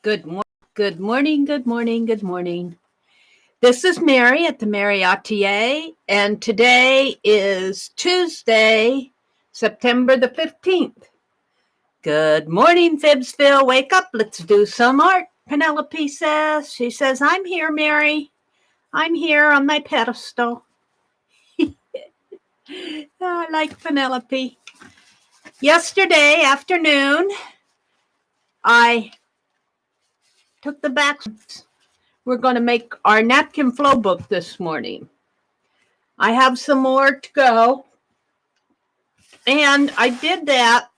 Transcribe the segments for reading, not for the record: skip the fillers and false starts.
Good morning, good morning, good morning. This is Meri at the Meri Atelier, and today is Tuesday, September the 15th. Good morning, Fibsville. Wake up, let's do some art, Penelope says. She says, I'm here, Meri. I'm here on my pedestal. I like Penelope. Yesterday afternoon, I took the back. We're going to make our napkin flow book this morning. I have some more to go. And I did that.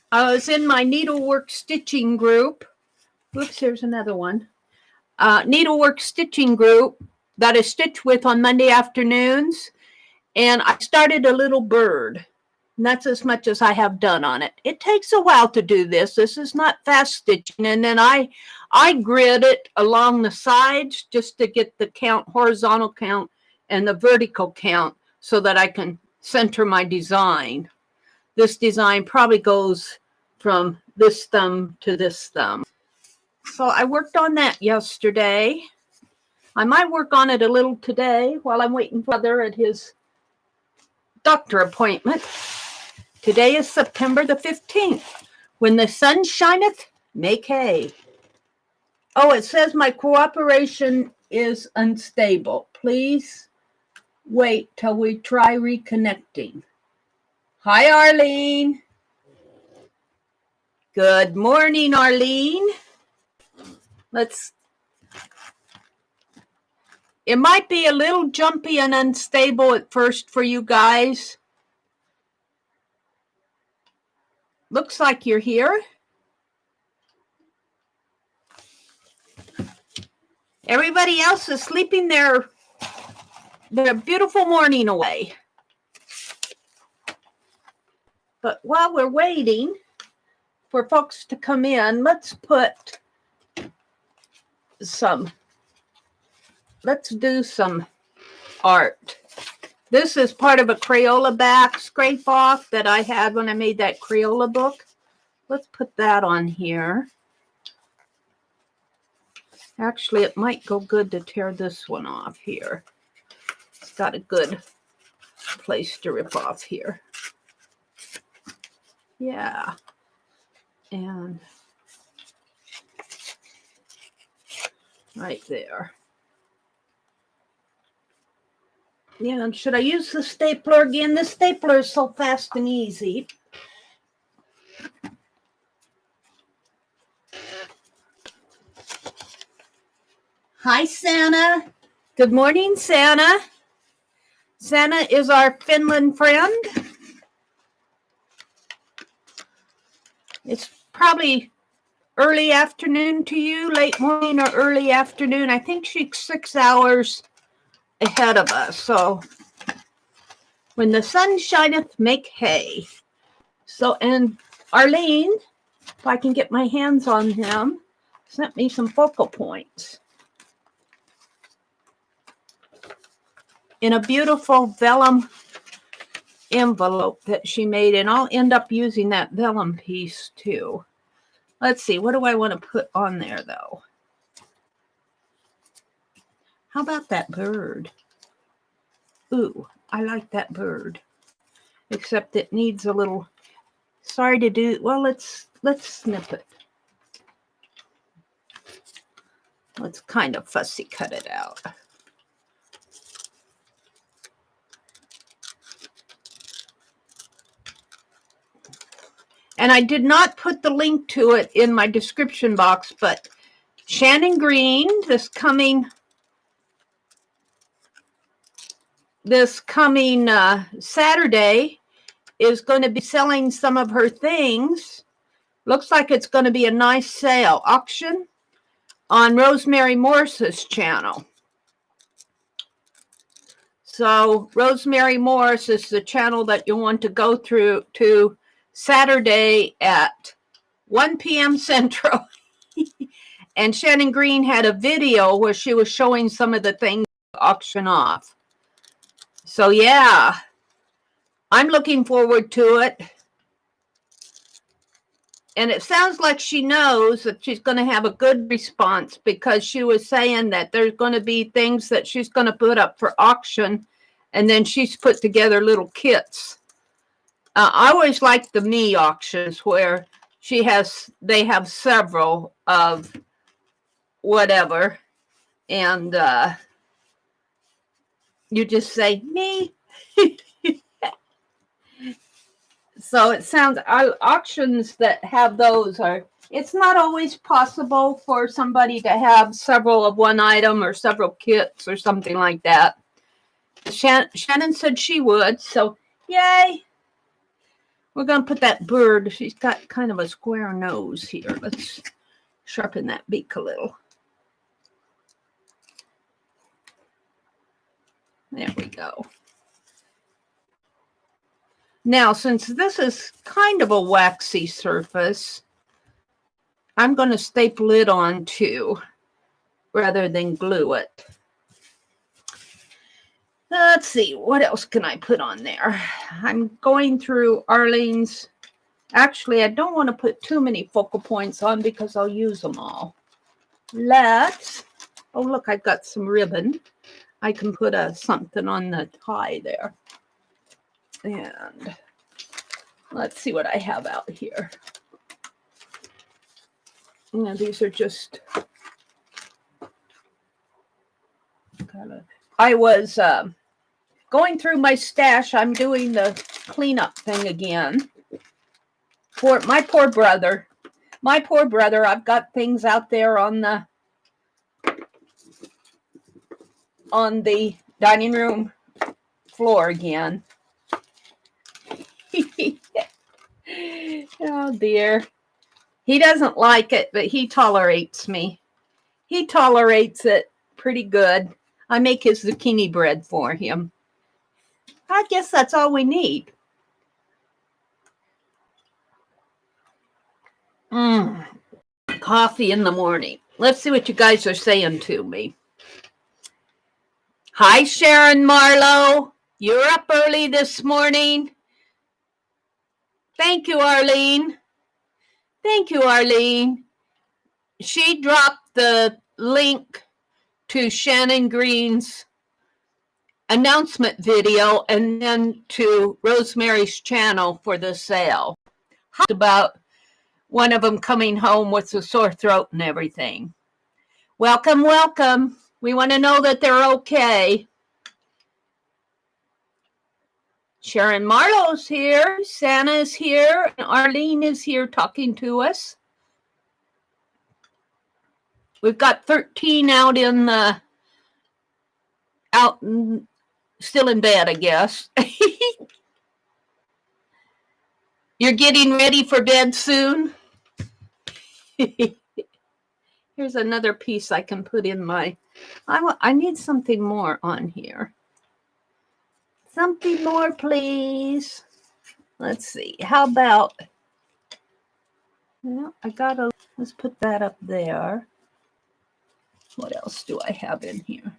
I was in my needlework stitching group. Oops, there's another one. Needlework stitching group that I stitch with on Monday afternoons. And I started a little bird. And that's as much as I have done on it. It takes a while to do this. This is not fast stitching. And then I grid it along the sides just to get the count, horizontal count, and the vertical count so that I can center my design. This design probably goes from this thumb to this thumb. So I worked on that yesterday. I might work on it a little today while I'm waiting for Father at his doctor appointment. Today is September the 15th. When the sun shineth, make hay. Oh, it says my cooperation is unstable. Please wait till we try reconnecting. Hi, Arlene. Good morning, Arlene. It might be a little jumpy and unstable at first for you guys. Looks like you're here. Everybody else is sleeping their beautiful morning away. But while we're waiting for folks to come in, let's do some art. This is part of a Crayola back scrape off that I had when I made that Crayola book. Let's put that on here. Actually, it might go good to tear this one off here. It's got a good place to rip off here. Yeah. And right there. Yeah, and should I use the stapler again? This stapler is so fast and easy. Hi, Santa. Good morning, Santa. Santa is our Finland friend. It's probably early afternoon to you, late morning or early afternoon. I think she's 6 hours ahead of us. So when the sun shineth, make hay. So, and Arlene, if I can get my hands on him, sent me some focal points in a beautiful vellum envelope that she made, and I'll end up using that vellum piece too. Let's see, what do I want to put on there though? How about that bird? Ooh, I like that bird. Except it needs a little, sorry to do, well, let's snip it. Let's kind of fussy cut it out. And I did not put the link to it in my description box, but Shannon Green, this coming Saturday, is going to be selling some of her things. Looks like it's going to be a nice sale, auction on Rosemary Morris's channel. So Rosemary Morris is the channel that you'll want to go through to Saturday at 1 p.m. Central. And Shannon Green had a video where she was showing some of the things to auction off. So yeah, I'm looking forward to it. And it sounds like she knows that she's going to have a good response, because she was saying that there's going to be things that she's going to put up for auction, and then she's put together little kits. I always like the Me auctions where they have several of whatever, and you just say me. So it sounds, auctions that have those it's not always possible for somebody to have several of one item or several kits or something like that. Shannon said she would, so yay. We're going to put that bird. She's got kind of a square nose here. Let's sharpen that beak a little. There we go. Now, since this is kind of a waxy surface, I'm going to staple it on too, rather than glue it. Let's see, what else can I put on there? I'm going through Arlene's. Actually, I don't want to put too many focal points on because I'll use them all. Oh, look, I've got some ribbon. I can put something on the tie there. And let's see what I have out here. Now, these are just, I was going through my stash. I'm doing the cleanup thing again. For my poor brother. My poor brother, I've got things out there on the dining room floor again. Oh dear. He doesn't like it, but he tolerates me. He tolerates it pretty good. I make his zucchini bread for him. I guess that's all we need. Coffee in the morning. Let's see what you guys are saying to me. Hi, Sharon Marlowe. You're up early this morning. Thank you, Arlene. Thank you, Arlene. She dropped the link to Shannon Green's announcement video and then to Rosemary's channel for the sale. About one of them coming home with a sore throat and everything. Welcome, welcome. We want to know that they're okay. Sharon Marlowe's here. Santa's here. And Arlene is here talking to us. We've got 13 still in bed, I guess. You're getting ready for bed soon? Here's another piece I can put in my... I need something more on here. Something more, please. Let's see. How about... Well, let's put that up there. What else do I have in here?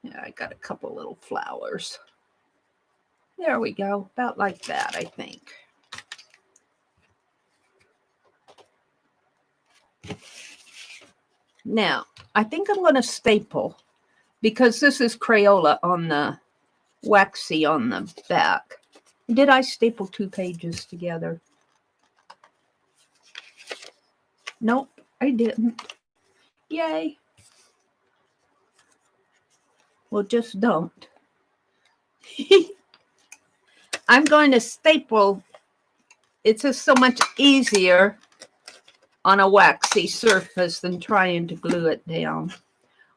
Yeah, I got a couple little flowers. There we go. About like that, I think. Now, I think I'm going to staple, because this is Crayola on the waxy on the back. Did I staple 2 pages together? Nope, I didn't. Yay. Well, just don't. I'm going to staple. It's just so much easier on a waxy surface than trying to glue it down.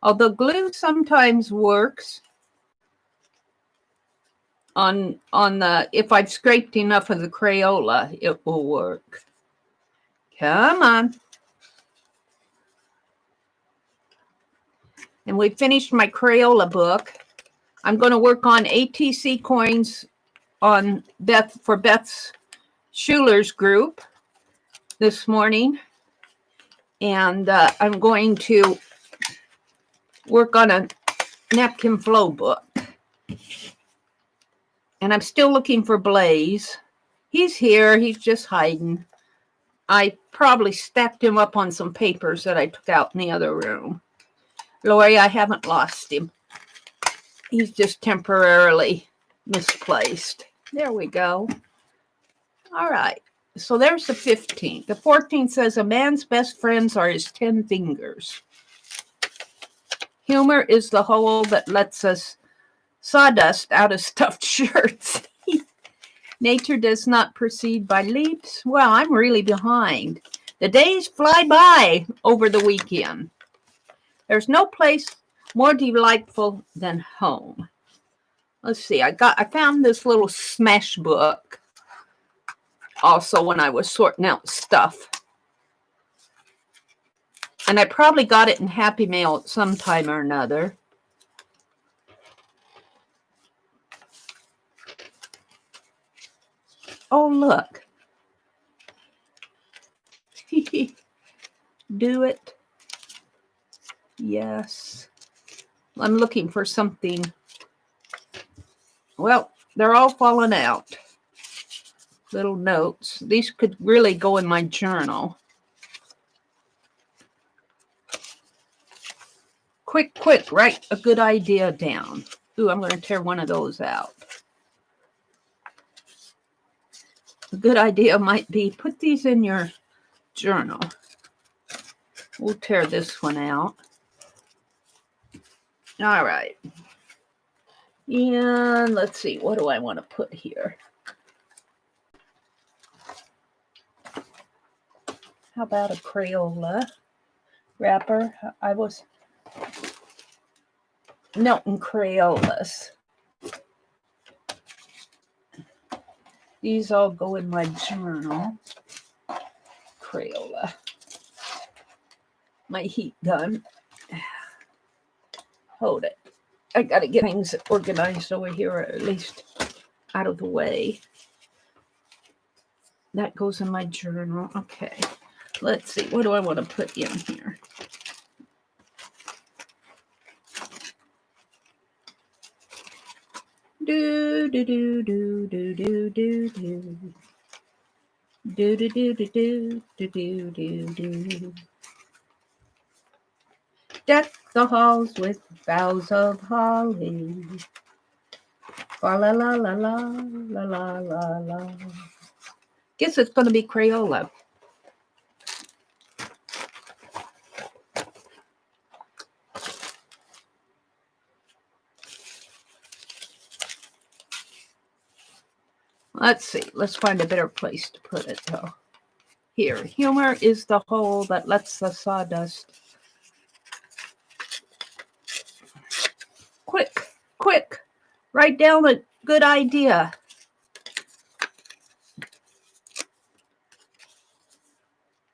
Although glue sometimes works on the, if I've scraped enough of the Crayola, it will work. Come on. And we finished my Crayola book. I'm going to work on ATC coins on for Beth's Schuler's group this morning. And I'm going to work on a Napkin Flowbook. And I'm still looking for Blaze. He's here. He's just hiding. I probably stacked him up on some papers that I took out in the other room. Lori, I haven't lost him. He's just temporarily misplaced. There we go. All right. So there's the 15th. The 14th says a man's best friends are his 10 fingers. Humor is the hole that lets us sawdust out of stuffed shirts. Nature does not proceed by leaps. Well, I'm really behind. The days fly by over the weekend. There's no place more delightful than home. Let's see. I found this little smash book also when I was sorting out stuff. And I probably got it in Happy Mail at some time or another. Oh, look. Do it. Yes. I'm looking for something. Well, they're all falling out. Little notes. These could really go in my journal. Quick, write a good idea down. Ooh, I'm going to tear one of those out. A good idea might be put these in your journal. We'll tear this one out. All right. And let's see, what do I want to put here? How about a Crayola wrapper? I was melting Crayolas. These all go in my journal. Crayola. My heat gun. Hold it. I got to get things organized over here, or at least out of the way. That goes in my journal. Okay. Let's see. What do I want to put in here? Do do do do do do do do. Do do do do do do do do do. Deck the halls with boughs of holly. Fa la la la la la la la la. Guess it's going to be Crayola. Let's see. Let's find a better place to put it, though. Here. Humor is the hole that lets the sawdust. Quick. Write down a good idea.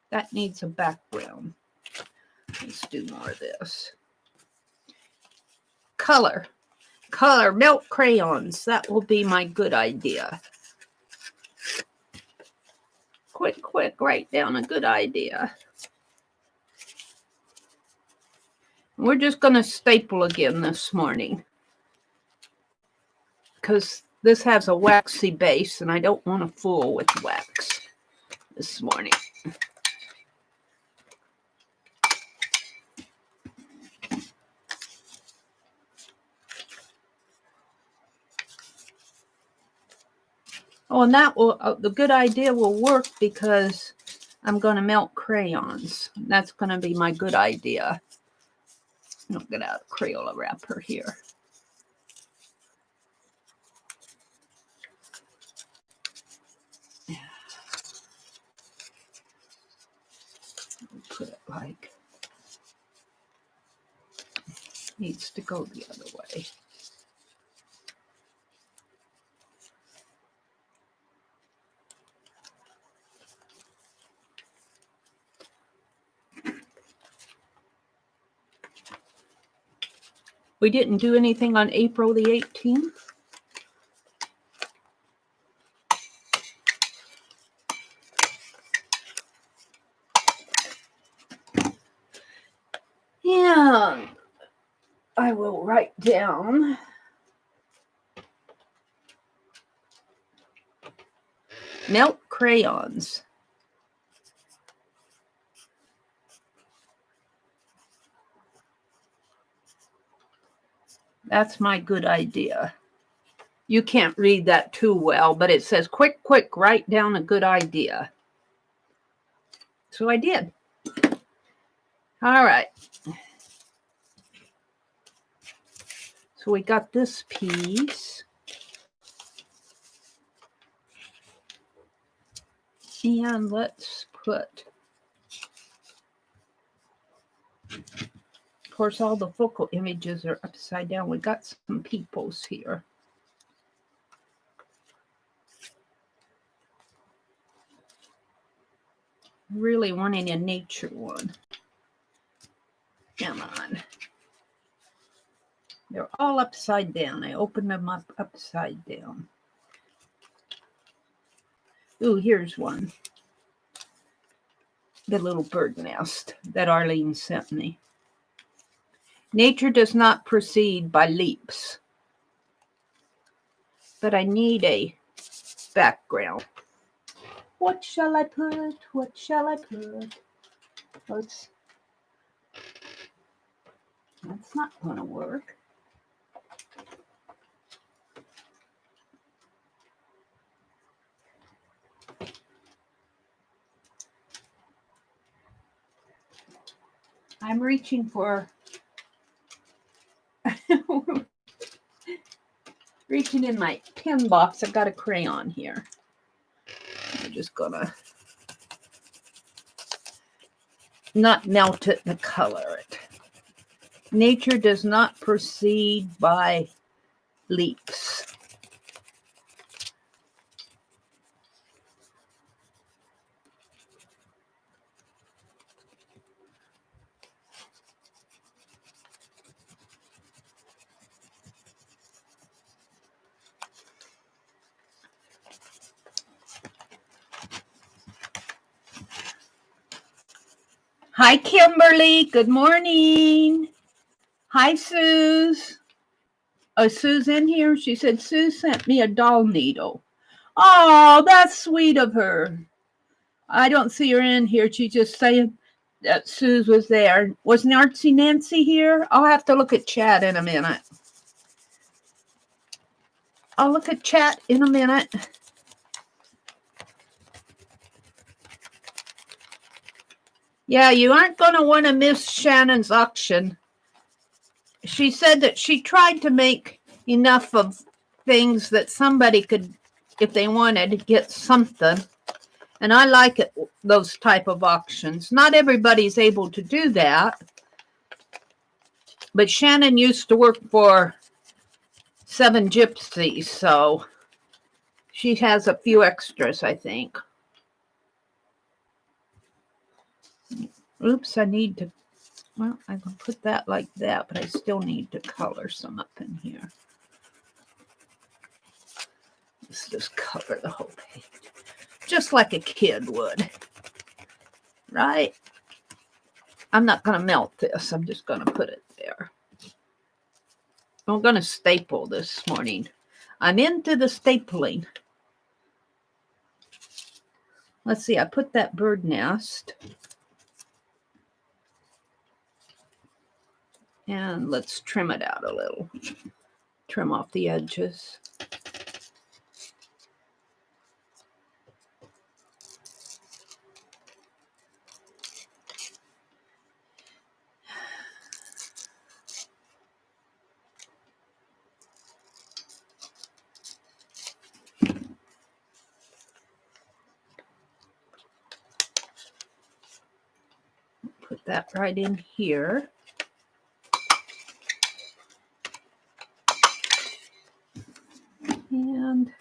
That needs a background. Let's do more of this. Color. Melt crayons. That will be my good idea. Quick, write down a good idea. We're just going to staple again this morning, because this has a waxy base and I don't want to fool with wax this morning. Oh, and that will, the good idea will work because I'm going to melt crayons. That's going to be my good idea. I'll get out a Crayola wrapper here. Put it like, needs to go the other way. We didn't do anything on April the 18th. I will write down melt crayons. That's my good idea. You can't read that too well, but it says, quick, quick, write down a good idea. So I did. All right. So we got this piece. And let's put, of course, all the focal images are upside down. We got some peoples here. Really wanting a nature one. Come on. They're all upside down. I opened them up upside down. Ooh, here's one. The little bird nest that Arlene sent me. Nature does not proceed by leaps. But I need a background. What shall I put? What shall I put? That's not going to work. I'm reaching for reaching in my pen box. I've got a crayon here. I'm just gonna not melt it and color it. Nature does not proceed by leaps. Hi, Kimberly. Good morning. Hi, Suze. Oh, Sue's in here? She said Sue sent me a doll needle. Oh, that's sweet of her. I don't see her in here. She just saying that Suze was there. Was Narcy Nancy here? I'll have to look at chat in a minute. I'll look at chat in a minute. Yeah, you aren't going to want to miss Shannon's auction. She said that she tried to make enough of things that somebody could, if they wanted, get something. And I like it, those type of auctions. Not everybody's able to do that. But Shannon used to work for Seven Gypsies, so she has a few extras, I think. Oops, I need to, well, I can put that like that, but I still need to color some up in here. Let's just cover the whole page, just like a kid would, right? I'm not going to melt this. I'm just going to put it there. I'm going to staple this morning. I'm into the stapling. Let's see, I put that bird nest. And let's trim it out a little. Trim off the edges. Put that right in here. And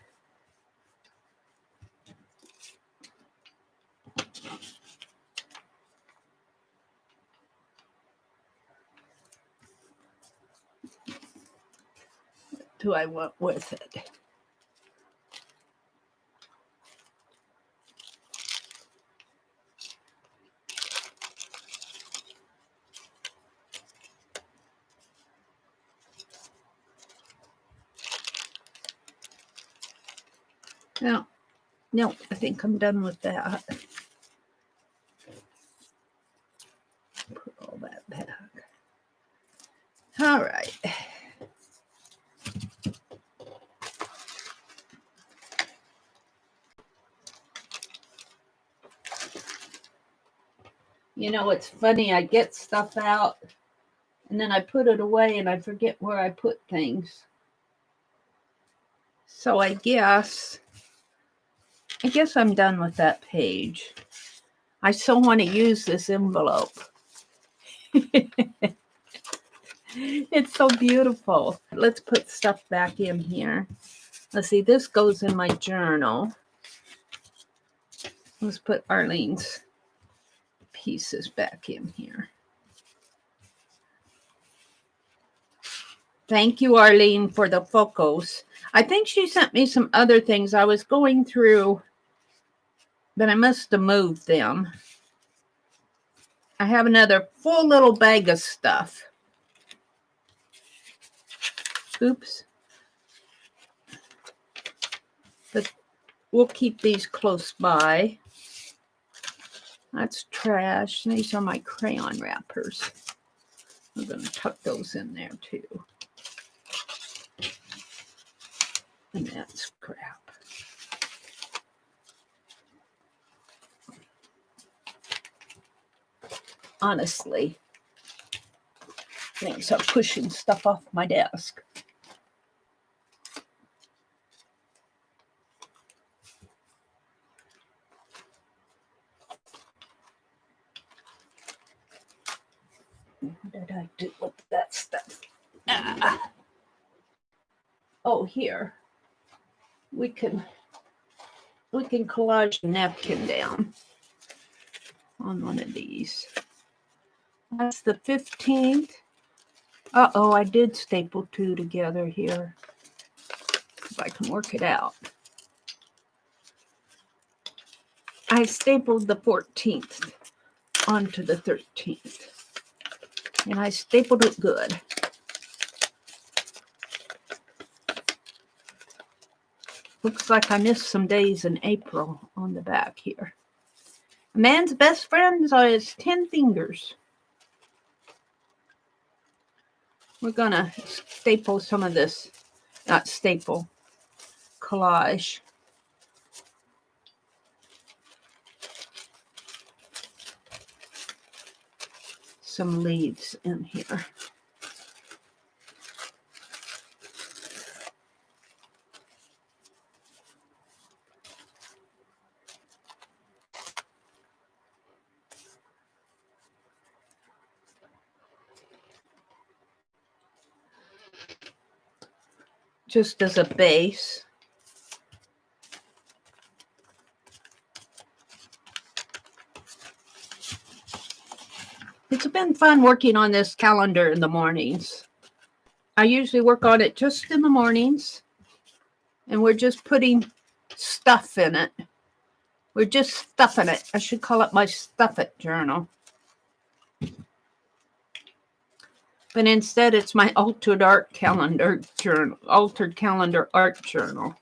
what do I want with it? No, no, I think I'm done with that. Put all that back. All right. You know, it's funny. I get stuff out and then I put it away and I forget where I put things. So I guess I'm done with that page. I still want to use this envelope. It's so beautiful. Let's put stuff back in here. Let's see, this goes in my journal. Let's put Arlene's pieces back in here. Thank you, Arlene, for the photos. I think she sent me some other things I was going through, but I must have moved them. I have another full little bag of stuff. Oops. But we'll keep these close by. That's trash. These are my crayon wrappers. I'm going to tuck those in there too. And that's crap. Honestly, things are pushing stuff off my desk. What did I do with that stuff? Ah. Oh, here. We can collage a napkin down on one of these. That's the 15th. Uh-oh, I did staple two together here. If I can work it out. I stapled the 14th onto the 13th. And I stapled it good. Looks like I missed some days in April on the back here. A man's best friends are his 10 fingers. We're going to staple some of this, not staple, collage. Some leaves in here. Just as a base. It's been fun working on this calendar in the mornings. I usually work on it just in the mornings, and we're just putting stuff in it. We're just stuffing it. I should call it my Stuff It journal. But instead, it's my altered calendar art journal.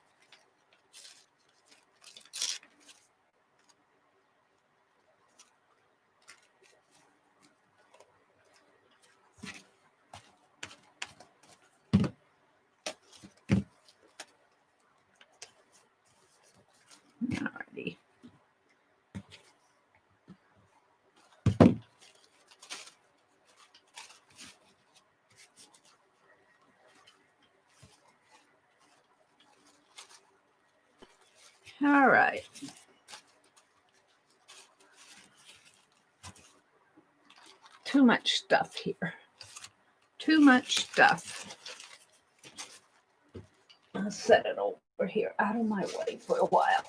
Alrighty. All right. Too much stuff here. Too much stuff. I'll set it over here out of my way for a while.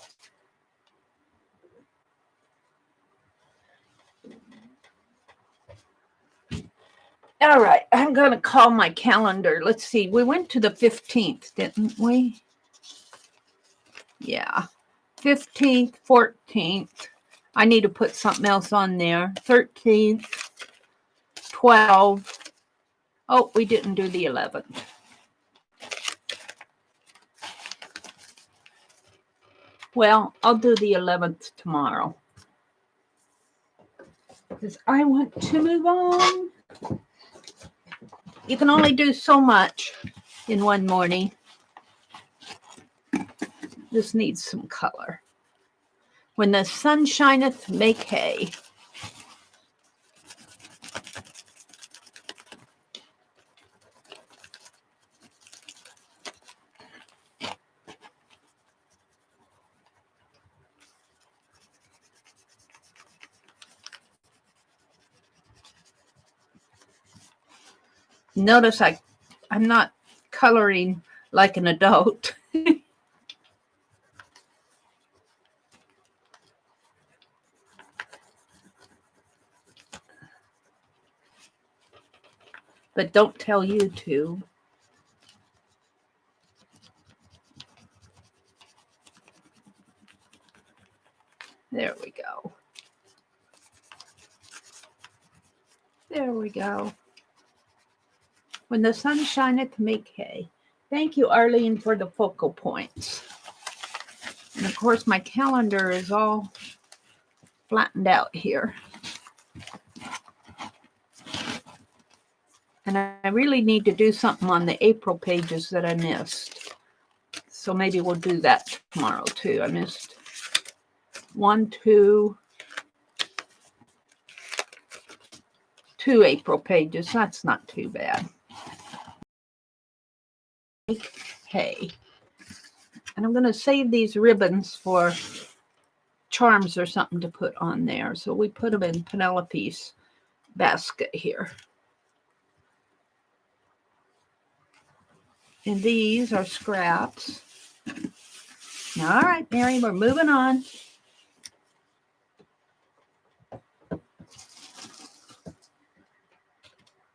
All right, I'm going to call my calendar. Let's see. We went to the 15th, didn't we? Yeah. 15th, 14th. I need to put something else on there. 13th, 12. Oh, we didn't do the 11th. Well, I'll do the 11th tomorrow, because I want to move on. You can only do so much in one morning. This needs some color. When the sun shineth, make hay. Notice I'm not coloring like an adult. But don't tell YouTube. There we go. There we go. When the sun shineth, make hay. Thank you, Arlene, for the focal points. And of course, my calendar is all flattened out here. And I really need to do something on the April pages that I missed. So maybe we'll do that tomorrow too. I missed 1, 2 April pages. That's not too bad. Hay. And I'm going to save these ribbons for charms or something to put on there. So we put them in Penelope's basket here. And these are scraps. All right, Mary, we're moving on.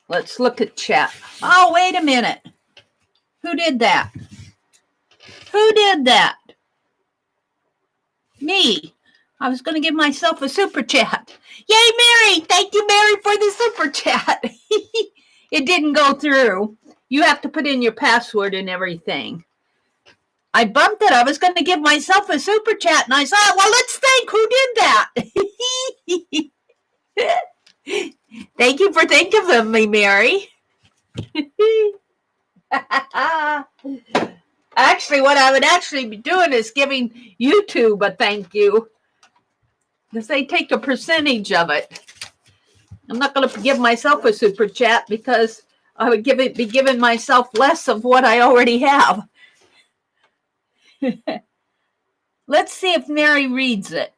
Let's look at chat. Oh, wait a minute. Who did that? Who did that? Me. I was going to give myself a super chat. Yay, Mary. Thank you, Mary, for the super chat. It didn't go through. You have to put in your password and everything. I bumped it. I was going to give myself a super chat, and I saw, well, let's think who did that. Thank you for thinking of me, Mary. Actually, what I would actually be doing is giving YouTube a thank you, because they take a percentage of it. I'm not going to give myself a super chat because I would be giving myself less of what I already have. Let's see if Mary reads it.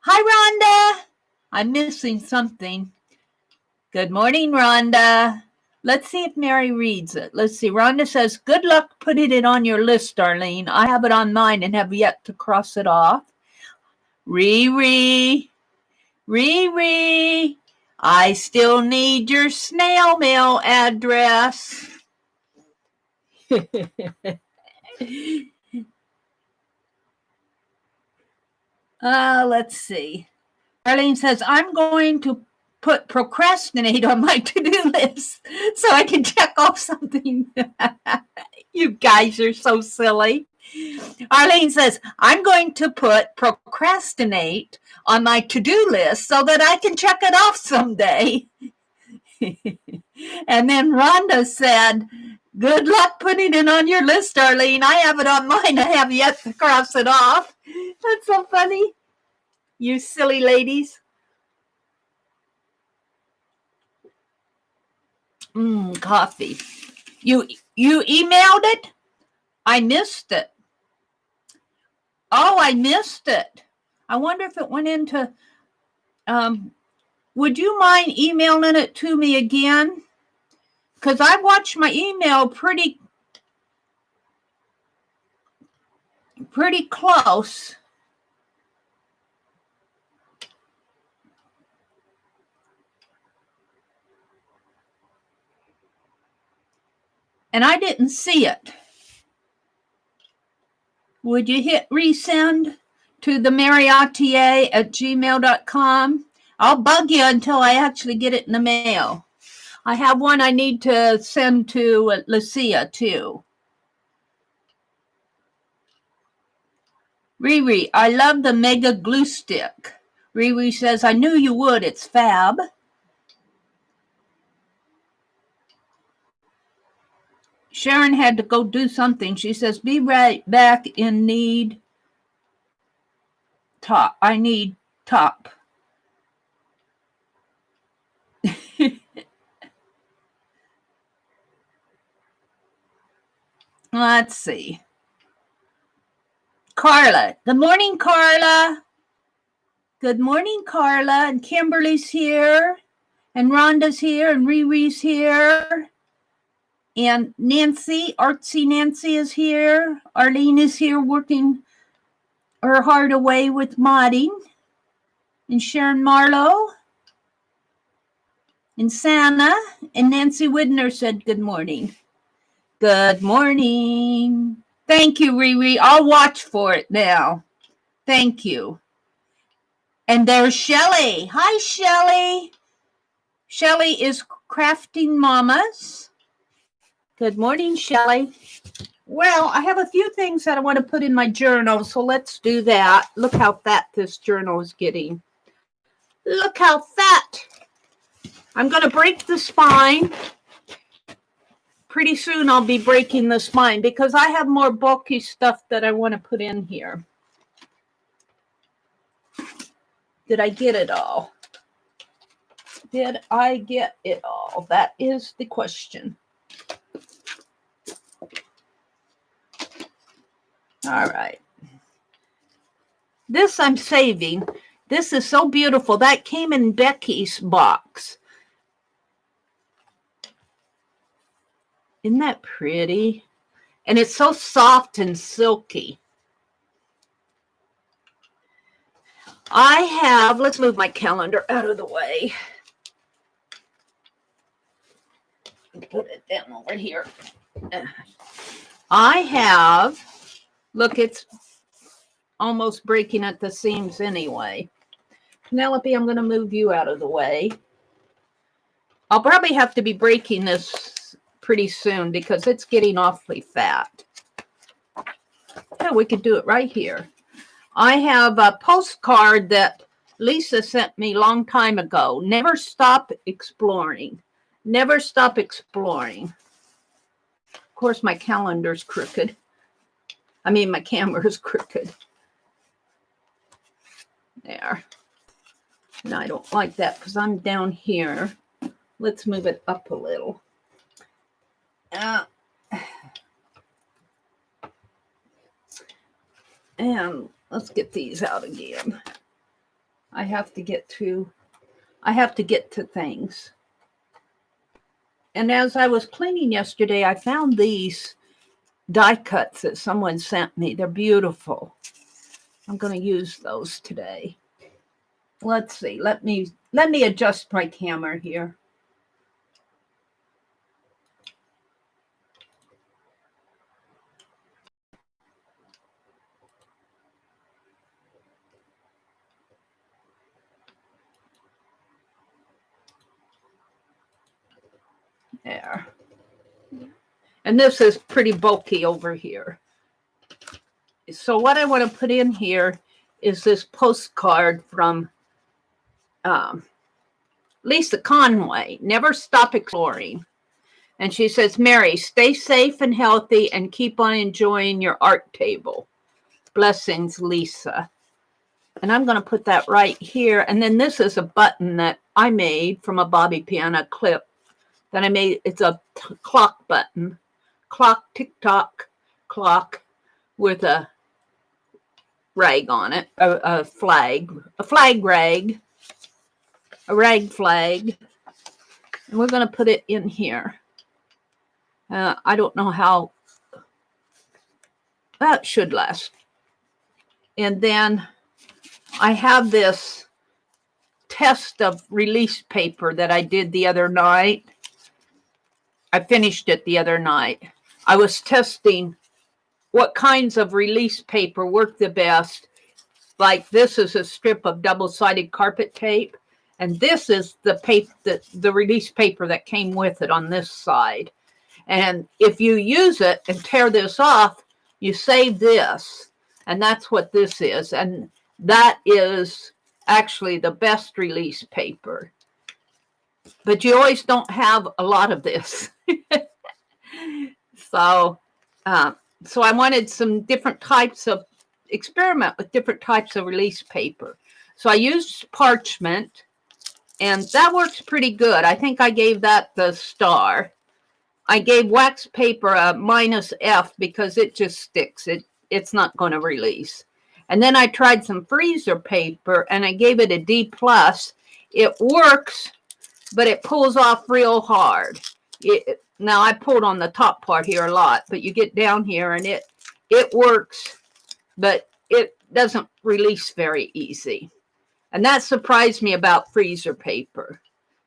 Hi, Rhonda. I'm missing something. Good morning, Rhonda. Let's see if Mary reads it. Let's see. Rhonda says, good luck putting it on your list, Darlene. I have it on mine and have yet to cross it off. Riri, I still need your snail mail address. Let's see. Darlene says, I'm going to put procrastinate on my to-do list so I can check off something. You guys are so silly. Arlene says, I'm going to put procrastinate on my to-do list so that I can check it off someday. And then Rhonda said, good luck putting it on your list, Arlene. I have it on mine. I have yet to cross it off. That's so funny. You silly ladies. Coffee. You emailed it? I missed it. Oh, I missed it. I wonder if it went into, would you mind emailing it to me again? Because I watched my email pretty close. And I didn't see it. Would you hit resend to the Atelier@gmail.com? I'll bug you until I actually get it in the mail. I have one I need to send to Lucia too. Riri, I love the mega glue stick. Riri says, I knew you would. It's fab. Sharon had to go do something. She says, be right back in need top. I need top. Let's see. Carla. Good morning, Carla. Good morning, Carla. And Kimberly's here. And Rhonda's here. And Riri's here. And Nancy, Artsy Nancy is here. Arlene is here working her heart away with modding. And Sharon Marlowe. And Santa. And Nancy Widner said good morning. Good morning. Thank you, Riri. I'll watch for it now. Thank you. And there's Shelly. Hi, Shelly. Shelly is Crafting Mamas. Good morning, Shelly. Well, I have a few things that I want to put in my journal, so let's do that. Look how fat this journal is getting. Look how fat. I'm going to break the spine. Pretty soon I'll be breaking the spine because I have more bulky stuff that I want to put in here. Did I get it all? Did I get it all? That is the question. All right. This I'm saving. This is so beautiful. That came in Becky's box. Isn't that pretty? And it's so soft and silky. I have, let's move my calendar out of the way. Put it down over here. I have, look, it's almost breaking at the seams anyway. Penelope, I'm going to move you out of the way. I'll probably have to be breaking this pretty soon because it's getting awfully fat. Yeah, we could do it right here. I have a postcard that Lisa sent me a long time ago. Never stop exploring. Never stop exploring. Of course, my calendar's crooked. I mean, my camera's crooked. There. And I don't like that because I'm down here. Let's move it up a little. And let's get these out again. I have to get to things. And as I was cleaning yesterday, I found these die cuts that someone sent me. They're beautiful. I'm going to use those today. Let's see. Let me adjust my camera here. There. And this is pretty bulky over here. So what I want to put in here is this postcard from Lisa Conway. Never stop exploring. And she says, Meri, stay safe and healthy and keep on enjoying your art table. Blessings, Lisa. And I'm going to put that right here. And then this is a button that I made from a bobby pin, a clip that I made. It's a clock button. Clock, tick-tock clock with a rag on it. A flag rag. A rag flag. And we're going to put it in here. I don't know how. That should last. And then I have this test of release paper that I did the other night. I finished it the other night. I was testing what kinds of release paper work the best. Like this is a strip of double-sided carpet tape. And this is the paper, the release paper that came with it on this side. And if you use it and tear this off, you save this. And that's what this is. And that is actually the best release paper. But you always don't have a lot of this. So I wanted some different types of, experiment with different types of release paper. So I used parchment, and that works pretty good. I think I gave that the star. I gave wax paper a -F because it just sticks. It's not going to release. And then I tried some freezer paper, and I gave it a D+. It works, but it pulls off real hard. Now, I pulled on the top part here a lot, but you get down here, and it works, but it doesn't release very easy. And that surprised me about freezer paper,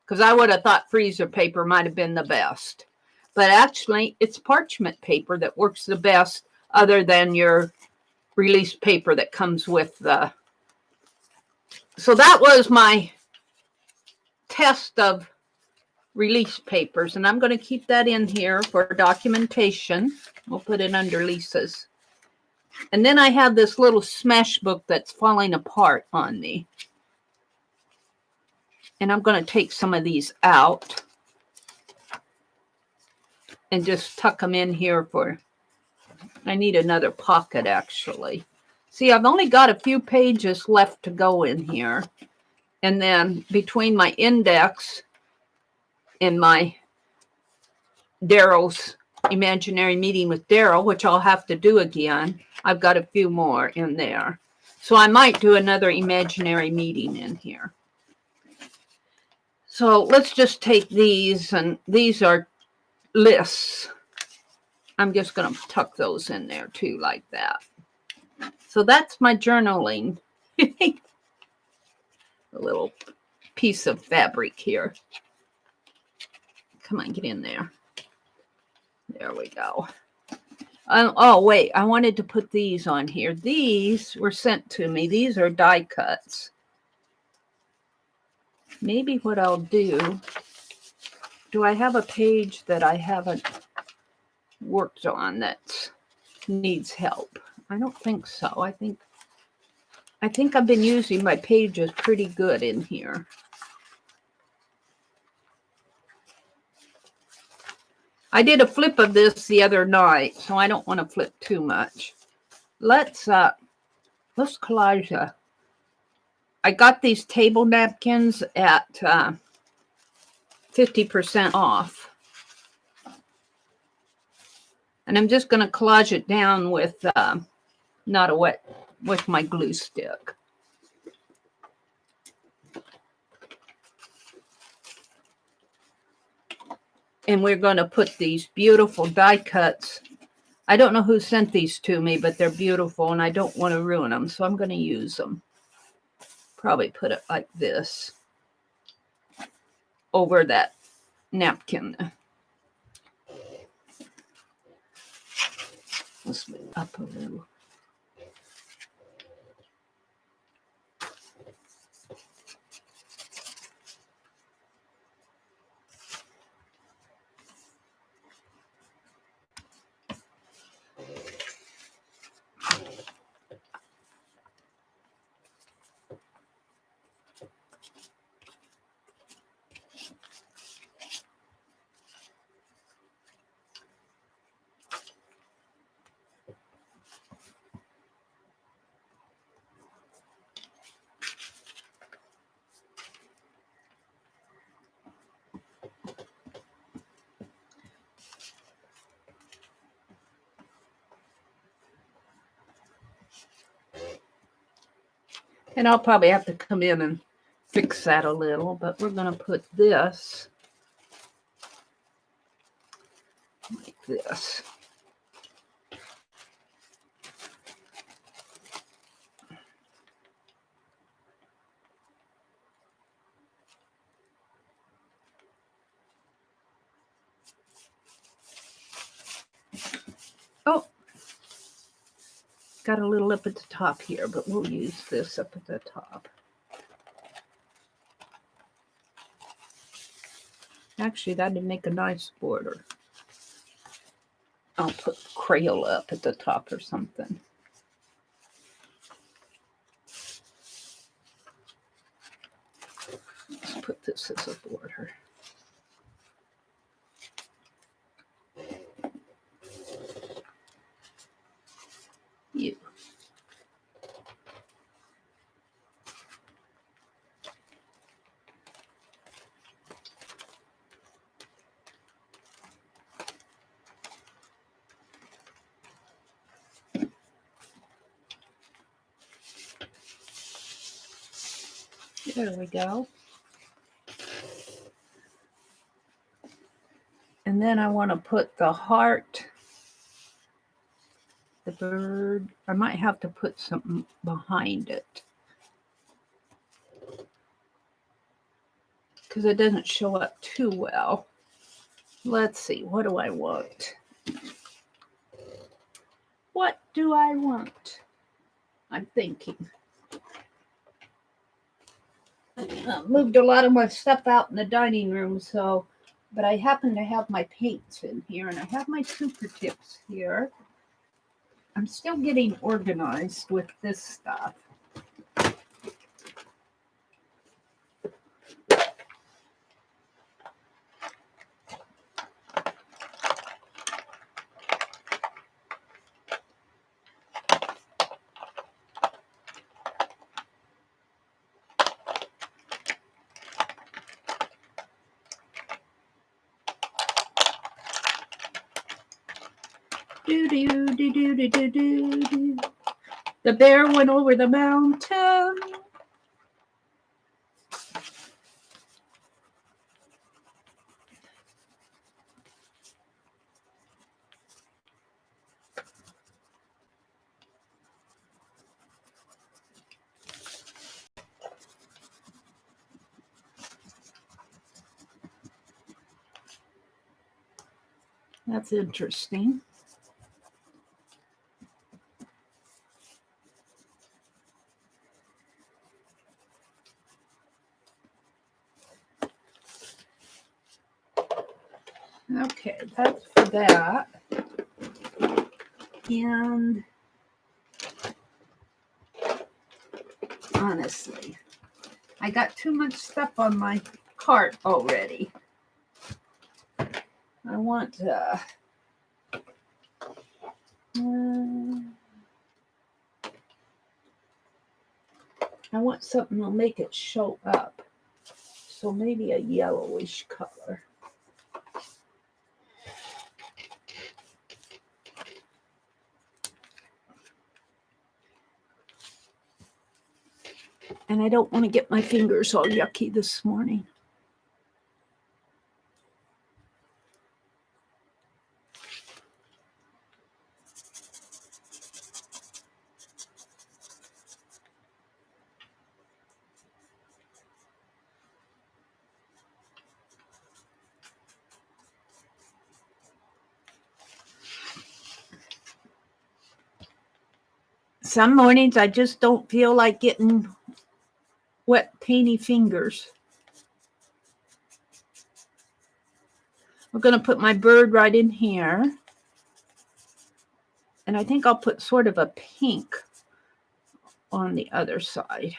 because I would have thought freezer paper might have been the best. But actually, it's parchment paper that works the best, other than your release paper that comes with the... So that was my test of release papers, and I'm going to keep that in here for documentation. We'll put it under Lisa's. And then I have this little smash book that's falling apart on me. And I'm going to take some of these out and just tuck them in here for... I need another pocket, actually. See, I've only got a few pages left to go in here. And then between my index and my Daryl's imaginary meeting with Daryl, which I'll have to do again, I've got a few more in there. So I might do another imaginary meeting in here. So let's just take these, and these are lists. I'm just going to tuck those in there too, like that. So that's my journaling. A little piece of fabric here. Come on, get in there. There we go. Oh, wait, I wanted to put these on here. These were sent to me. These are die cuts. Maybe what I'll do I have a page that I haven't worked on that needs help? I don't think so. I think I've been using my pages pretty good in here. I did a flip of this the other night, so I don't want to flip too much. Let's collage. I got these table napkins at 50% off. And I'm just going to collage it down with with my glue stick. And we're going to put these beautiful die cuts. I don't know who sent these to me, but they're beautiful, and I don't want to ruin them, so I'm going to use them. Probably put it like this over that napkin. Let's move up a little. And I'll probably have to come in and fix that a little, but we're going to put this like this. Oh, got a little up at the top here, but we'll use this up at the top. Actually, that'd make a nice border. I'll put Crayola up at the top or something. There we go. And then I want to put the heart, the bird. I might have to put something behind it because it doesn't show up too well. Let's see, what do I want? What do I want? I'm thinking. I moved a lot of my stuff out in the dining room, but I happen to have my paints in here, and I have my super tips here. I'm still getting organized with this stuff. The bear went over the mountain. That's interesting. Okay, that's for that. And honestly, I got too much stuff on my cart already. I want something that'll make it show up. So maybe a yellowish color. And I don't want to get my fingers all yucky this morning. Some mornings I just don't feel like getting wet, painty fingers. I'm going to put my bird right in here. And I think I'll put sort of a pink on the other side.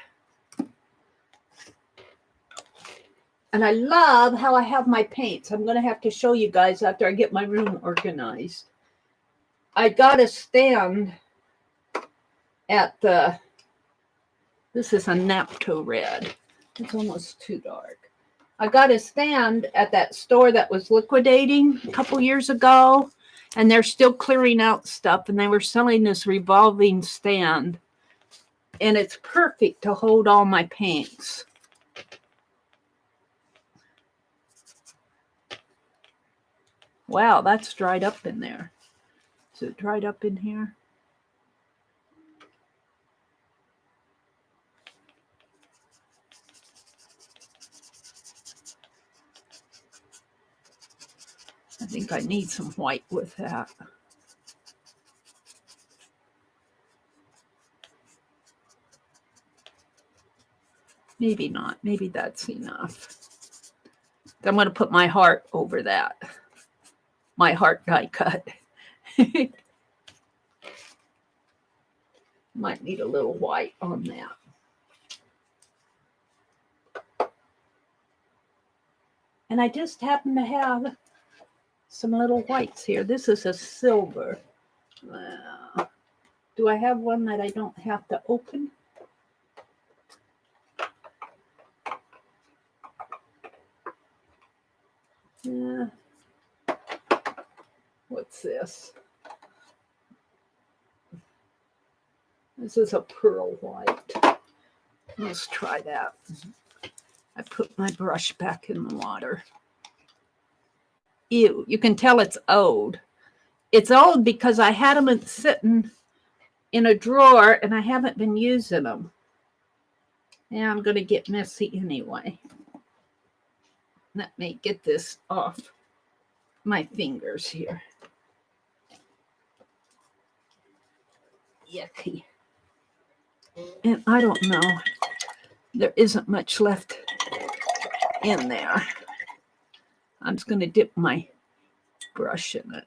And I love how I have my paints. I'm going to have to show you guys after I get my room organized. I got a stand at this is a Napto red. It's almost too dark. I got a stand at that store that was liquidating a couple years ago, and they're still clearing out stuff, and they were selling this revolving stand, and it's perfect to hold all my paints. Wow, that's dried up in there. Is it dried up in here? I think I need some white with that. Maybe not. Maybe that's enough. I'm going to put my heart over that. My heart die cut. Might need a little white on that. And I just happen to have some little whites here. This is a silver. Do I have one that I don't have to open? What's this? This is a pearl white. Let's try that. I put my brush back in the water. Ew, you can tell it's old. It's old because I had them sitting in a drawer and I haven't been using them. Yeah, I'm going to get messy anyway. Let me get this off my fingers here. Yucky. And I don't know. There isn't much left in there. I'm just going to dip my brush in it.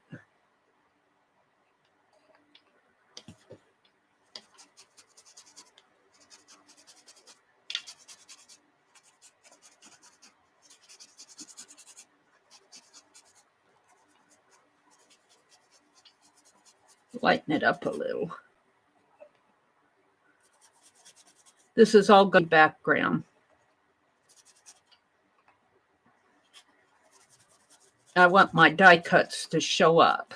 Lighten it up a little. This is all good background. I want my die cuts to show up.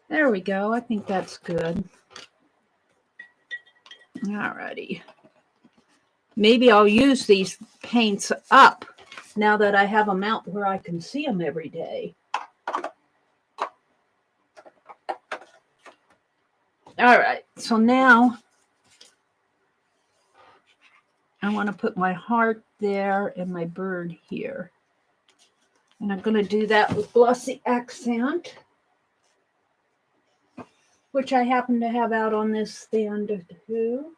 There we go. I think that's good. Alrighty. Maybe I'll use these paints up now that I have them out where I can see them every day. All right, so now I want to put my heart there and my bird here. And I'm going to do that with glossy accent, which I happen to have out on this stand too.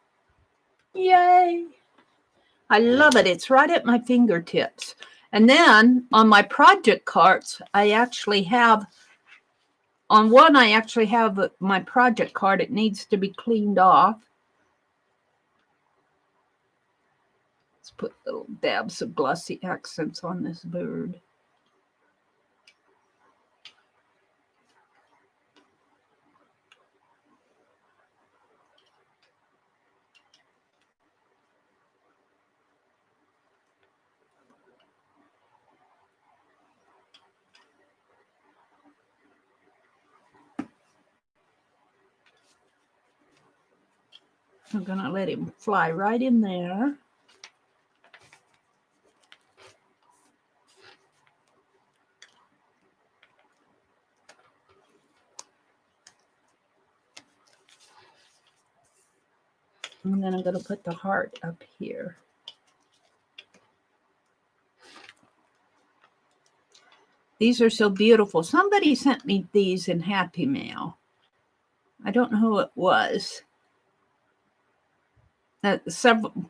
Yay! I love it. It's right at my fingertips. And then on my project cards, I actually have, on one I actually have my project card. It needs to be cleaned off. Let's put little dabs of glossy accents on this bird. I'm going to let him fly right in there. And then I'm going to put the heart up here. These are so beautiful. Somebody sent me these in Happy Mail. I don't know who it was.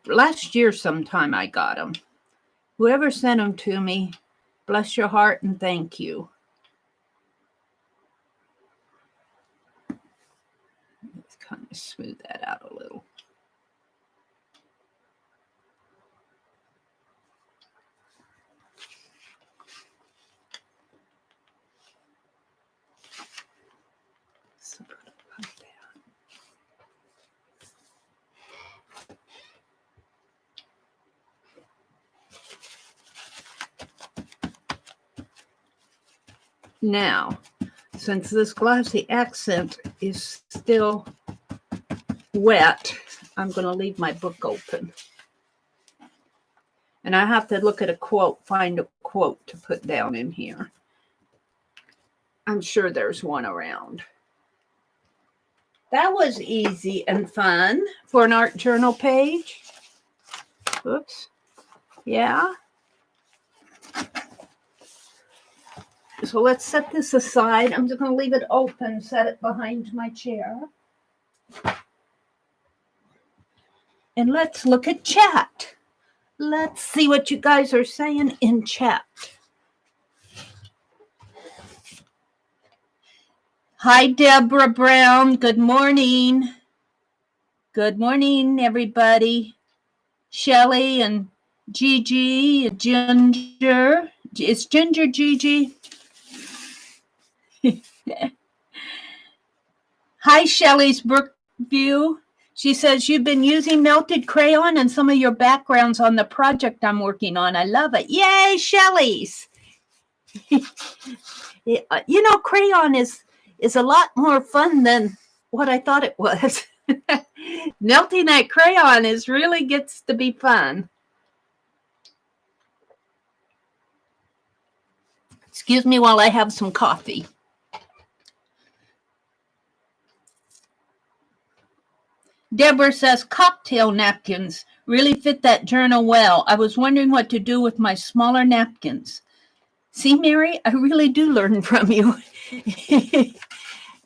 Last year sometime I got them. Whoever sent them to me, bless your heart and thank you. Let's kind of smooth that out a little. So put it like that. Now, since this glossy accent is still wet, I'm going to leave my book open. And I have to look at a quote, find a quote to put down in here. I'm sure there's one around. That was easy and fun for an art journal page. Oops. Yeah. So let's set this aside. I'm just going to leave it open, set it behind my chair. And let's look at chat. Let's see what you guys are saying in chat. Hi, Deborah Brown. Good morning. Good morning, everybody. Shelly and Gigi, Ginger. Is Ginger Gigi? Hi, Shelly's Brookview. She says, you've been using melted crayon and some of your backgrounds on the project I'm working on. I love it. Yay, Shelly's. You know, crayon is is a lot more fun than what I thought it was. Melting that crayon really gets to be fun. Excuse me while I have some coffee. Deborah says, cocktail napkins really fit that journal well. I was wondering what to do with my smaller napkins. See, Mary, I really do learn from you.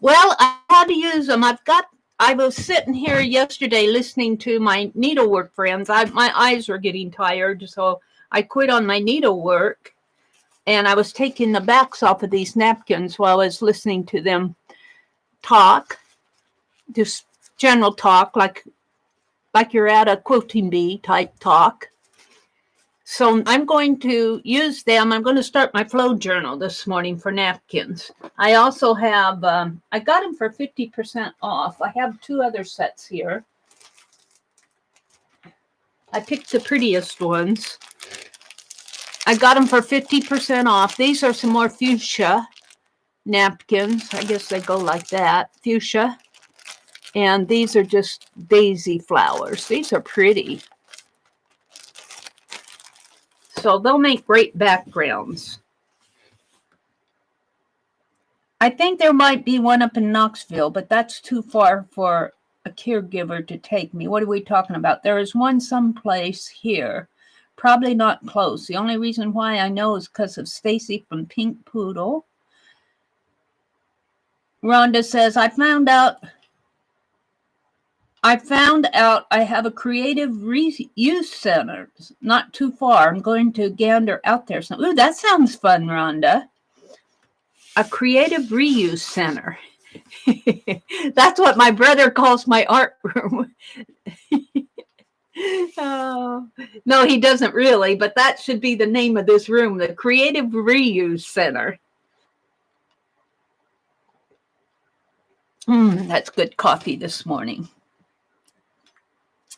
Well, I had to use them. I was sitting here yesterday listening to my needlework friends. My eyes were getting tired, so I quit on my needlework. And I was taking the backs off of these napkins while I was listening to them talk, just general talk, like you're at a quilting bee type talk. So I'm going to use them. I'm going to start my flow journal this morning for napkins. I also have, I got them for 50% off. I have 2 other sets here. I picked the prettiest ones. I got them for 50% off. These are some more fuchsia napkins. I guess they go like that, fuchsia. And these are just daisy flowers. These are pretty. So they'll make great backgrounds. I think there might be one up in Knoxville, but that's too far for a caregiver to take me. What are we talking about? There is one someplace here. Probably not close. The only reason why I know is because of Stacy from Pink Poodle. Rhonda says, I found out I have a creative reuse center not too far. I'm going to gander out there. Ooh, that sounds fun, Rhonda. A creative reuse center. That's what my brother calls my art room. Oh, no, he doesn't really, but that should be the name of this room, the Creative Reuse Center. That's good coffee this morning.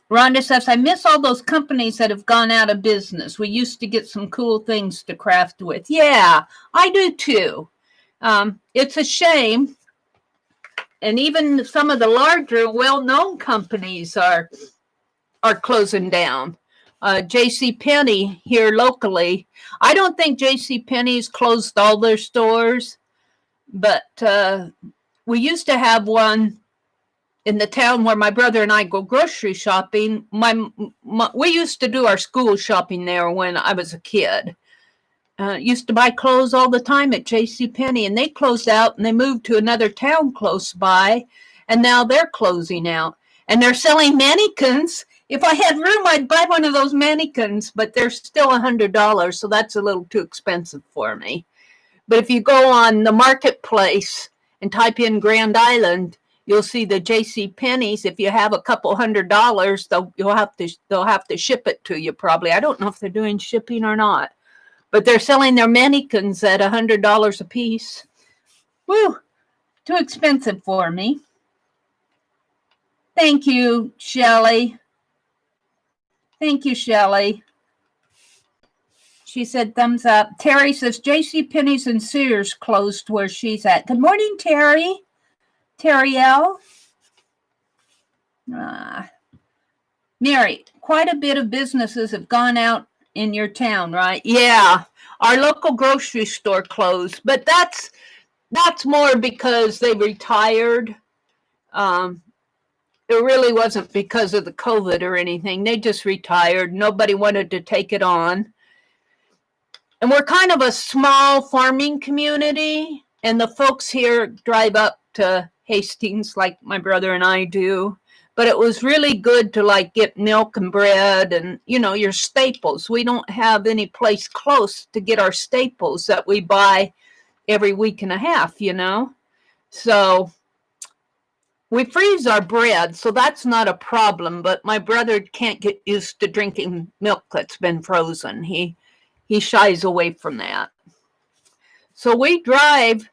Rhonda says, I miss all those companies that have gone out of business. We used to get some cool things to craft with. Yeah, I do too. It's a shame. And even some of the larger, well-known companies are closing down. JCPenney here locally. I don't think JCPenney's closed all their stores, but we used to have one in the town where my brother and I go grocery shopping. We used to do our school shopping there when I was a kid. Used to buy clothes all the time at JCPenney, and they closed out and they moved to another town close by, and now they're closing out. And they're selling mannequins. If I had room, I'd buy one of those mannequins, but they're still $100, so that's a little too expensive for me. But if you go on the marketplace and type in Grand Island, you'll see the JCPenney's. If you have a couple $100, they'll have to ship it to you probably. I don't know if they're doing shipping or not, but they're selling their mannequins at $100 a piece. Woo, too expensive for me. Thank you, Shelley. Thank you, Shelley. She said thumbs up. Terry says JCPenney's and Sears closed where she's at. Good morning, Terry. Terry L. Mary, quite a bit of businesses have gone out in your town, right? Yeah, our local grocery store closed, but that's more because they retired. It really wasn't because of the COVID or anything. They just retired. Nobody wanted to take it on. And we're kind of a small farming community, and the folks here drive up to Hastings like my brother and I do. But it was really good to get milk and bread and, your staples. We don't have any place close to get our staples that we buy every week and a half, So we freeze our bread, so that's not a problem. But my brother can't get used to drinking milk that's been frozen. He shies away from that. So we drive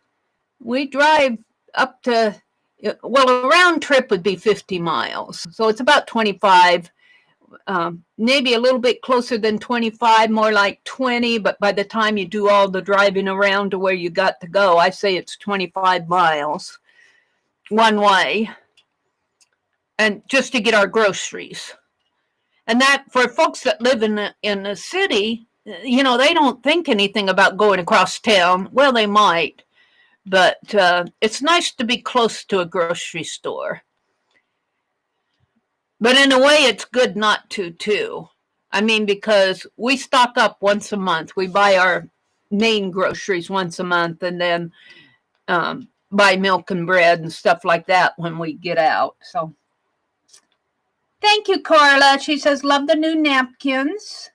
up to, a round trip would be 50 miles. So it's about 25. maybe a little bit closer than 25, more like 20, but by the time you do all the driving around to where you got to go, I say it's 25 miles one way, and just to get our groceries. And that, for folks that live in the city, you know, they don't think anything about going across town. Well, they might, but it's nice to be close to a grocery store. But in a way, it's good not to, too. I mean, because we stock up once a month. We buy our main groceries once a month, and then buy milk and bread and stuff like that when we get out. So thank you, Carla. She says, love the new napkins.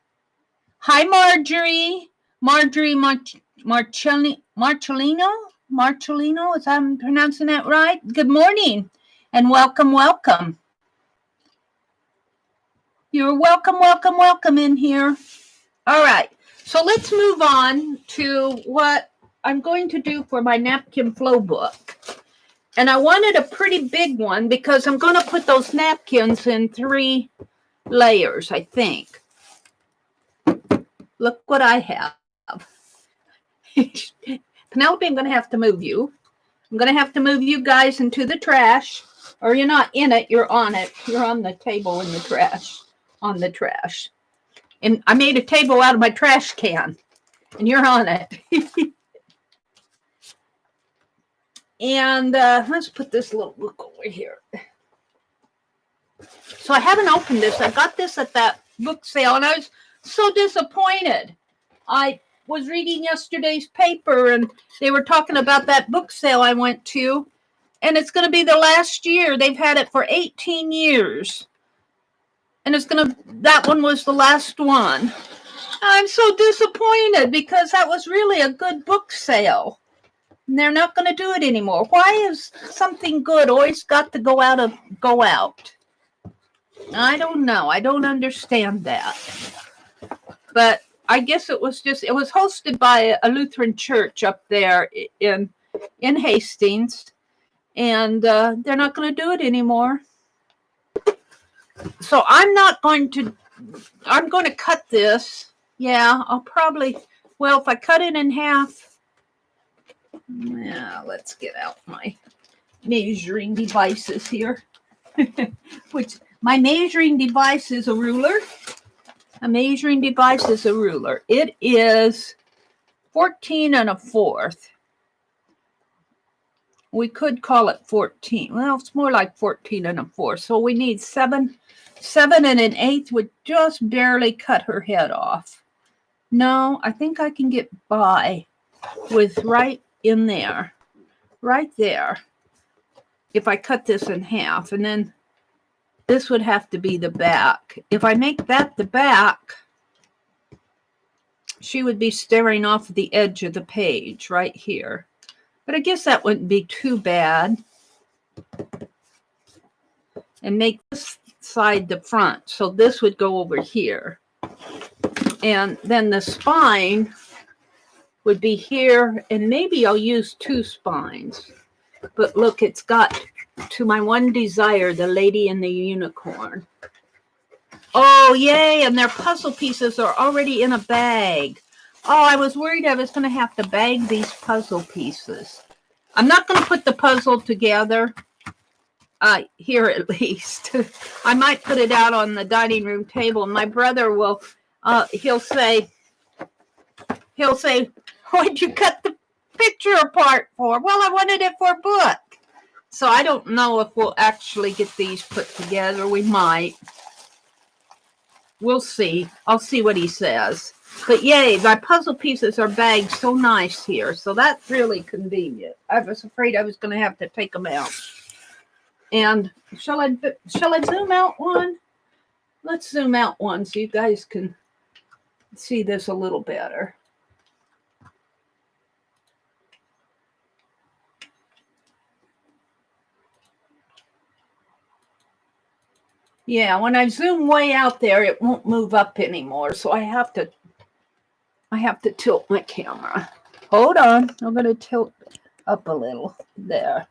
Hi, Marjorie. Marjorie Marcellino, if I'm pronouncing that right. Good morning and welcome, welcome. You're welcome in here. All right, so let's move on to what I'm going to do for my napkin flow book. And I wanted a pretty big one because I'm going to put those napkins in 3 layers, I think. Look what I have. Penelope, I'm going to have to move you. I'm going to have to move you guys into the trash. Or you're not in it, you're on it. You're on the table in the trash. On the trash. And I made a table out of my trash can. And you're on it. And let's put this little book over here. So I haven't opened this. I got this at that book sale, and I was so disappointed. I was reading yesterday's paper, and they were talking about that book sale I went to, and it's going to be the last year. They've had it for 18 years. And that one was the last one. I'm so disappointed because that was really a good book sale. And they're not going to do it anymore. Why is something good always got to go out? I don't know. I don't understand that. But I guess it was hosted by a Lutheran church up there in Hastings. And they're not going to do it anymore. So I'm going to cut this. Yeah, I'll probably, well, if I cut it in half, yeah, let's get out my measuring devices here. Which my measuring device is a ruler. A measuring device is a ruler. It is 14 1/4. We could call it 14. Well, it's more like 14 1/4. So we need 7 1/8 would just barely cut her head off. No, I think I can get by with right in there. Right there. If I cut this in half, and then this would have to be the back. If I make that the back, she would be staring off the edge of the page right here. But I guess that wouldn't be too bad. And make this side the front. So this would go over here. And then the spine would be here. And maybe I'll use 2 spines. But look, it's got To My One Desire, the Lady and the Unicorn. Oh, yay. And their puzzle pieces are already in a bag. Oh, I was worried I was going to have to bag these puzzle pieces. I'm not going to put the puzzle together. Here at least. I might put it out on the dining room table. My brother will, he'll say, what'd you cut the picture apart for? Well, I wanted it for a book. So I don't know if we'll actually get these put together. We might. We'll see. I'll see what he says. But yay, my puzzle pieces are bagged so nice here. So that's really convenient. I was afraid I was going to have to take them out. And shall I zoom out one? Let's zoom out one so you guys can see this a little better. Yeah, when I zoom way out there, it won't move up anymore. So I have to tilt my camera. Hold on. I'm going to tilt up a little there.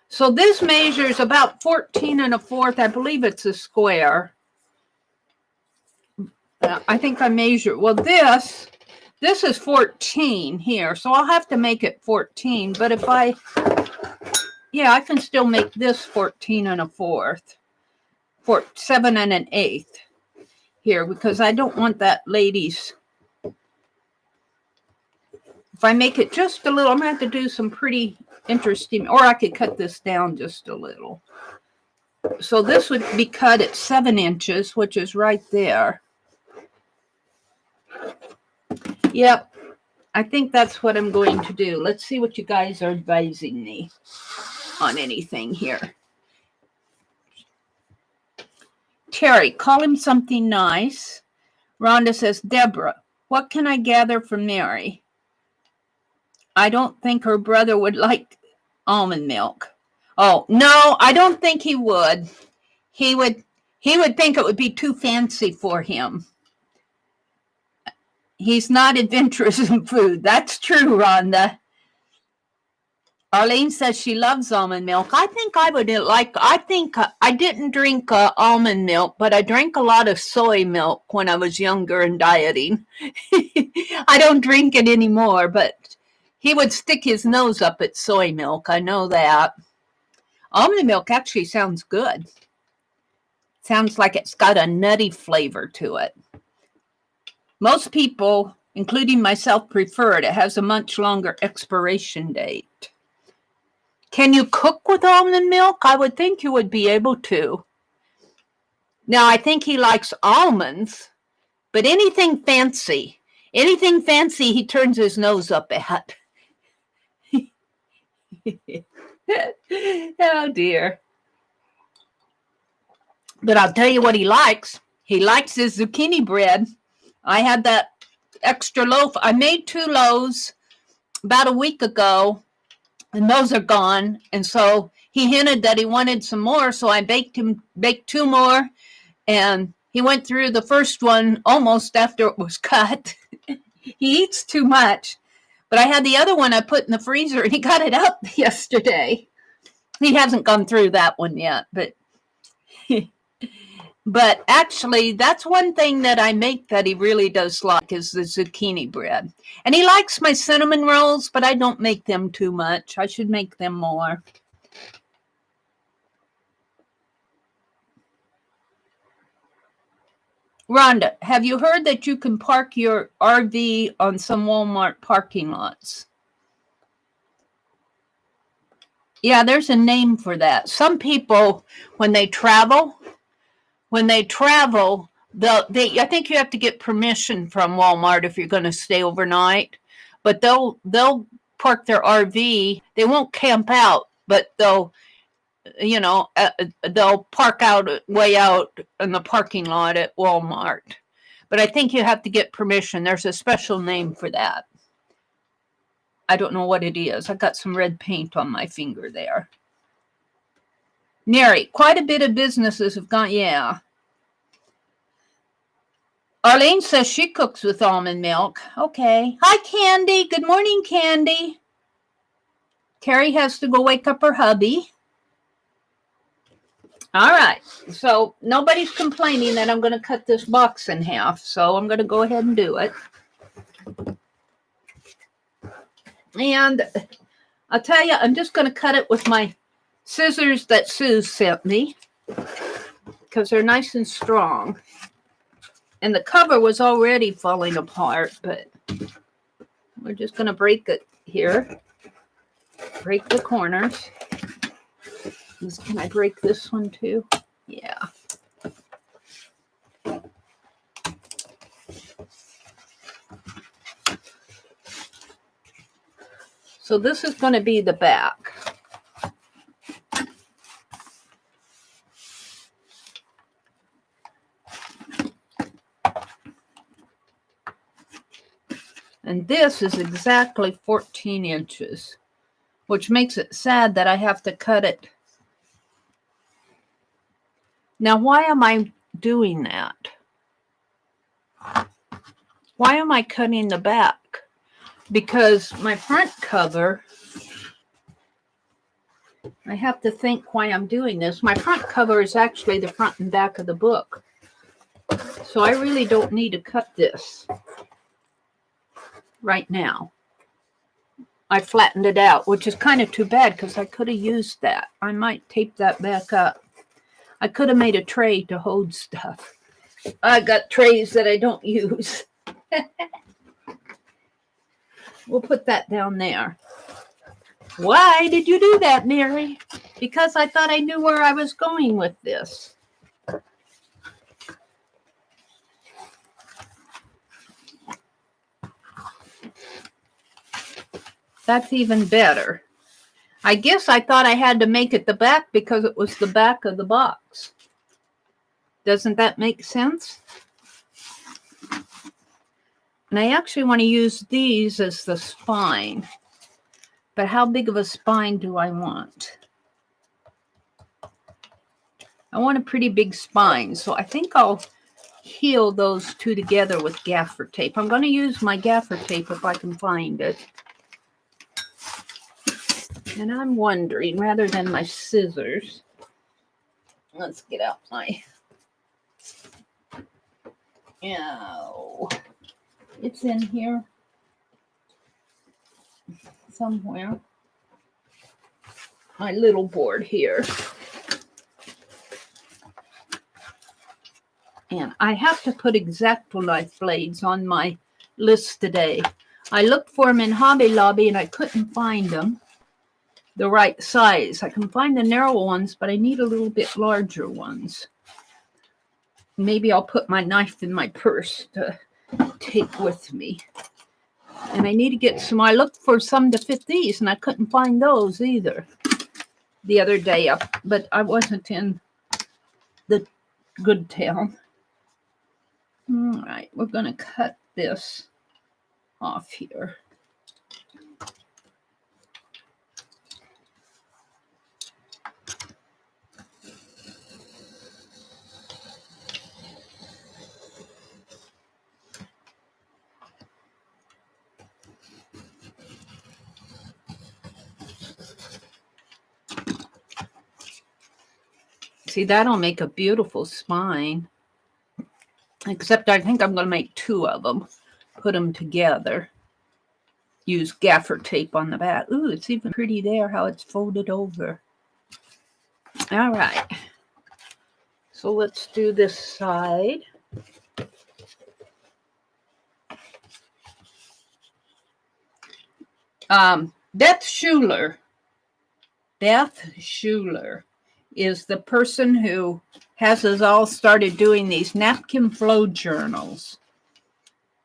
So this measures about 14 1/4. I believe it's a square. I think I measured, well, this is 14 here, so I'll have to make it 14. But if I can still make this 14 and a fourth, 7 and an eighth here, because I don't want that lady's. If I make it just a little, I'm going to have to do some pretty interesting, or I could cut this down just a little. So this would be cut at 7 inches, which is right there. Yep, I think that's what I'm going to do. Let's see what you guys are advising me on anything here. Terry, call him something nice. Rhonda says, Deborah, what can I gather from Meri? I don't think her brother would like almond milk. Oh, no, I don't think he would. He would think it would be too fancy for him. He's not adventurous in food. That's true, Rhonda. Arlene says she loves almond milk. I think I would like, I didn't drink almond milk, but I drank a lot of soy milk when I was younger and dieting. I don't drink it anymore, but he would stick his nose up at soy milk. I know that. Almond milk actually sounds good. Sounds like it's got a nutty flavor to it. Most people, including myself, prefer it. It has a much longer expiration date. Can you cook with almond milk? I would think you would be able to. Now, I think he likes almonds, but anything fancy, he turns his nose up at. Oh, dear. But I'll tell you what he likes. He likes his zucchini bread. I had that extra loaf. I made 2 loaves about a week ago, and those are gone. And so he hinted that he wanted some more, so I baked 2 more, and he went through the first one almost after it was cut. He eats too much. But I had the other one I put in the freezer, and he got it up yesterday. He hasn't gone through that one yet, but but actually, that's one thing that I make that he really does like is the zucchini bread. And he likes my cinnamon rolls, but I don't make them too much. I should make them more. Rhonda, have you heard that you can park your RV on some Walmart parking lots? Yeah, there's a name for that. Some people, when they travel, I think you have to get permission from Walmart if you're going to stay overnight. But they'll park their RV. They won't camp out, but they'll park way out in the parking lot at Walmart. But I think you have to get permission. There's a special name for that. I don't know what it is. I got some red paint on my finger there. Meri, quite a bit of businesses have gone, yeah. Arlene says she cooks with almond milk. Okay. Hi, Candy. Good morning, Candy. Carrie has to go wake up her hubby. All right. So nobody's complaining that I'm going to cut this box in half. So I'm going to go ahead and do it. And I'll tell you, I'm just going to cut it with my scissors that Sue sent me because they're nice and strong. And the cover was already falling apart, but we're just going to break it here. Break the corners. Can I break this one too? Yeah. So this is going to be the back. And this is exactly 14 inches, which makes it sad that I have to cut it. Now, why am I doing that? Why am I cutting the back? Because my front cover, I have to think why I'm doing this. My front cover is actually the front and back of the book. So I really don't need to cut this right now. I flattened it out, which is kind of too bad because I could have used that. I might tape that back up. I could have made a tray to hold stuff. I got trays that I don't use. We'll put that down there. Why did you do that, Meri? Because I thought I knew where I was going with this. That's even better. I guess I thought I had to make it the back because it was the back of the box. Doesn't that make sense? And I actually want to use these as the spine. But how big of a spine do I want? I want a pretty big spine, so I think I'll heal those two together with gaffer tape. I'm going to use my gaffer tape if I can find it. And I'm wondering, rather than my scissors, let's get out my... Oh, it's in here somewhere. My little board here. And I have to put X-Acto knife blades on my list today. I looked for them in Hobby Lobby and I couldn't find them the right size. I can find the narrow ones, but I need a little bit larger ones. Maybe I'll put my knife in my purse to take with me. And I need to get some. I looked for some to fit these and I couldn't find those either the other day up, but I wasn't in the good town. All right, we're going to cut this off here. See, that'll make a beautiful spine. Except I think I'm going to make two of them. Put them together. Use gaffer tape on the back. Ooh, it's even pretty there how it's folded over. All right. So let's do this side. Beth Schuler is the person who has us all started doing these napkin flow journals.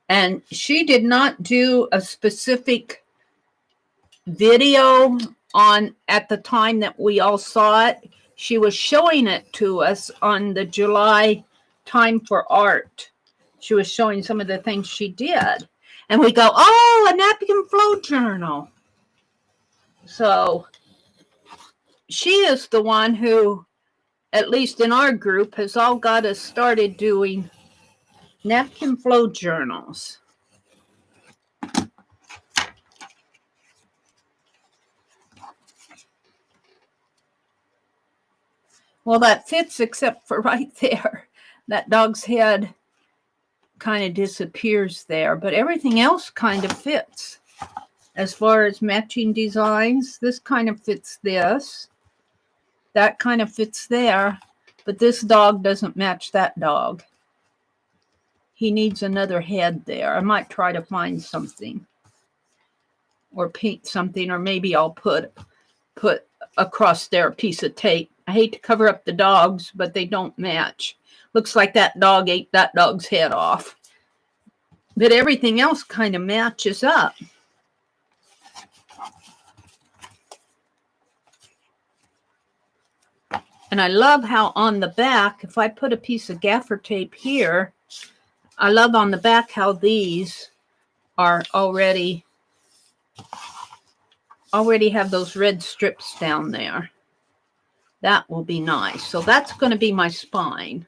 And she did not do a specific video on at the time that we all saw it. She was showing it to us on the July Time for Art. She was showing some of the things she did. And we go, oh, a napkin flow journal. So she is the one who, at least in our group, has all got us started doing napkin flow journals. Well, that fits except for right there. That dog's head kind of disappears there, but everything else kind of fits. As far as matching designs, this kind of fits this. That kind of fits there, but this dog doesn't match that dog. He needs another head there. I might try to find something or paint something, or maybe I'll put across there a piece of tape. I hate to cover up the dogs, but they don't match. Looks like that dog ate that dog's head off. But everything else kind of matches up. And I love how on the back, if I put a piece of gaffer tape here, I love on the back how these are already have those red strips down there. That will be nice. So that's going to be my spine.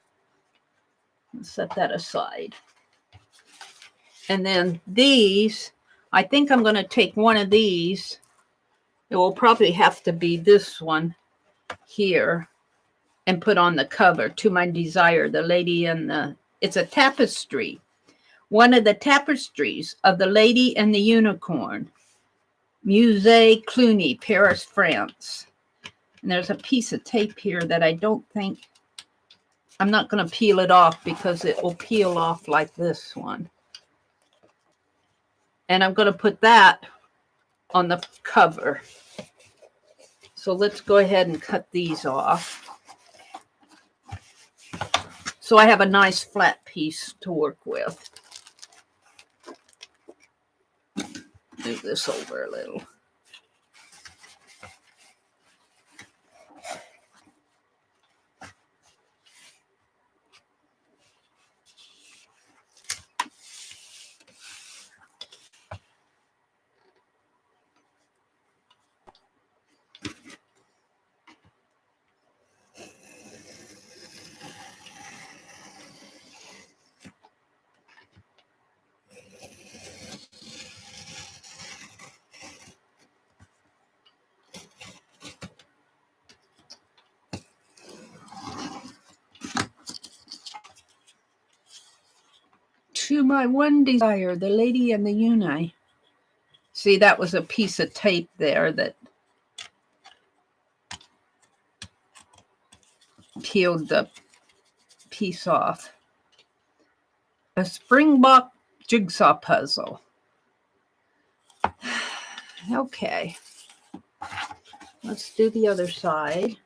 Let's set that aside. And then these, I think I'm going to take one of these. It will probably have to be this one here and put on the cover, To My Desire, the lady in the It's a tapestry. One of the tapestries of the Lady and the Unicorn, Musée Cluny, Paris, France. And there's a piece of tape here that I don't think, I'm not going to peel it off because it will peel off like this one. And I'm going to put that on the cover. So let's go ahead and cut these off. So I have a nice flat piece to work with. Move this over a little. To my one desire, the Lady and the Uni. See, that was a piece of tape there that peeled the piece off. A Springbok jigsaw puzzle. Okay. Let's do the other side.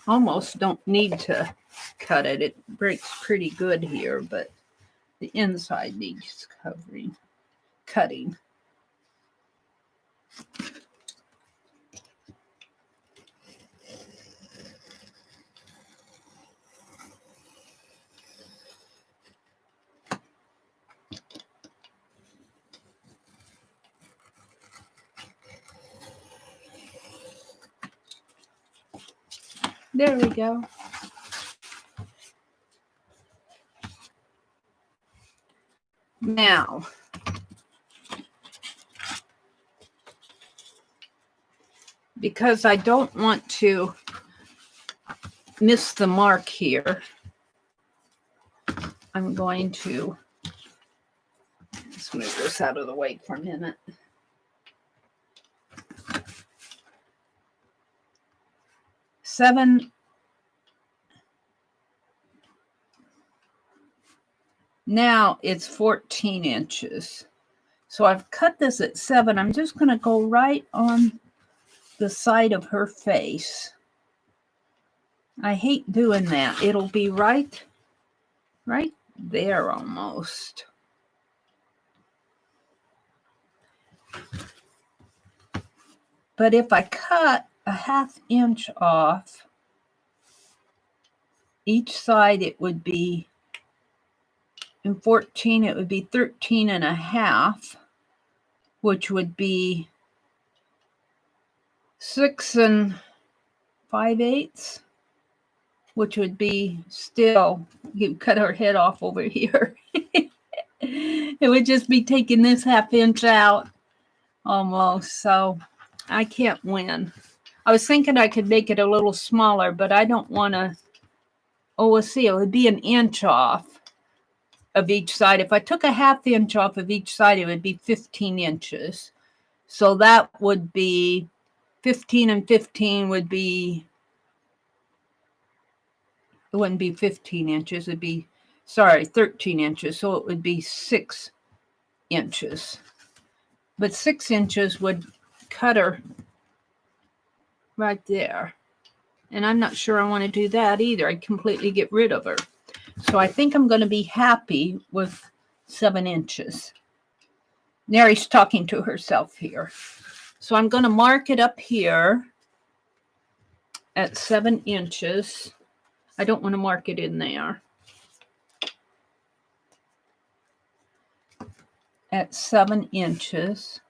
Almost don't need to cut it. It breaks pretty good here, but the inside needs cutting. There we go. Now, because I don't want to miss the mark here, I'm going to, let's move this out of the way for a minute. Now it's 14 inches. So I've cut this at 7. I'm just going to go right on the side of her face. I hate doing that. It'll be right there almost. But if I cut a 1/2 inch off each side, it would be, in 14, it would be 13.5, which would be 6 5/8, which would be still, you cut her head off over here. It would just be taking this 1/2 inch out almost. So I can't win. I was thinking I could make it a little smaller, but I don't want to. Oh, we'll see. It would be 1 inch off of each side. If I took a 1/2 inch off of each side, it would be 15 inches. So that would be 15 and 15 would be, it wouldn't be 15 inches. It'd be, 13 inches. So it would be 6 inches. But 6 inches would cut her right there. And I'm not sure I want to do that either. I'd completely get rid of her. So I think I'm going to be happy with 7 inches. Meri's talking to herself here. So I'm going to mark it up here at 7 inches. I don't want to mark it in there. At 7 inches.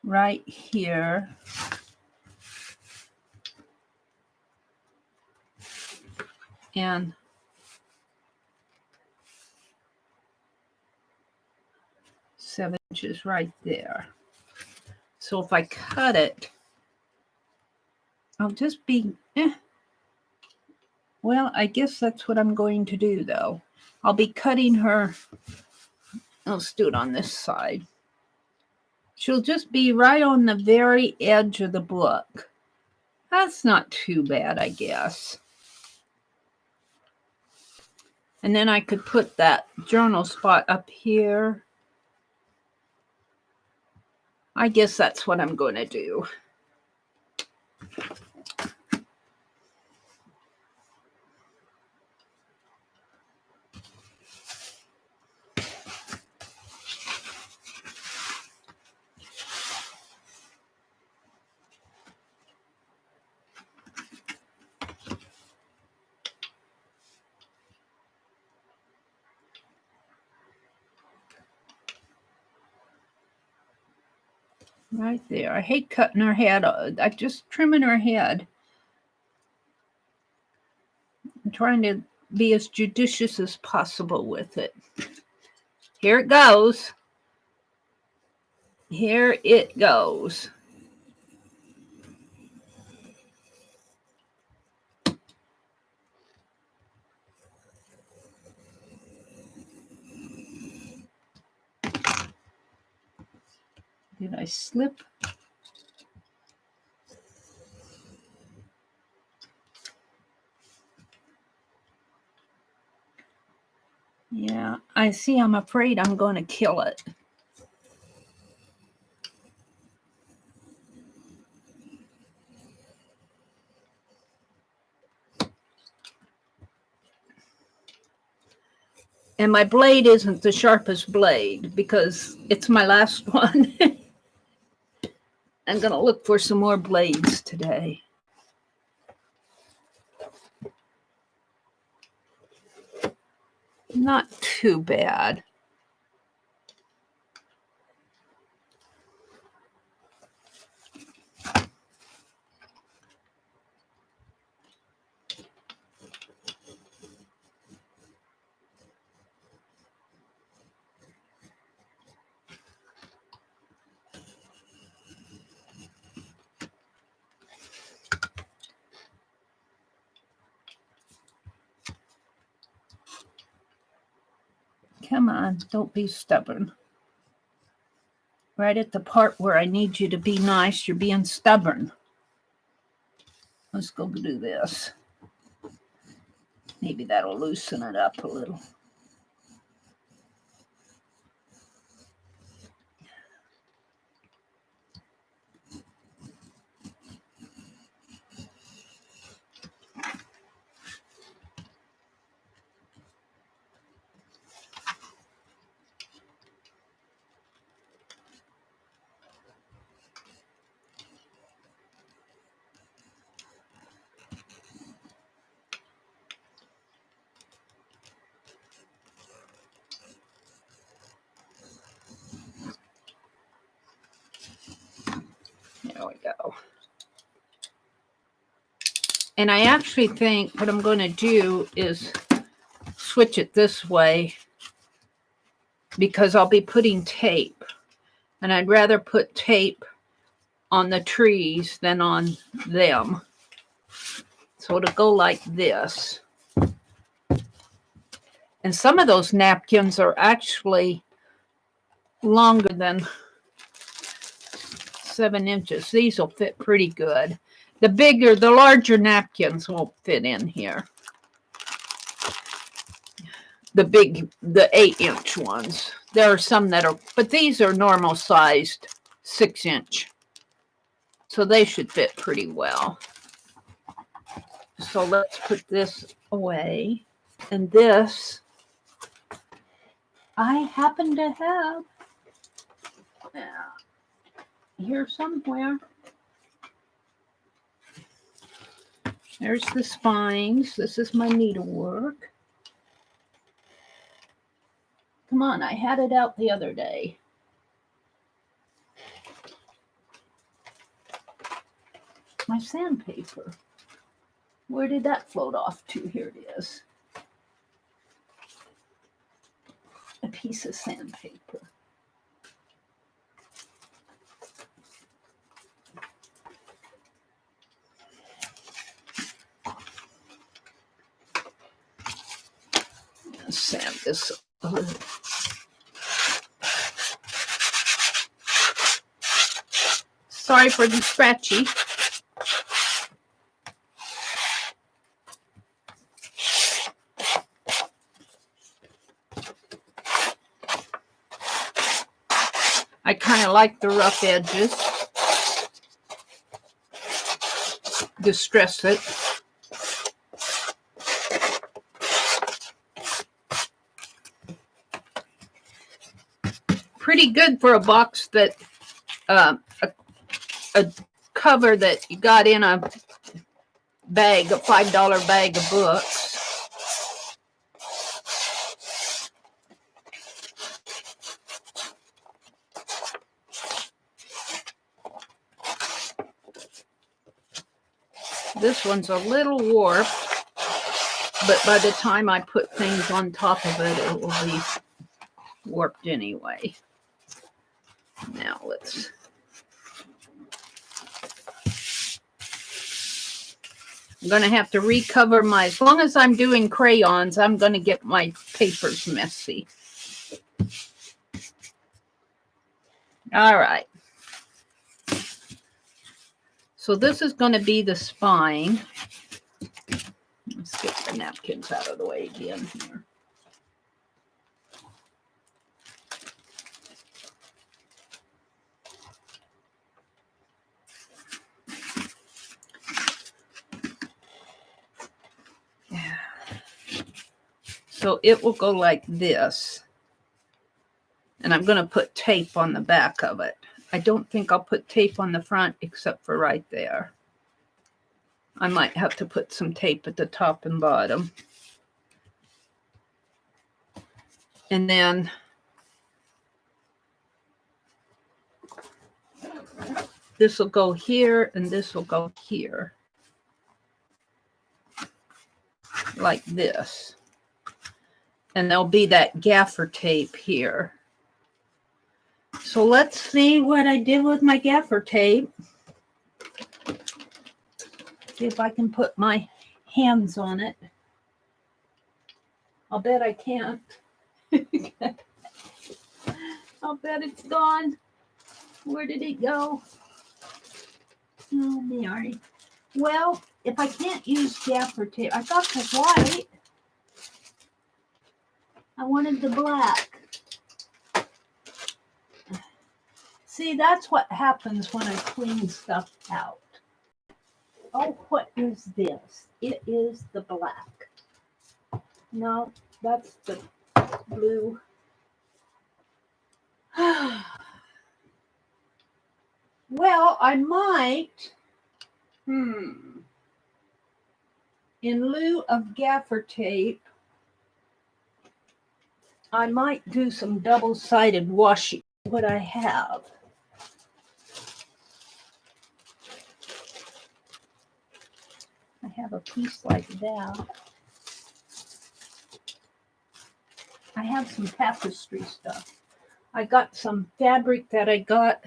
Right here. And seven inches right there. So if I cut it, I'll just be, well, I guess that's what I'm going to do, though. I'll be cutting her. Let's do it on this side. She'll just be right on the very edge of the book. That's not too bad, I guess. And then I could put that journal spot up here. I guess that's what I'm going to do. Right there. I hate cutting her head. I'm just trimming her head. I'm trying to be as judicious as possible with it. Here it goes. Here it goes. Did I slip? Yeah, I see. I'm afraid I'm going to kill it. And my blade isn't the sharpest blade because it's my last one. I'm going to look for some more blades today. Not too bad. Come on, don't be stubborn. Right at the part where I need you to be nice, you're being stubborn. Let's go do this. Maybe that'll loosen it up a little. There we go. And I actually think what I'm going to do is switch it this way because I'll be putting tape. And I'd rather put tape on the trees than on them. So it'll go like this. And some of those napkins are actually longer than 7 inches. These will fit pretty good. The larger napkins won't fit in here. The 8-inch ones. There are some that are, but these are normal sized 6-inch. So they should fit pretty well. So let's put this away. And this, I happen to have here somewhere. There's the spines. This is my needlework. Come on, I had it out the other day. My sandpaper. Where did that float off to? Here it is. A piece of sandpaper. sand this a little. Sorry for the scratchy. I kind of like the rough edges. Distress it. Pretty good for a box that a cover that you got in a bag, a $5 bag of books. This one's a little warped, but by the time I put things on top of it, it will be warped anyway. Now let's... I'm going to have to recover my... As long as I'm doing crayons, I'm going to get my papers messy. All right. So this is going to be the spine. Let's get the napkins out of the way again here. So it will go like this. And I'm going to put tape on the back of it. I don't think I'll put tape on the front except for right there. I might have to put some tape at the top and bottom. And then this will go here and this will go here. Like this. And there'll be that gaffer tape here. So let's see what I did with my gaffer tape. See if I can put my hands on it. I'll bet I can't. I'll bet it's gone. Where did it go? Oh, Meri. Well, if I can't use gaffer tape, I got the white. I wanted the black. See, that's what happens when I clean stuff out. Oh, what is this? It is the black. No, that's the blue. Well, I might, in lieu of gaffer tape, I might do some double-sided washi. What I have. I have a piece like that. I have some tapestry stuff. I got some fabric that I got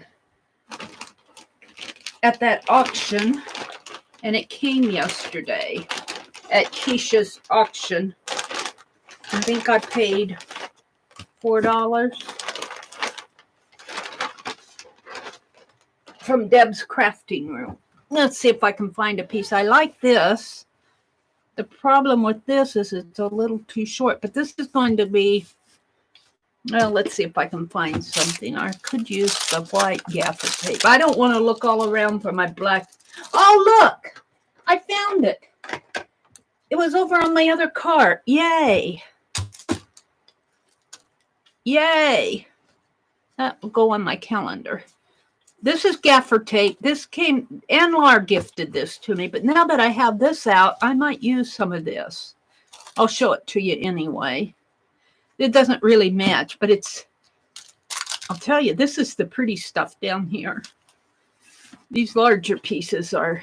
at that auction, and it came yesterday at Keisha's auction. I think I paid $4 from Deb's crafting room. Let's see if I can find a piece. I like this. The problem with this is it's a little too short, but this is going to be, well, let's see if I can find something. I could use the white gaffer tape. I don't want to look all around for my black. Oh, look, I found it. It was over on my other cart. Yay. Yay. That will go on my calendar. This is gaffer tape. This came, Anlar gifted this to me, but now that I have this out, I might use some of this. I'll show it to you anyway. It doesn't really match, but it's, I'll tell you, this is the pretty stuff down here. These larger pieces are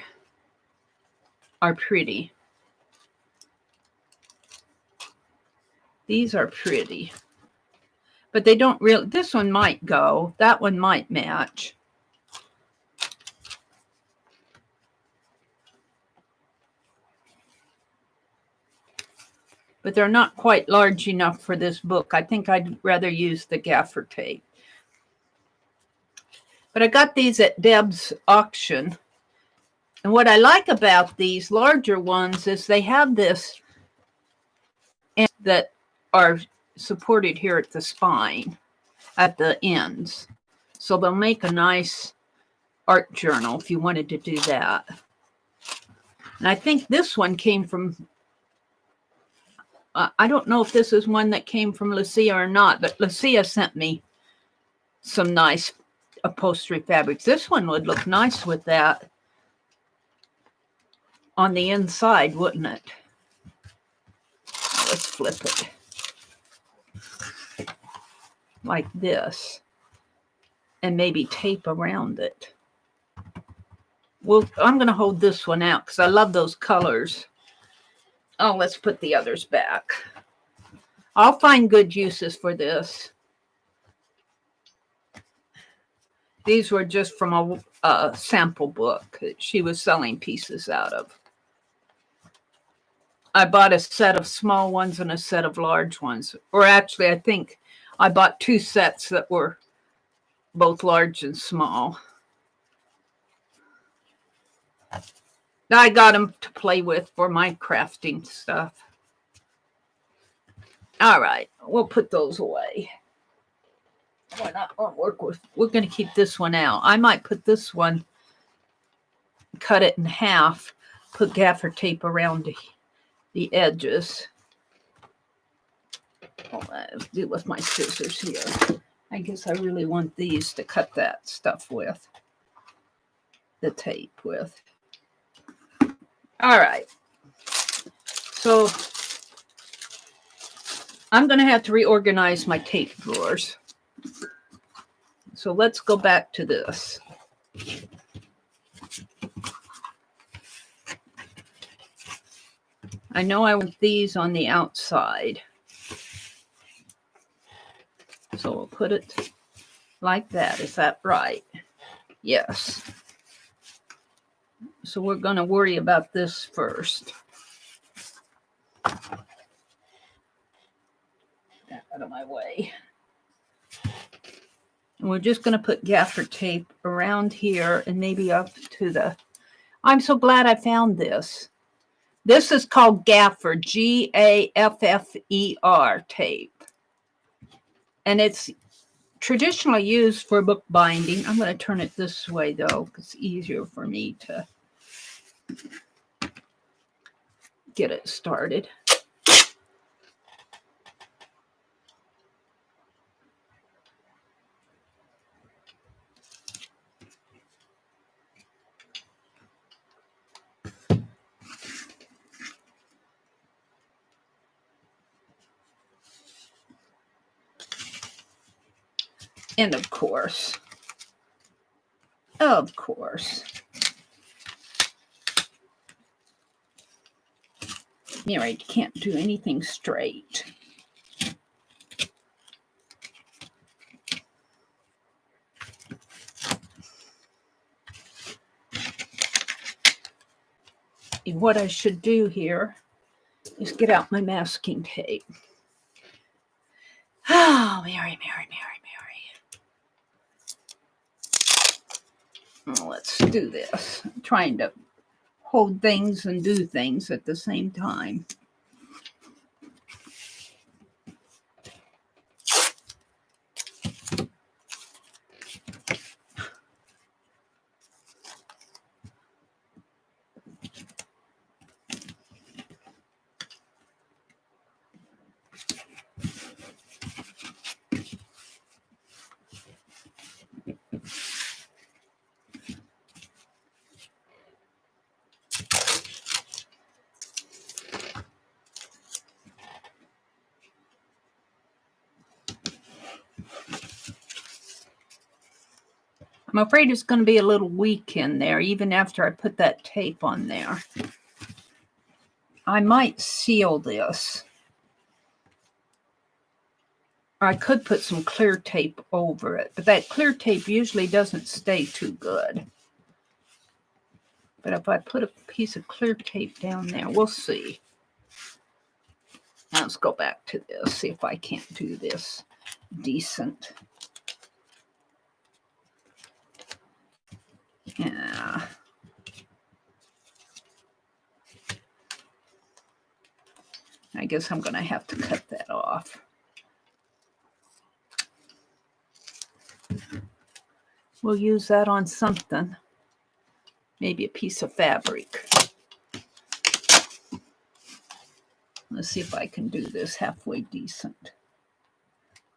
pretty. These are pretty. But they don't really, this one might go. That one might match. but they're not quite large enough for this book. I think I'd rather use the gaffer tape. But I got these at Deb's auction. And what I like about these larger ones is they have this that are supported here at the spine, at the ends. So they'll make a nice art journal if you wanted to do that. And I think this one came from, I don't know if this is one that came from Lucia or not, but Lucia sent me some nice upholstery fabrics. This one would look nice with that on the inside, wouldn't it? Let's flip it like this and maybe tape around it. Well, I'm going to hold this one out because I love those colors. Oh, let's put the others back. I'll find good uses for this. These were just from a sample book that she was selling pieces out of. I bought a set of small ones and a set of large ones. Or actually, I think I bought 2 sets that were both large and small. I got them to play with for my crafting stuff. All right, we'll put those away. We're not going to work with. We're going to keep this one out. I might put this one, cut it in half, put gaffer tape around the edges. What I have to do with my scissors here. I guess I really want these to cut that stuff with, the tape with. All right. So I'm going to have to reorganize my tape drawers. So let's go back to this. I know I want these on the outside. So we'll put it like that. Is that right? Yes. So we're going to worry about this first. Get that out of my way. And we're just going to put gaffer tape around here and maybe up to the... I'm so glad I found this. This is called gaffer, G-A-F-F-E-R tape. And it's traditionally used for book binding. I'm going to turn it this way, though, because it's easier for me to get it started. And of course, Meri can't do anything straight. And what I should do here is get out my masking tape. Oh, Meri. Well, let's do this. I'm trying to hold things and do things at the same time. I'm afraid it's going to be a little weak in there, even after I put that tape on there. I might seal this. Or I could put some clear tape over it, but that clear tape usually doesn't stay too good. But if I put a piece of clear tape down there, we'll see. Let's go back to this, see if I can't do this decent. Yeah. I guess I'm going to have to cut that off. We'll use that on something. Maybe a piece of fabric. Let's see if I can do this halfway decent.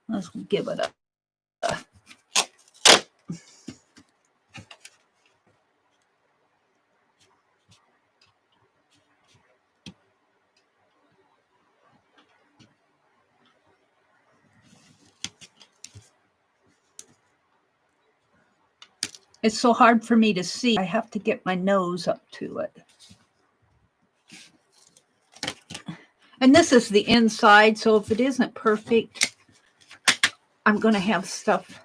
Let's give it a It's so hard for me to see. I have to get my nose up to it. And this is the inside, so if it isn't perfect, I'm going to have stuff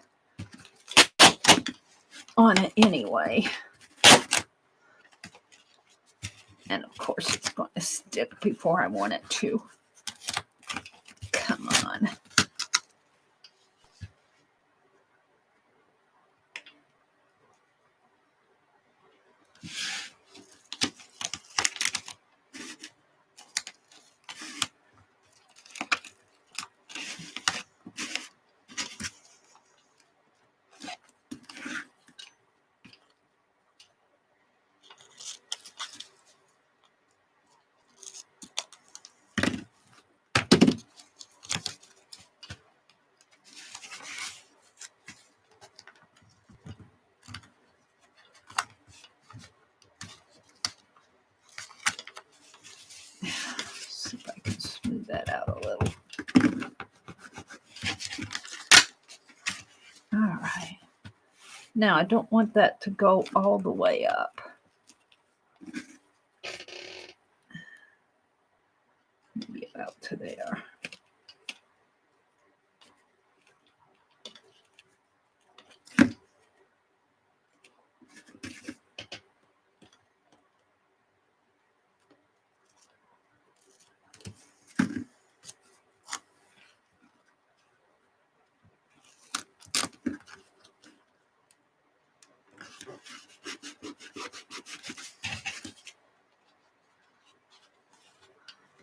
on it anyway. And of course, it's going to stick before I want it to. Come on. See if I can smooth that out a little. All right. Now, I don't want that to go all the way up. Maybe about to there.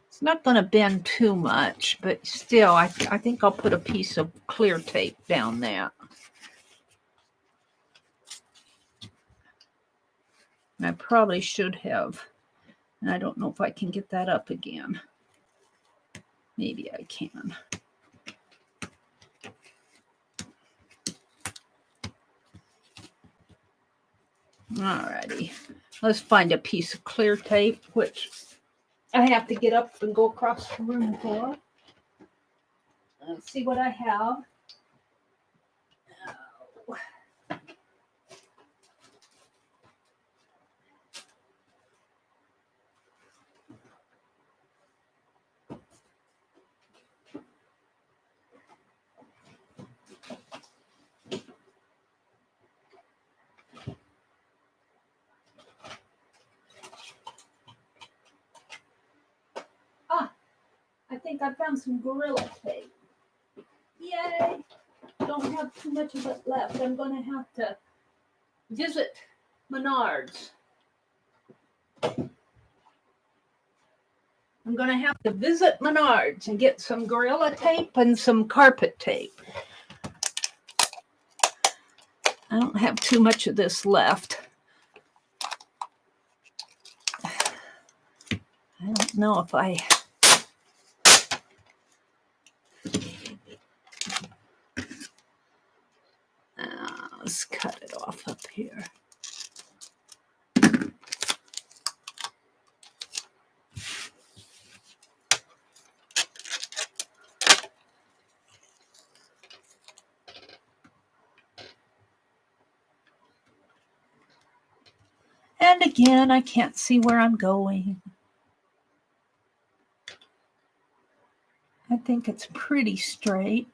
It's not going to bend too much, but still, I think I'll put a piece of clear tape down there. And I probably should have. And I don't know if I can get that up again. Maybe I can. Alrighty. Let's find a piece of clear tape, which I have to get up and go across the room for. Let's see what I have. Oh. I think I found some Gorilla Tape. Yay! Don't have too much of it left. I'm going to have to visit Menards. I'm going to have to visit Menards and get some Gorilla Tape and some carpet tape. I don't have too much of this left. I don't know if I... let's cut it off up here. And again, I can't see where I'm going. I think it's pretty straight,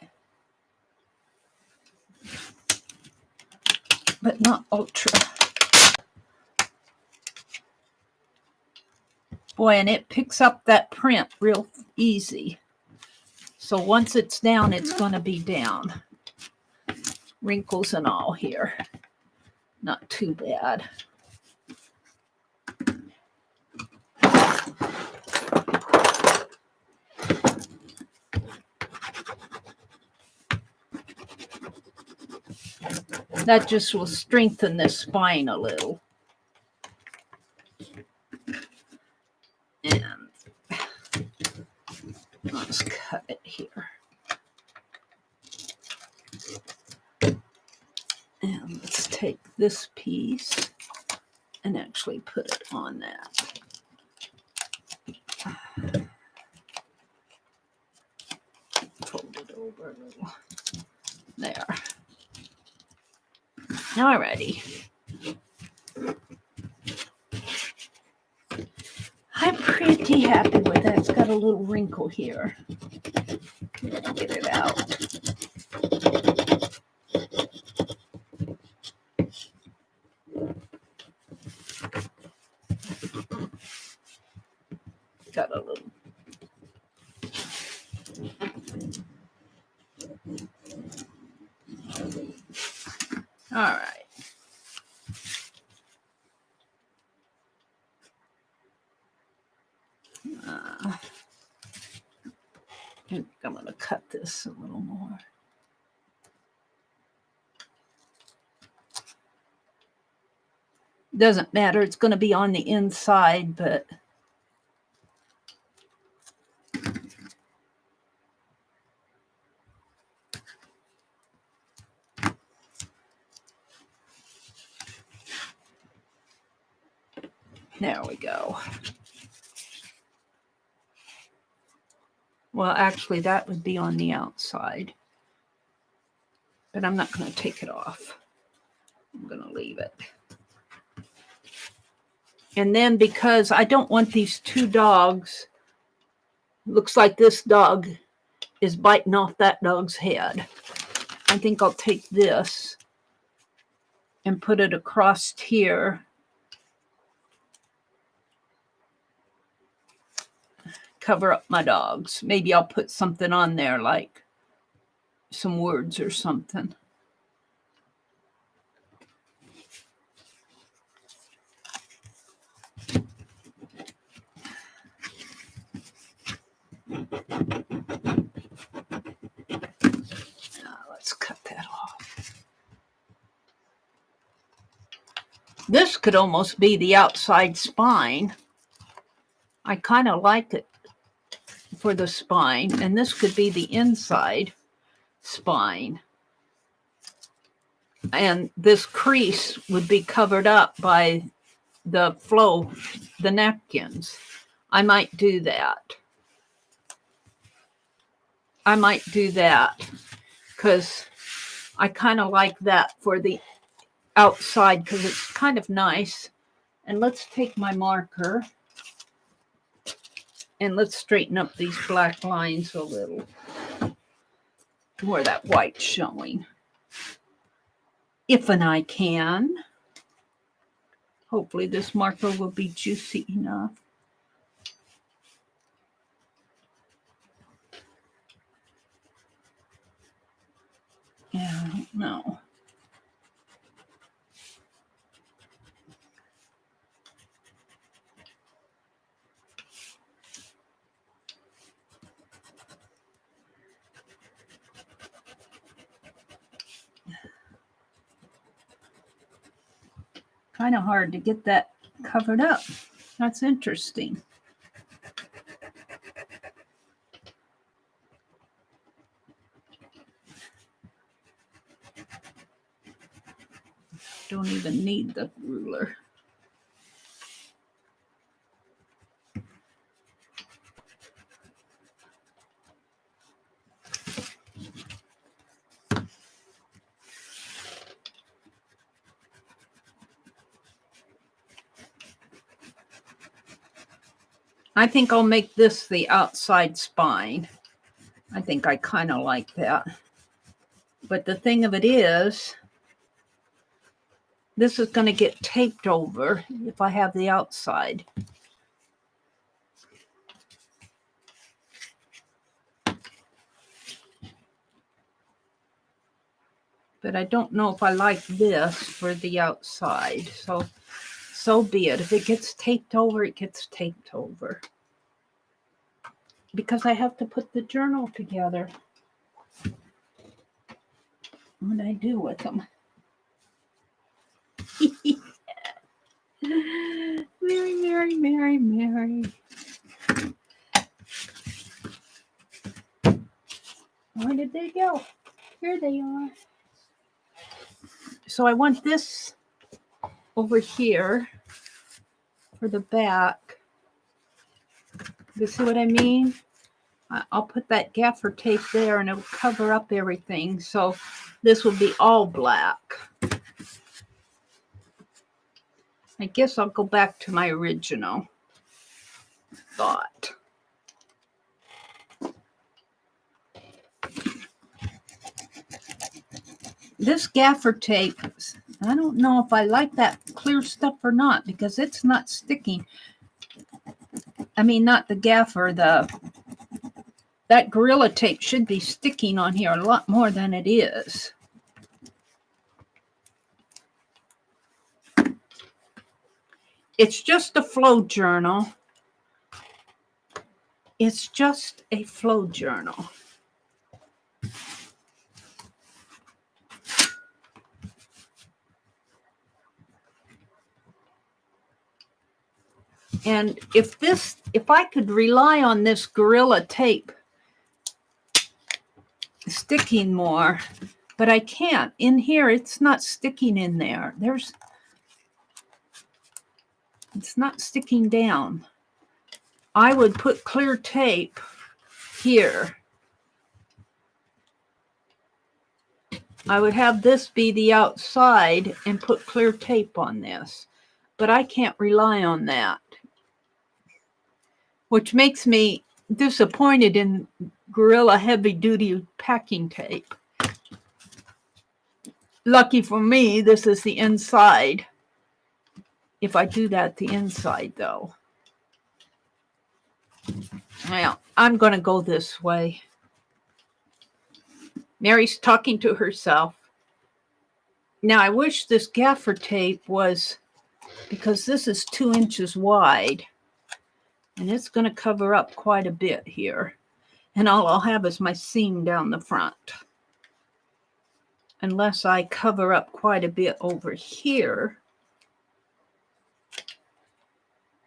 but not ultra. Boy, and it picks up that print real easy. So once it's down, it's going to be down. Wrinkles and all here. Not too bad. That just will strengthen this spine a little. And let's cut it here. And let's take this piece and actually put it on that. Fold it over a little. There. Alrighty. I'm pretty happy with that. It's got a little wrinkle here. Get it out. Got a little. All right. I'm going to cut this a little more. Doesn't matter. It's going to be on the inside, but there we go. Well, actually, that would be on the outside. But I'm not going to take it off. I'm going to leave it. And then because I don't want these two dogs, looks like this dog is biting off that dog's head. I think I'll take this and put it across here. Cover up my dogs. Maybe I'll put something on there like some words or something. Let's cut that off. This could almost be the outside spine. I kind of like it for the spine, and this could be the inside spine. And this crease would be covered up by the flow, the napkins. I might do that. I might do that because I kind of like that for the outside because it's kind of nice. And let's take my marker and let's straighten up these black lines a little where that white's showing. If and I can. Hopefully this marker will be juicy enough. Yeah, I don't know. Kind of hard to get that covered up. That's interesting. Don't even need the ruler. I think I'll make this the outside spine. I think I kind of like that. But the thing of it is, this is going to get taped over if I have the outside. But I don't know if I like this for the outside. So be it. If it gets taped over, it gets taped over. Because I have to put the journal together. What do I do with them? Meri, Meri, Meri, Meri. Where did they go? Here they are. So I want this over here for the back. You see what I mean? I'll put that gaffer tape there and it'll cover up everything. So this will be all black. I guess I'll go back to my original thought. This gaffer tape, I don't know if I like that clear stuff or not because it's not sticking. I mean, not the gaffer, that Gorilla tape should be sticking on here a lot more than it is. It's just a flow journal. It's just a flow journal. And if I could rely on this Gorilla tape sticking more, but I can't. In here, it's not sticking in there. It's not sticking down. I would put clear tape here. I would have this be the outside and put clear tape on this, but I can't rely on that, which makes me disappointed in Gorilla heavy-duty packing tape. Lucky for me, this is the inside. If I do that, the inside, though. Well, I'm going to go this way. Meri's talking to herself. Now, I wish this gaffer tape was, because this is 2 inches wide, and it's going to cover up quite a bit here. And all I'll have is my seam down the front. Unless I cover up quite a bit over here.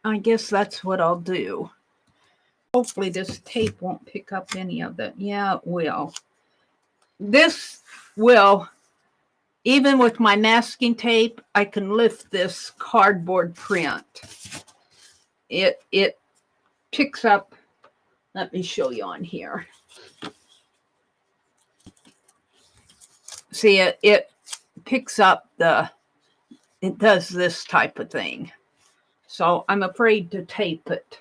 I guess that's what I'll do. Hopefully this tape won't pick up any of it. Yeah, it will. This will, even with my masking tape, I can lift this cardboard print. It picks up, let me show you on here. See, it picks up it does this type of thing. So I'm afraid to tape it.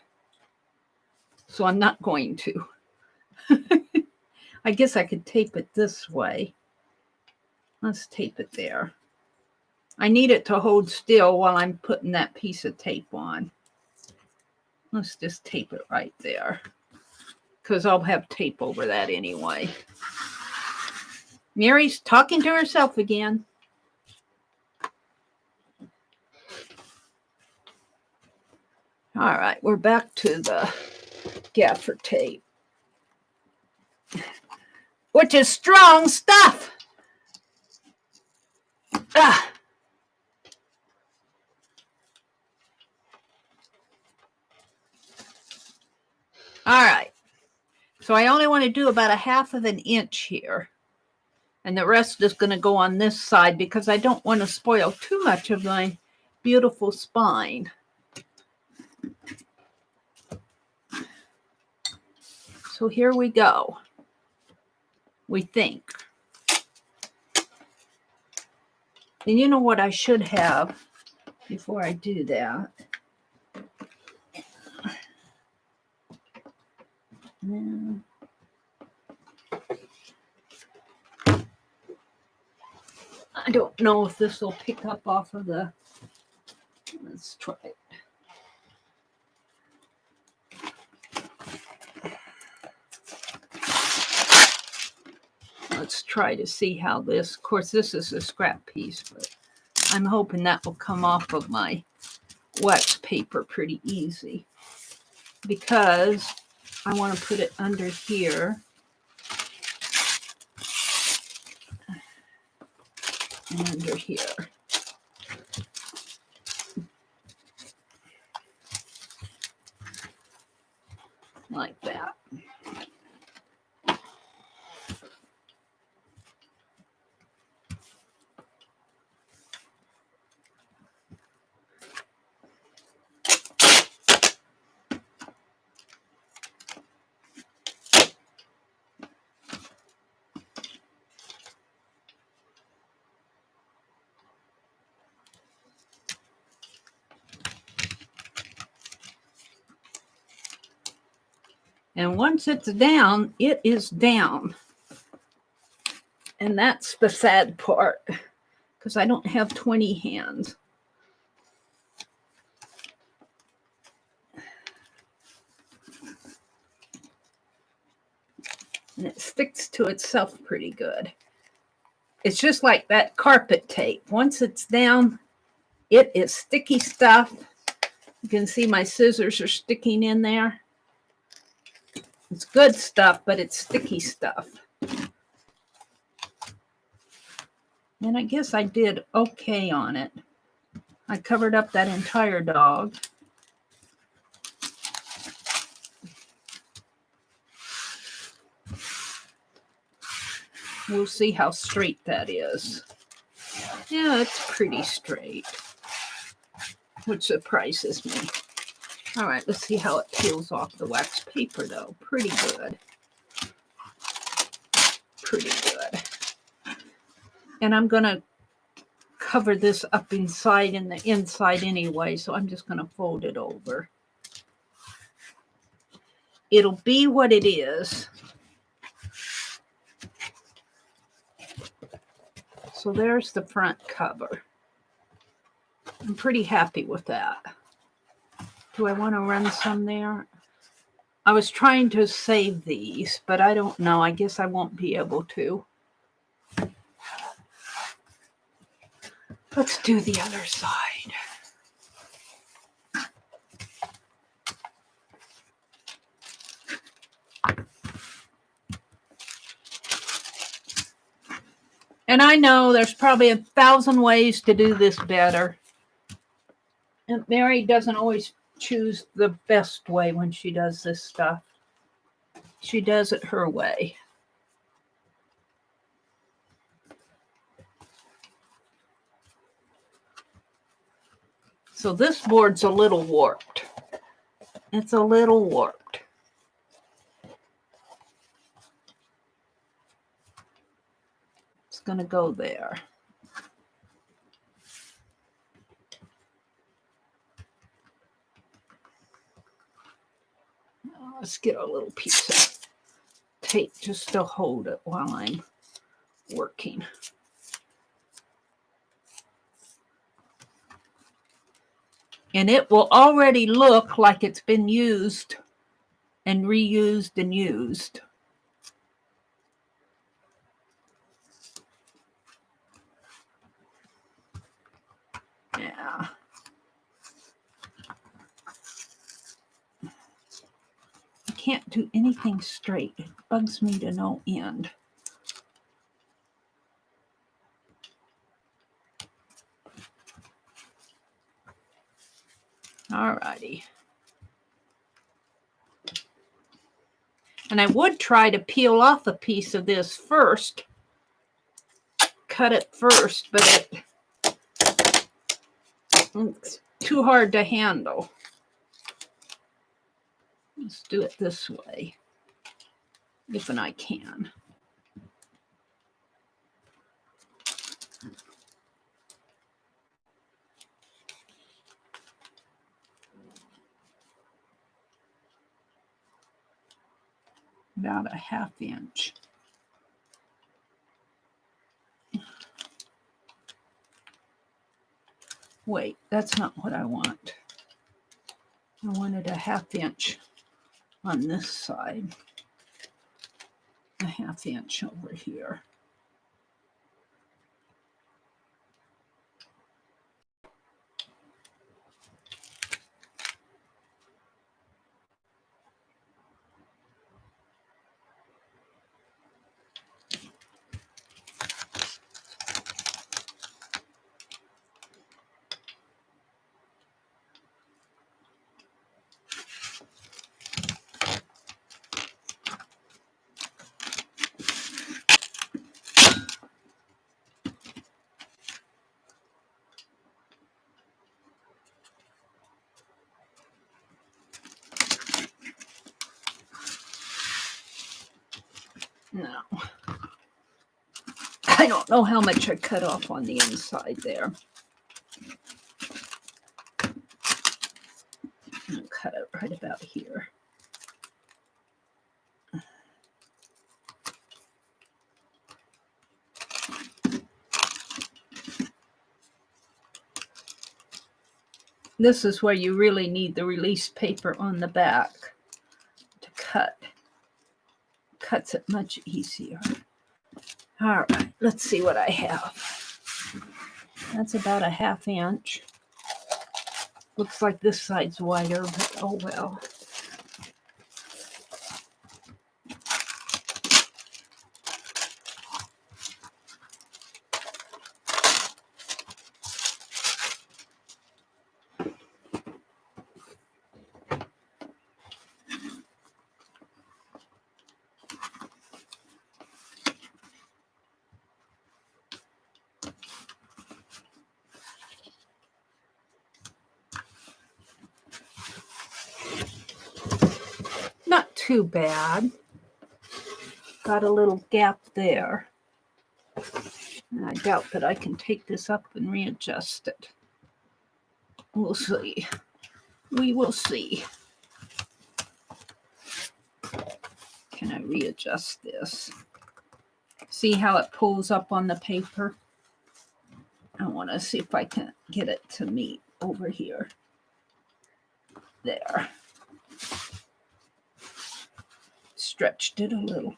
So I'm not going to. I guess I could tape it this way. Let's tape it there. I need it to hold still while I'm putting that piece of tape on. Let's just tape it right there, because I'll have tape over that anyway. Meri's talking to herself again. All right, we're back to the gaffer tape, which is strong stuff. Ah. All right, so I only want to do about 1/2 of an inch here, and the rest is going to go on this side because I don't want to spoil too much of my beautiful spine. So here we go. We think. And you know what I should have before I do that? No. I don't know if this will pick up off of the, let's try it. let's try to see how this, of course, this is a scrap piece, but I'm hoping that will come off of my wax paper pretty easy, because I want to put it under here and under here. Like that. And once it's down, it is down. And that's the sad part, because I don't have 20 hands. And it sticks to itself pretty good. It's just like that carpet tape. Once it's down, it is sticky stuff. You can see my scissors are sticking in there. It's good stuff, but it's sticky stuff. And I guess I did okay on it. I covered up that entire dog. We'll see how straight that is. Yeah, it's pretty straight, which surprises me. All right, let's see how it peels off the wax paper, though. Pretty good. Pretty good. And I'm going to cover this up inside and the inside anyway, so I'm just going to fold it over. It'll be what it is. So there's the front cover. I'm pretty happy with that. Do I want to run some there? I was trying to save these, but I don't know. I guess I won't be able to. Let's do the other side. And I know there's probably 1,000 ways to do this better. And Meri doesn't always choose the best way when she does this stuff. She does it her way. So this board's a little warped. It's a little warped. It's going to go there. Let's get a little piece of tape just to hold it while I'm working. And it will already look like it's been used and reused and used. Yeah. I can't do anything straight. It bugs me to no end. Alrighty. And I would try to peel off a piece of this first. Cut it first, but it's too hard to handle. Let's do it this way, if and I can. About a 1/2 inch. Wait, that's not what I want. I wanted a 1/2 inch on this side. A 1/2 inch over here. No. I don't know how much I cut off on the inside there. I'll cut it right about here. This is where you really need the release paper on the back to cut. Cuts it much easier. All right, let's see what I have. That's about a 1/2 inch. Looks like this side's wider, but oh well. Not too bad. Got a little gap there. And I doubt that I can take this up and readjust it. We'll see. We will see. Can I readjust this? See how it pulls up on the paper? I want to see if I can get it to meet over here. There. Stretched it a little.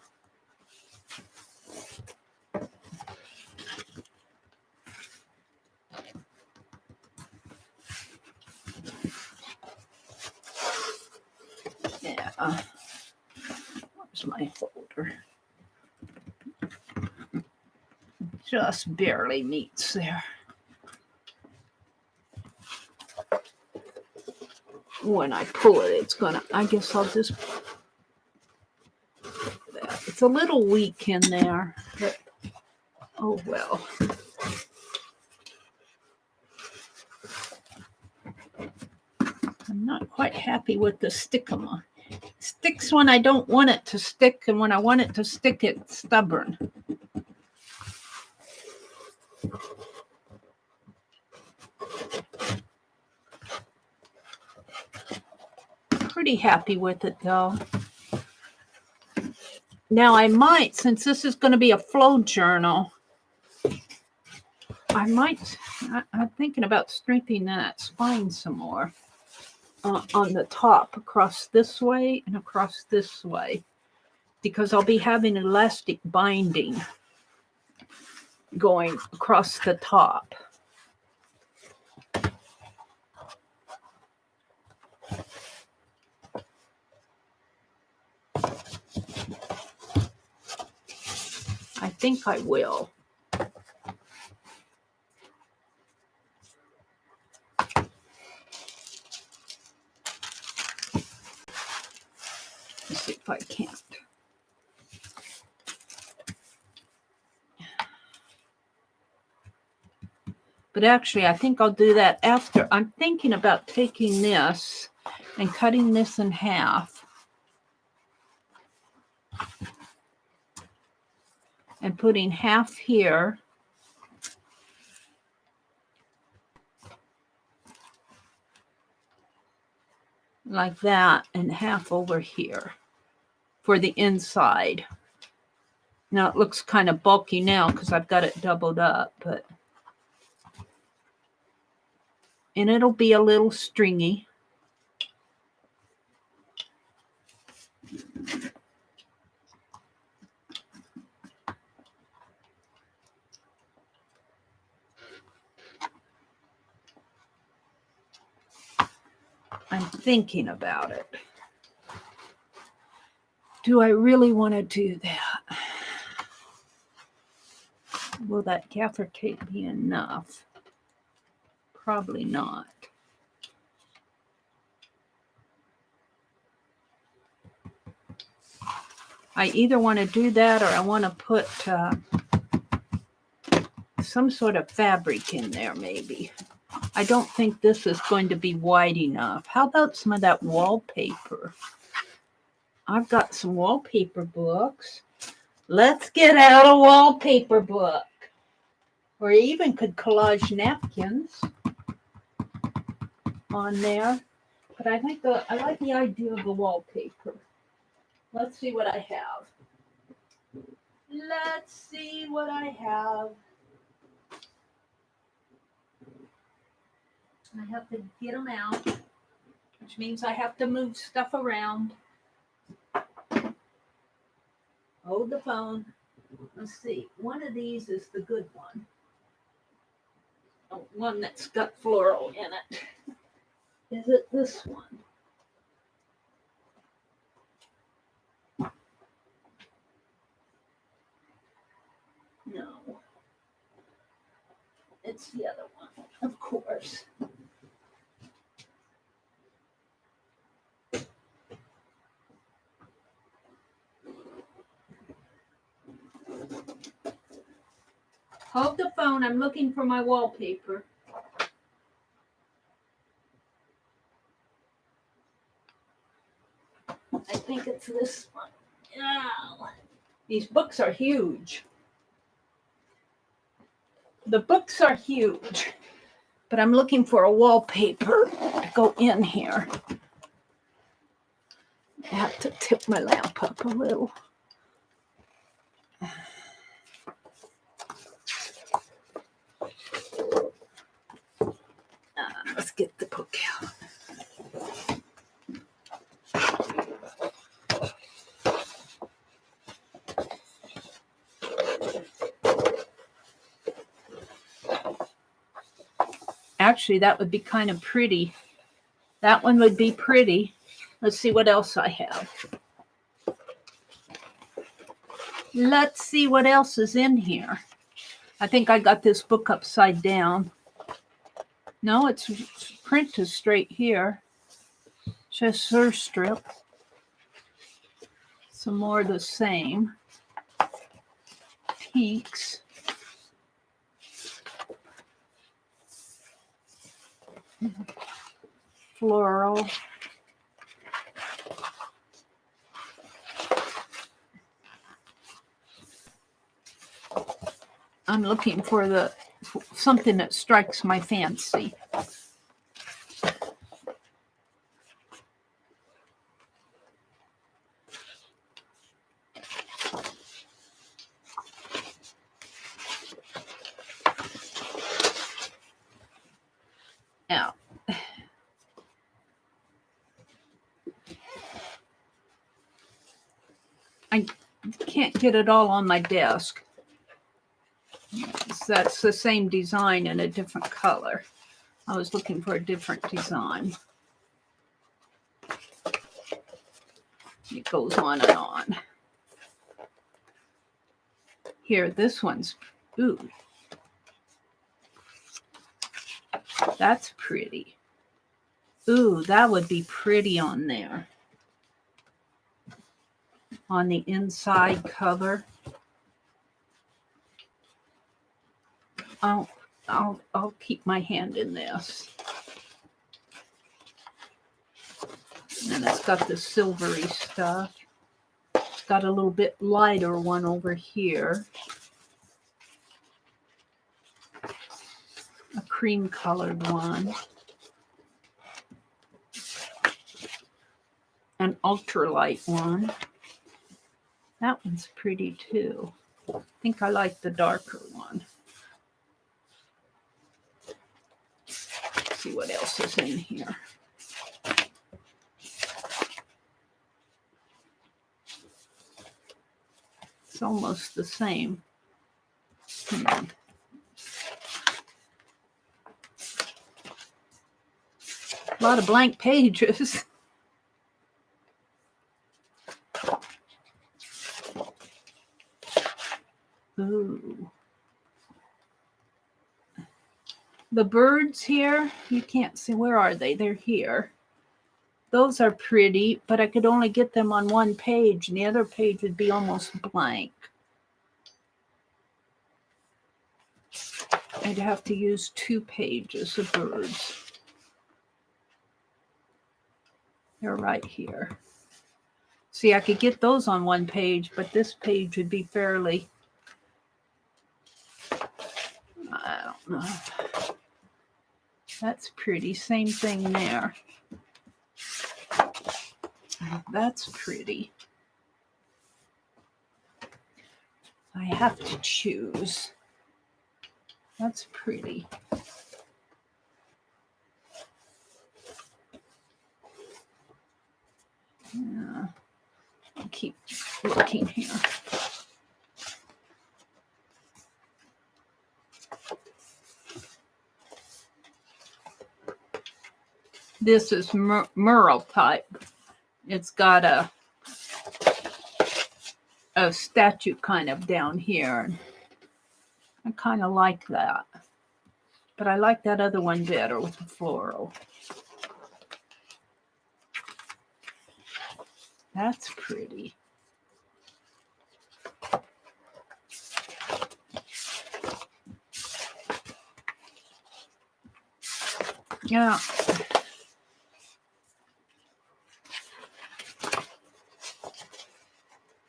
Yeah. Where's my folder? Just barely meets there. When I pull it, it's gonna, I guess I'll just, it's a little weak in there, but oh well. I'm not quite happy with the stick-em-on. Sticks when I don't want it to stick, and when I want it to stick, it's stubborn. Pretty happy with it though. Now I might, since this is going to be a flow journal, I'm thinking about strengthening that spine some more on the top, across this way and across this way, because I'll be having elastic binding going across the top. I think I will. Let's see if I can't. But actually, I think I'll do that after. I'm thinking about taking this and cutting this in half and putting half here like that and half over here for the inside. Now it looks kind of bulky now because I've got it doubled up, but and it'll be a little stringy. I'm thinking about it. Do I really want to do that? Will that gaffer tape be enough? Probably not. I either want to do that or I want to put some sort of fabric in there maybe. I don't think this is going to be wide enough. How about some of that wallpaper? I've got some wallpaper books. Let's get out a wallpaper book. Or you even could collage napkins on there. But I like the idea of the wallpaper. Let's see what I have. Let's see what I have. I have to get them out, which means I have to move stuff around. Hold the phone. Let's see. One of these is the good one. Oh, one that's got floral in it. Is it this one? No. It's the other one, of course. Hold the phone. I'm looking for my wallpaper. I think it's this one. Oh, these books are huge. The books are huge, but I'm looking for a wallpaper to go in here. I have to tip my lamp up a little. Let's get the book out. Actually, that would be kind of pretty. That one would be pretty. Let's see what else I have. Let's see what else is in here. I think I got this book upside down. No, it's print is straight here. Chasseur strip. Some more of the same. Peaks. Floral. I'm looking for something that strikes my fancy. Now, I can't get it all on my desk. That's the same design in a different color. I was looking for a different design. It goes on and on. Here, this one's, ooh. That's pretty. Ooh, that would be pretty on there. On the inside cover. I'll keep my hand in this. And it's got the silvery stuff. It's got a little bit lighter one over here. A cream colored one. An ultralight one. That one's pretty too. I think I like the darker one. Let's see what else is in here. It's almost the same. A lot of blank pages. Ooh. The birds here, you can't see. Where are they? They're here. Those are pretty, but I could only get them on one page, and the other page would be almost blank. I'd have to use 2 pages of birds. They're right here. See, I could get those on one page, but this page would be fairly, I don't know. That's pretty. Same thing there. That's pretty. I have to choose. That's pretty. Yeah. I'll keep looking here. This is mural type. It's got a statue kind of down here. I kind of like that. But I like that other one better with the floral. That's pretty. Yeah.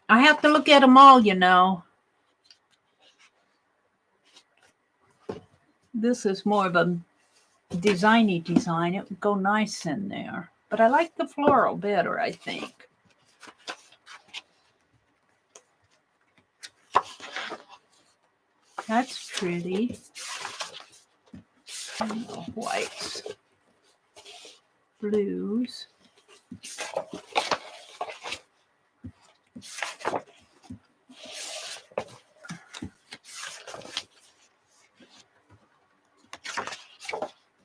I have to look at them all, you know. This is more of a designy design. It would go nice in there. But I like the floral better, I think. That's pretty. Whites. Blues.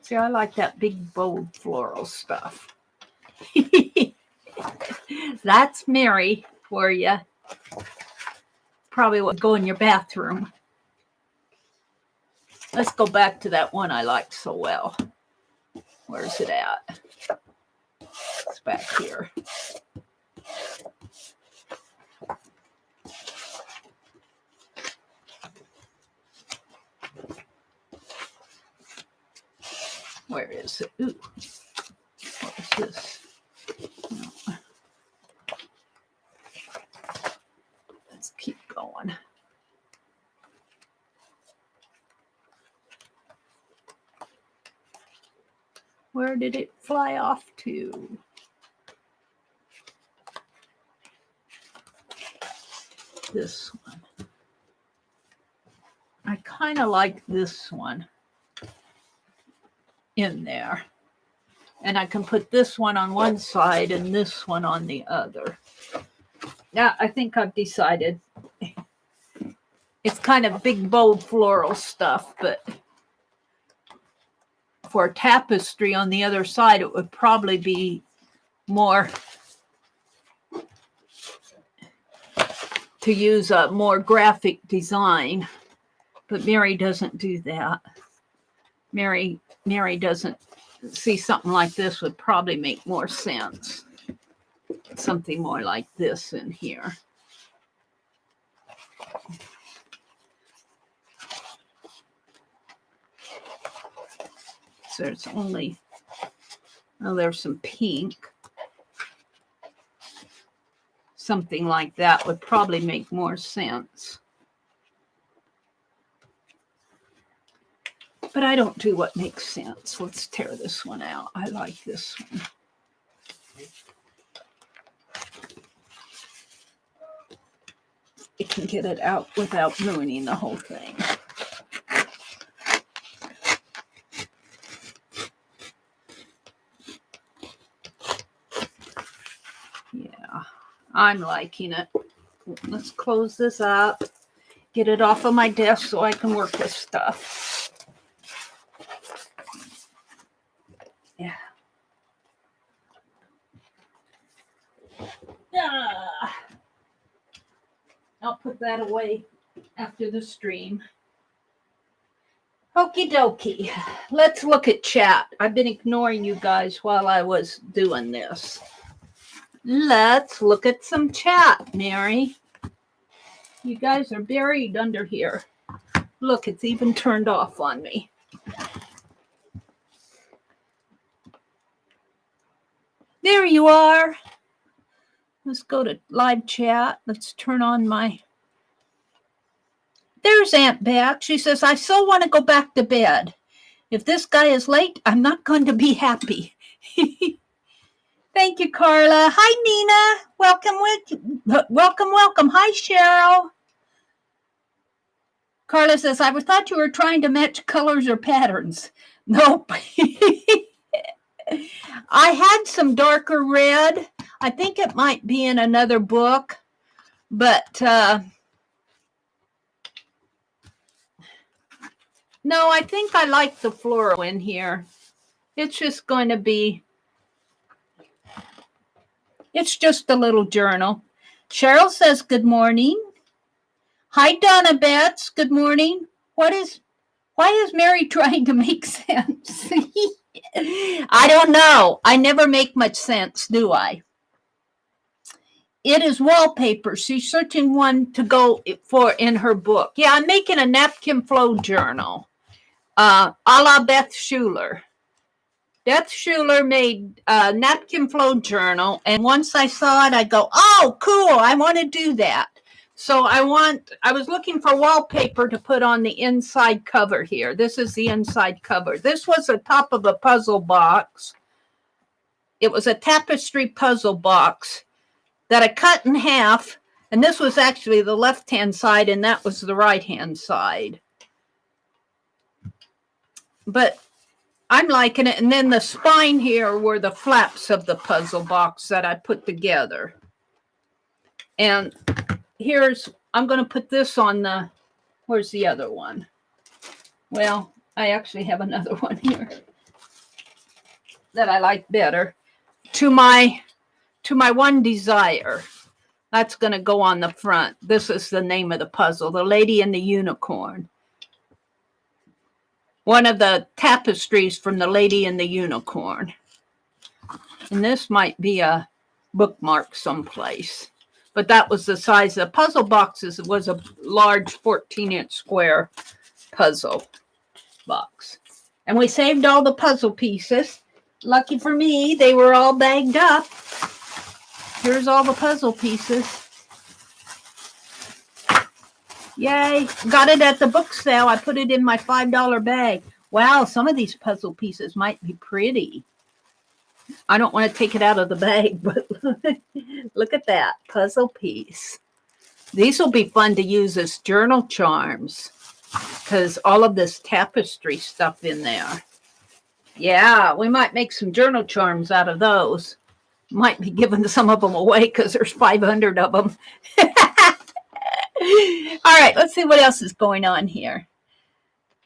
See, I like that big, bold floral stuff. That's Meri for you. Probably would go in your bathroom. Let's go back to that one I liked so well. Where's it at? It's back here. Where is it? Ooh. What is this? No. Let's keep going. Where did it fly off to? This one. I kind of like this one in there. And I can put this one on one side and this one on the other. Yeah, I think I've decided. It's kind of big, bold floral stuff, but for a tapestry on the other side, it would probably be more to use a more graphic design. But Meri doesn't do that. Meri doesn't see something like this would probably make more sense. Something more like this in here. So there's only, oh, there's some pink. Something like that would probably make more sense. But I don't do what makes sense. Let's tear this one out. I like this one. You can get it out without ruining the whole thing. Yeah, I'm liking it. Let's close this up. Get it off of my desk so I can work with stuff. Yeah. I'll put that away after the stream. Okie dokie. Let's look at chat. I've been ignoring you guys while I was doing this. Let's look at some chat, Meri. You guys are buried under here. Look, it's even turned off on me. There you are. Let's go to live chat. Let's turn on my... There's Aunt Beck. She says, I so want to go back to bed. If this guy is late, I'm not going to be happy. Thank you, Carla. Hi, Nina. Welcome. Hi, Cheryl. Carla says, I thought you were trying to match colors or patterns. Nope. I had some darker red. I think it might be in another book, but no, I think I like the floral in here. It's just going to be, it's just a little journal. Cheryl says, good morning. Hi, Donna Betts. Good morning. Why is Meri trying to make sense? I don't know. I never make much sense, do I? It is wallpaper. She's searching one to go for in her book. Yeah, I'm making a napkin flow journal, a la Beth Schuler. Beth Schuler made a napkin flow journal, and once I saw it, I go, oh, cool, I want to do that. So I was looking for wallpaper to put on the inside cover here. This is the inside cover. This was the top of a puzzle box. It was a tapestry puzzle box that I cut in half, and this was actually the left-hand side, and that was the right-hand side. But I'm liking it, and then the spine here were the flaps of the puzzle box that I put together. And I'm going to put this on the, where's the other one? Well, I actually have another one here that I like better. To my one desire. That's going to go on the front. This is the name of the puzzle, The Lady and the Unicorn. One of the tapestries from The Lady and the Unicorn. And this might be a bookmark someplace. But that was the size of the puzzle boxes. It was a large 14-inch square puzzle box. And we saved all the puzzle pieces. Lucky for me, they were all bagged up. Here's all the puzzle pieces. Yay. Got it at the book sale. I put it in my $5 bag. Wow, some of these puzzle pieces might be pretty. I don't want to take it out of the bag, but look at that puzzle piece. These will be fun to use as journal charms because all of this tapestry stuff in there. Yeah, we might make some journal charms out of those. Might be giving some of them away because there's 500 of them. All right, let's see what else is going on here.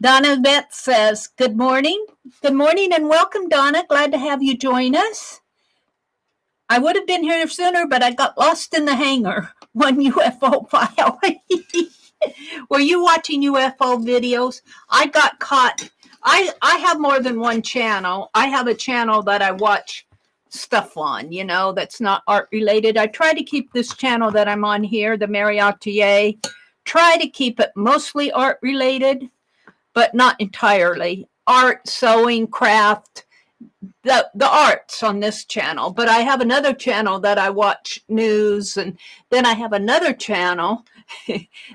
Donna Beth says, good morning. Good morning and welcome, Donna. Glad to have you join us. I would have been here sooner, but I got lost in the hangar. One UFO file. Were you watching UFO videos? I got caught. I have more than one channel. I have a channel that I watch stuff on, you know, that's not art related. I try to keep this channel that I'm on here, the Meri Atelier, try to keep it mostly art related, but not entirely. Art, sewing, craft, the arts on this channel. But I have another channel that I watch news, and then I have another channel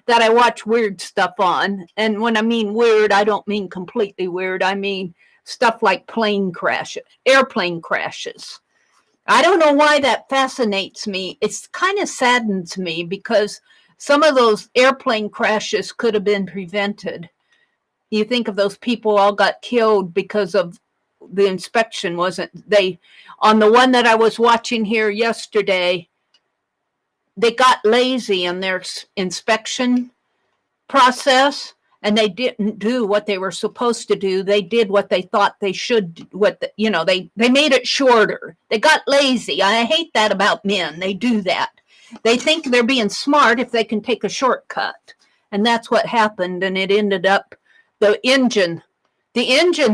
that I watch weird stuff on. And when I mean weird, I don't mean completely weird. I mean stuff like plane crashes, airplane crashes. I don't know why that fascinates me. It's kind of saddens me because some of those airplane crashes could have been prevented. You think of those people all got killed because of the inspection on the one that I was watching here yesterday, they got lazy in their inspection process and they didn't do what they were supposed to do. They did what they thought they should, they made it shorter. They got lazy. I hate that about men. They do that. They think they're being smart if they can take a shortcut. And that's what happened. And it ended up, the engine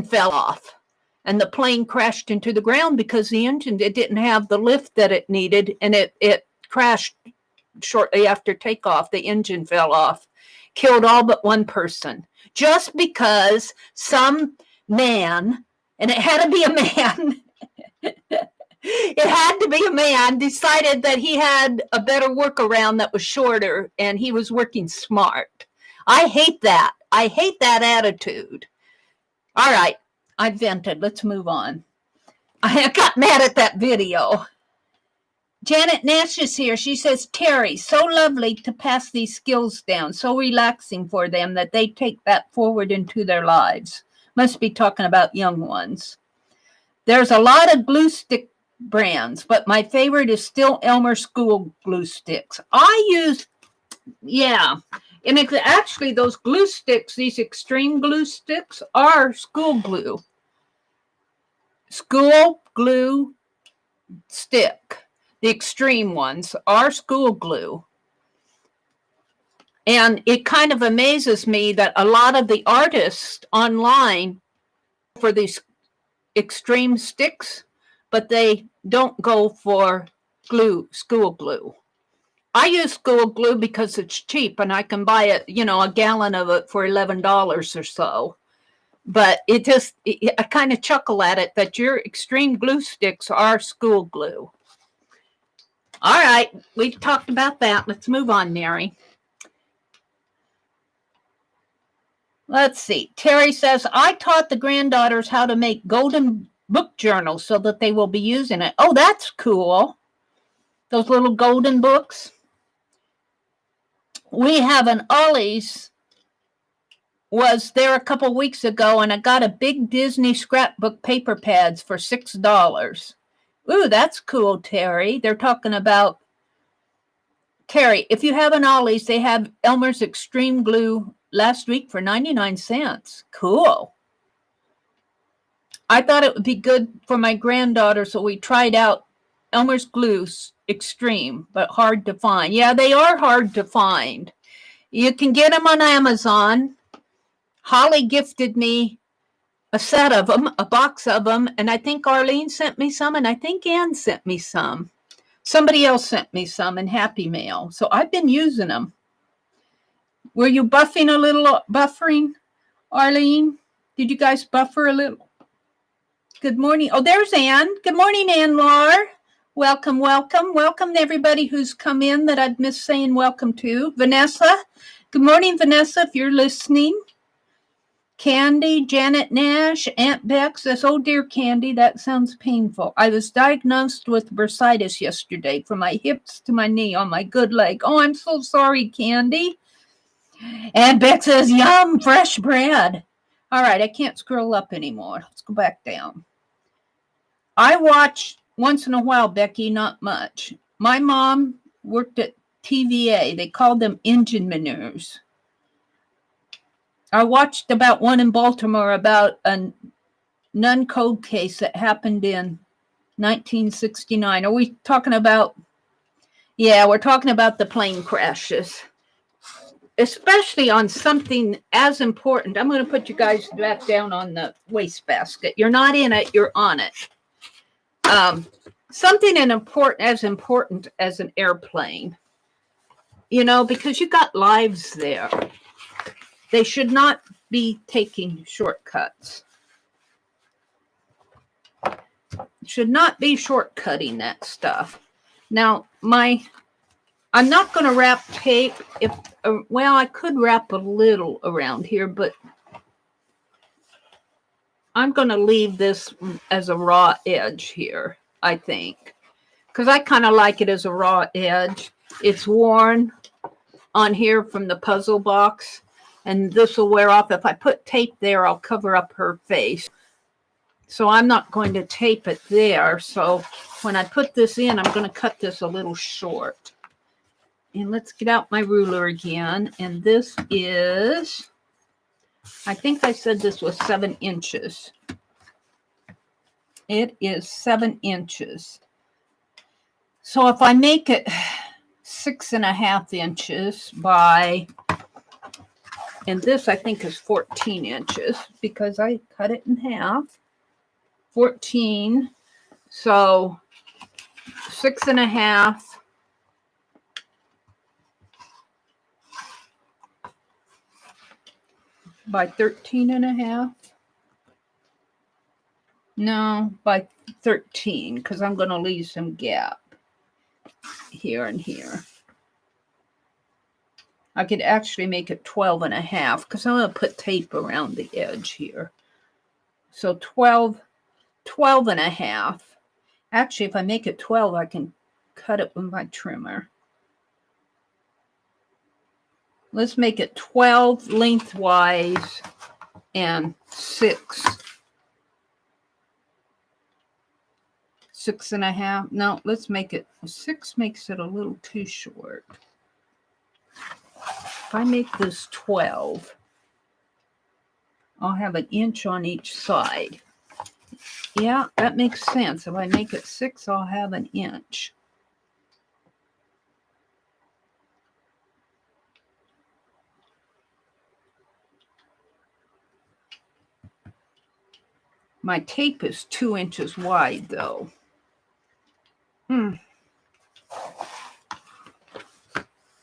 fell off and the plane crashed into the ground because it didn't have the lift that it needed. And it crashed shortly after takeoff. The engine fell off, killed all but one person, just because some man, and it had to be a man, It had to be a man, decided that he had a better workaround that was shorter and he was working smart. I hate that. I hate that attitude. All right, I vented. Let's move on. I got mad at that video. Janet Nash is here. She says, Terry, so lovely to pass these skills down, so relaxing for them that they take that forward into their lives. Must be talking about young ones. There's a lot of glue stick brands, but my favorite is still Elmer School glue sticks. I use, and actually those glue sticks, these extreme glue sticks, are school glue. School glue stick. The extreme ones are school glue. And it kind of amazes me that a lot of the artists online for these extreme sticks, but they don't go for glue, school glue. I use school glue because it's cheap and I can buy it, a gallon of it for $11 or so. But I kind of chuckle at it that your extreme glue sticks are school glue. All right, we talked about that. Let's move on, Meri. Let's see. Terry says, I taught the granddaughters how to make golden book journals so that they will be using it. Oh, that's cool. Those little golden books. We have an Ollie's was there a couple weeks ago, and I got a big Disney scrapbook paper pads for $6. Ooh, that's cool, Terry. They're talking about, Terry, if you have an Ollie's, they have Elmer's Extreme Glue last week for 99 cents. Cool. I thought it would be good for my granddaughter, so we tried out Elmer's Glue Extreme, but hard to find. Yeah, they are hard to find. You can get them on Amazon. Holly gifted me a set of them, a box of them, and I think Arlene sent me some, and I think Ann sent me some. Somebody else sent me some in Happy Mail, so I've been using them. Were you buffering, Arlene? Did you guys buffer a little? Good morning. Oh, there's Ann. Good morning, Ann Lar. Welcome, welcome. Welcome to everybody who's come in that I've missed saying welcome to. Vanessa. Good morning, Vanessa, if you're listening. Candy, Janet Nash, Aunt Beck says, oh dear, Candy, that sounds painful. I was diagnosed with bursitis yesterday from my hips to my knee on my good leg. Oh, I'm so sorry, Candy. Aunt Beck says, yum, fresh bread. All right, I can't scroll up anymore. Let's go back down. I watch once in a while, Becky, not much. My mom worked at TVA. They called them engine manures. I watched about one in Baltimore about a non-code case that happened in 1969. Are we talking about? Yeah, we're talking about the plane crashes, especially on something as important. I'm going to put you guys back down on the wastebasket. You're not in it, you're on it. Something as important as an airplane, because you got lives there. They should not be taking shortcuts. Should not be shortcutting that stuff. Now, I'm not going to wrap tape. I could wrap a little around here, but I'm going to leave this as a raw edge here, I think, because I kind of like it as a raw edge. It's worn on here from the puzzle box. And this will wear off. If I put tape there, I'll cover up her face. So I'm not going to tape it there. So when I put this in, I'm going to cut this a little short. And let's get out my ruler again. And this is, I think I said this was 7 inches. It is 7 inches. So if I make it 6.5 inches by... And this, I think, is 14 inches because I cut it in half. 14. So 6.5 by 13.5. No, by 13, because I'm going to leave some gap here and here. I could actually make it 12 and a half because I'm going to put tape around the edge here. So 12 and a half. Actually, if I make it 12, I can cut it with my trimmer. Let's make it 12 lengthwise and 6 and a half. No, let's make it 6. Makes it a little too short. If I make this 12, I'll have an inch on each side. Yeah, that makes sense. If I make it 6, I'll have an inch. My tape is 2 inches wide, though.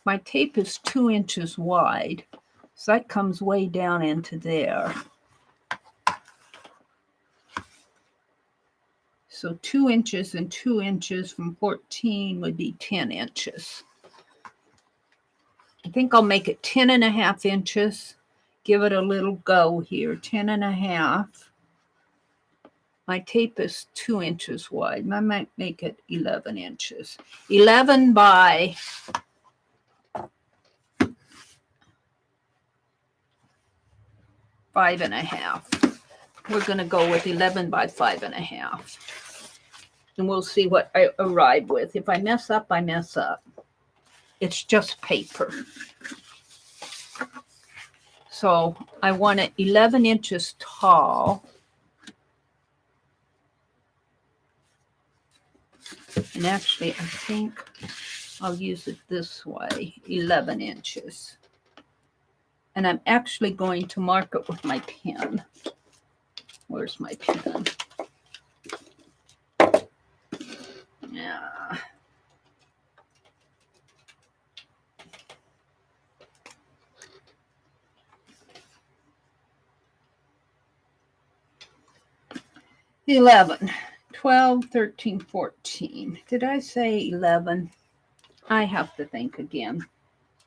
My tape is 2 inches wide, so that comes way down into there. So 2 inches and 2 inches from 14 would be 10 inches. I think I'll make it 10 and a half inches. Give it a little go here. 10 and a half. My tape is 2 inches wide. I might make it 11 inches. 11 by 5 and a half. We're going to go with 11 by 5 and a half. And we'll see what I arrive with. If I mess up, I mess up. It's just paper. So I want it 11 inches tall. And actually, I think I'll use it this way, 11 inches. And I'm actually going to mark it with my pen. Where's my pen? Yeah. $11, $12, $13, $14. Did I say $11? I have to think again.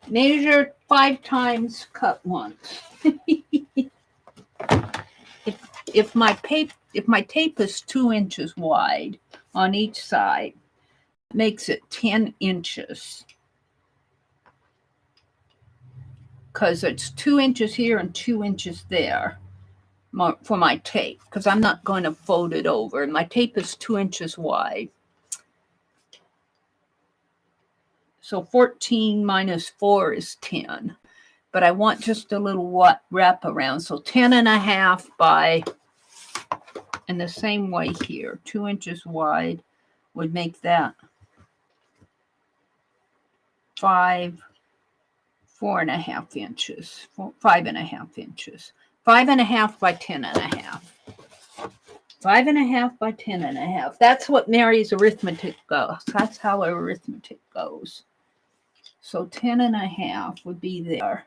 Measure 5 times, cut once. if my tape is 2 inches wide on each side, it makes it 10 inches. Because it's 2 inches here and 2 inches there for my tape, because I'm not going to fold it over. And my tape is 2 inches wide. So 14 minus 4 is 10. But I want just a little wrap around. So 10 and a half by, in the same way here, 2 inches wide would make that 4 and a half inches, 5 and a half inches. 5 and a half by 10 and a half. 5 and a half by 10 and a half. That's what Meri's arithmetic goes. That's how her arithmetic goes. So 10 and a half would be there.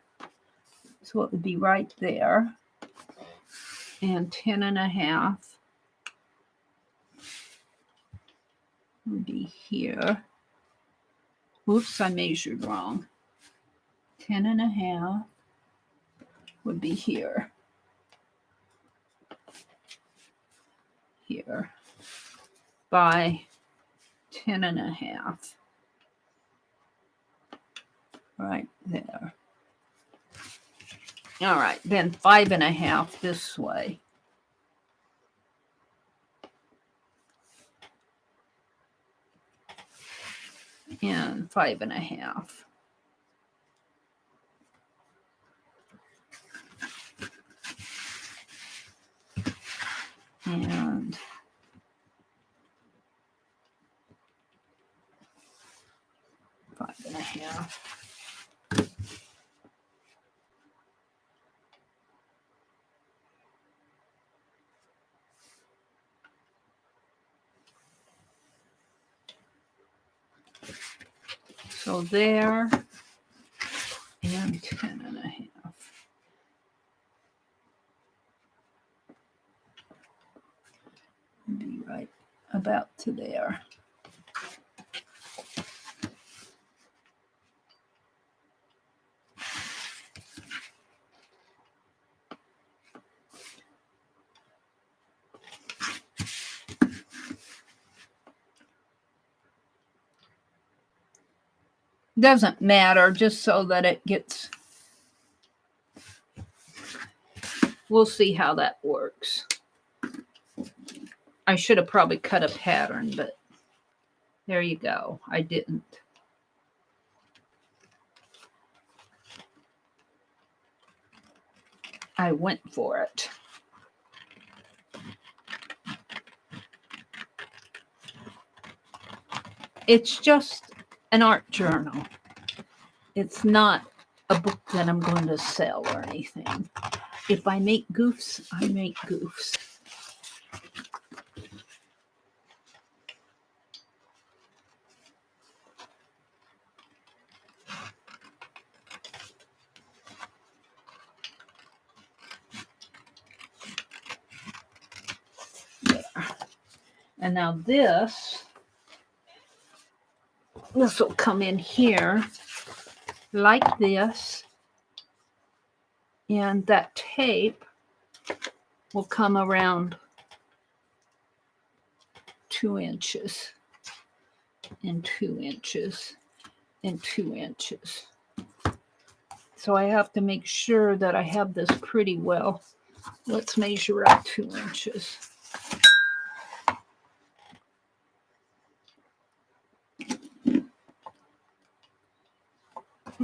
So it would be right there. And 10 and a half would be here. Oops, I measured wrong. 10 and a half would be here. Here. By 10 and a half. Right there. All right, then 5 and a half this way. And 5 and a half. And 5 and a half. So there, and 10 and a half. about to there. Doesn't matter, just so that it gets, we'll see how that works. I should have probably cut a pattern, but there you go. I didn't. I went for it. It's just an art journal. It's not a book that I'm going to sell or anything. If I make goofs, I make goofs. There. And now this will come in here like this, and that tape will come around 2 inches and 2 inches and 2 inches. So I have to make sure that I have this pretty well. Let's measure out 2 inches.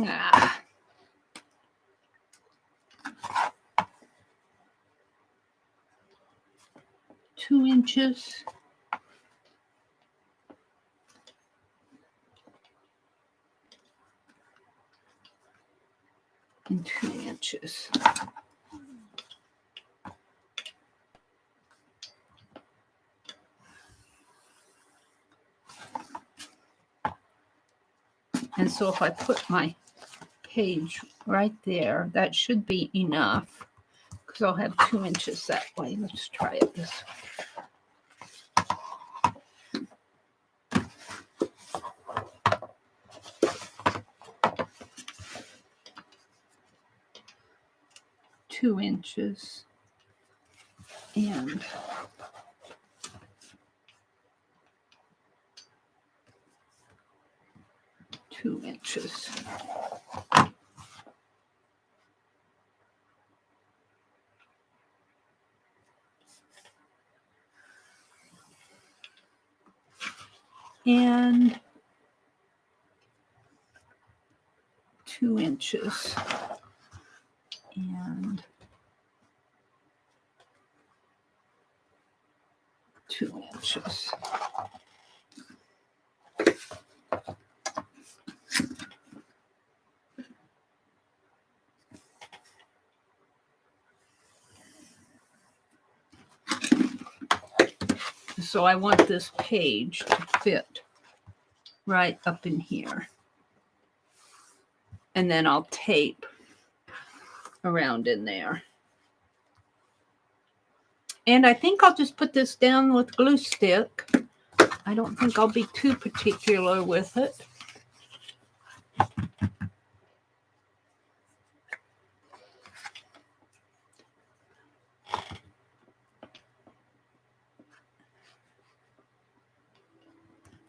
Ah. Two inches. And 2 inches. And so if I put my page right there, that should be enough, because I'll have 2 inches that way. Let's try it this way. 2 inches and 2 inches. And 2 inches and 2 inches. So I want this page to fit right up in here. And then I'll tape around in there. And I think I'll just put this down with glue stick. I don't think I'll be too particular with it.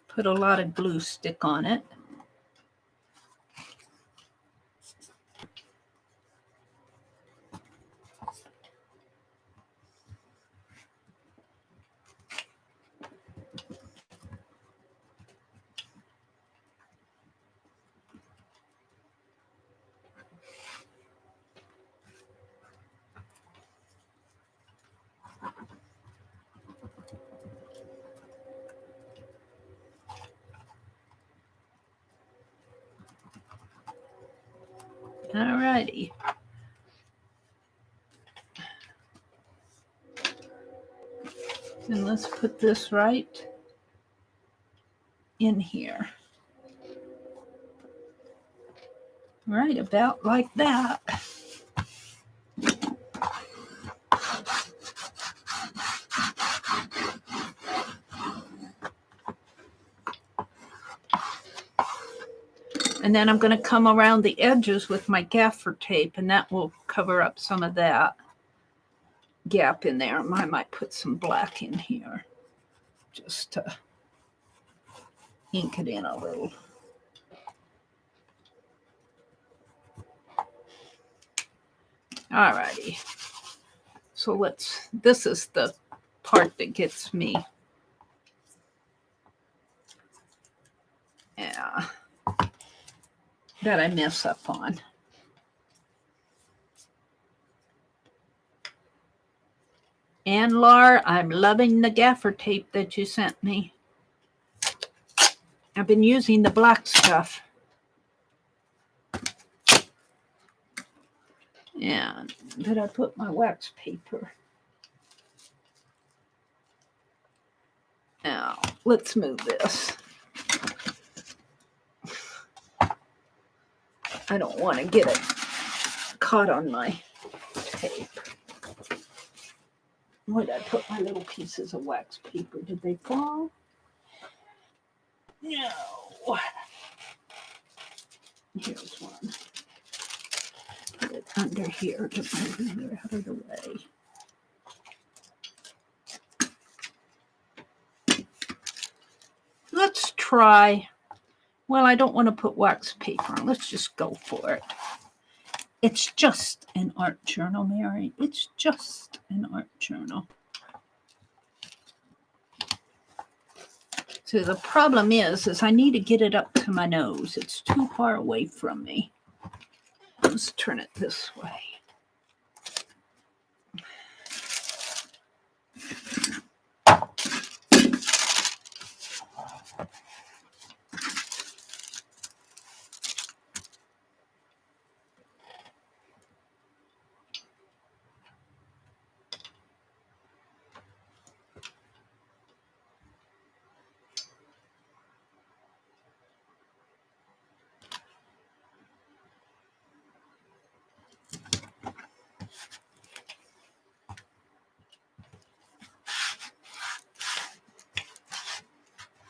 Put a lot of glue stick on it. All righty. And let's put this right in here. Right about like that. And then I'm going to come around the edges with my gaffer tape, and that will cover up some of that gap in there. I might put some black in here just to ink it in a little. All righty. So this is the part that gets me. Yeah. That I mess up on. And Laura, I'm loving the gaffer tape that you sent me. I've been using the black stuff. And did I put my wax paper? Now, let's move this. I don't want to get it caught on my tape. Where did I put my little pieces of wax paper? Did they fall? No. Here's one. Put it under here. Get my finger out of the way. Let's try. Well, I don't want to put wax paper on. Let's just go for it. It's just an art journal, Mary. It's just an art journal. So the problem is I need to get it up to my nose. It's too far away from me. Let's turn it this way.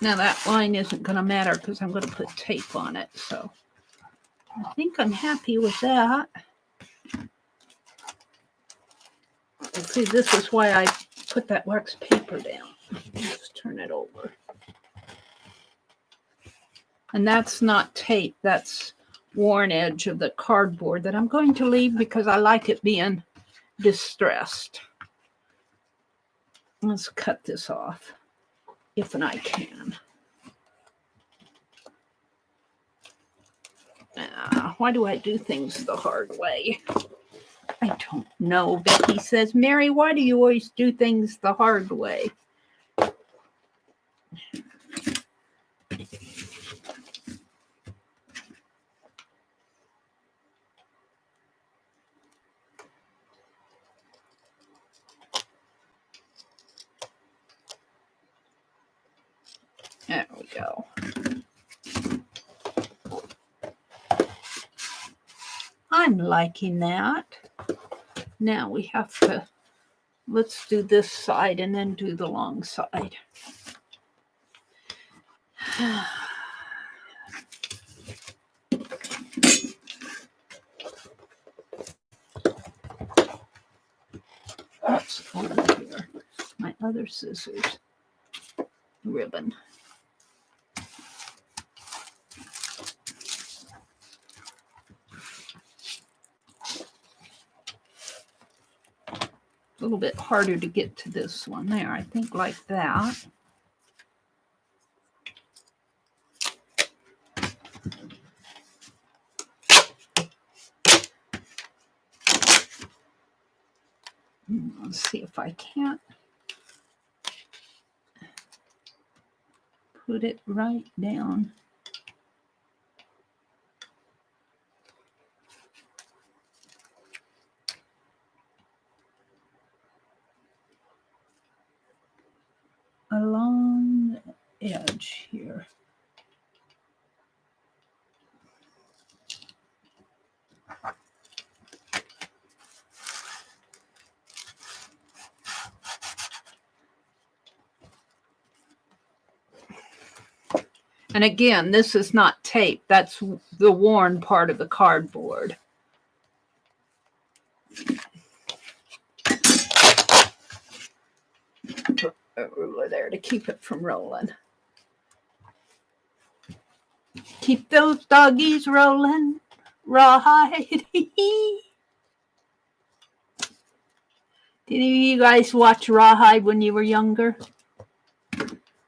Now that line isn't going to matter because I'm going to put tape on it. So I think I'm happy with that. See, this is why I put that wax paper down. Let's turn it over. And that's not tape. That's worn edge of the cardboard that I'm going to leave because I like it being distressed. Let's cut this off. If and I can. Why do I do things the hard way? I don't know. Becky says, Mary, why do you always do things the hard way? There we go. I'm liking that. Now we have to, let's do this side and then do the long side. Oops, over here. My other scissors. Ribbon. A little bit harder to get to this one there. I think like that. Let's see if I can't put it right down. Along the edge here. And again, this is not tape. That's the worn part of the cardboard. Put a ruler there to keep it from rolling. Keep those doggies rolling. Rawhide. Did any of you guys watch Rawhide when you were younger?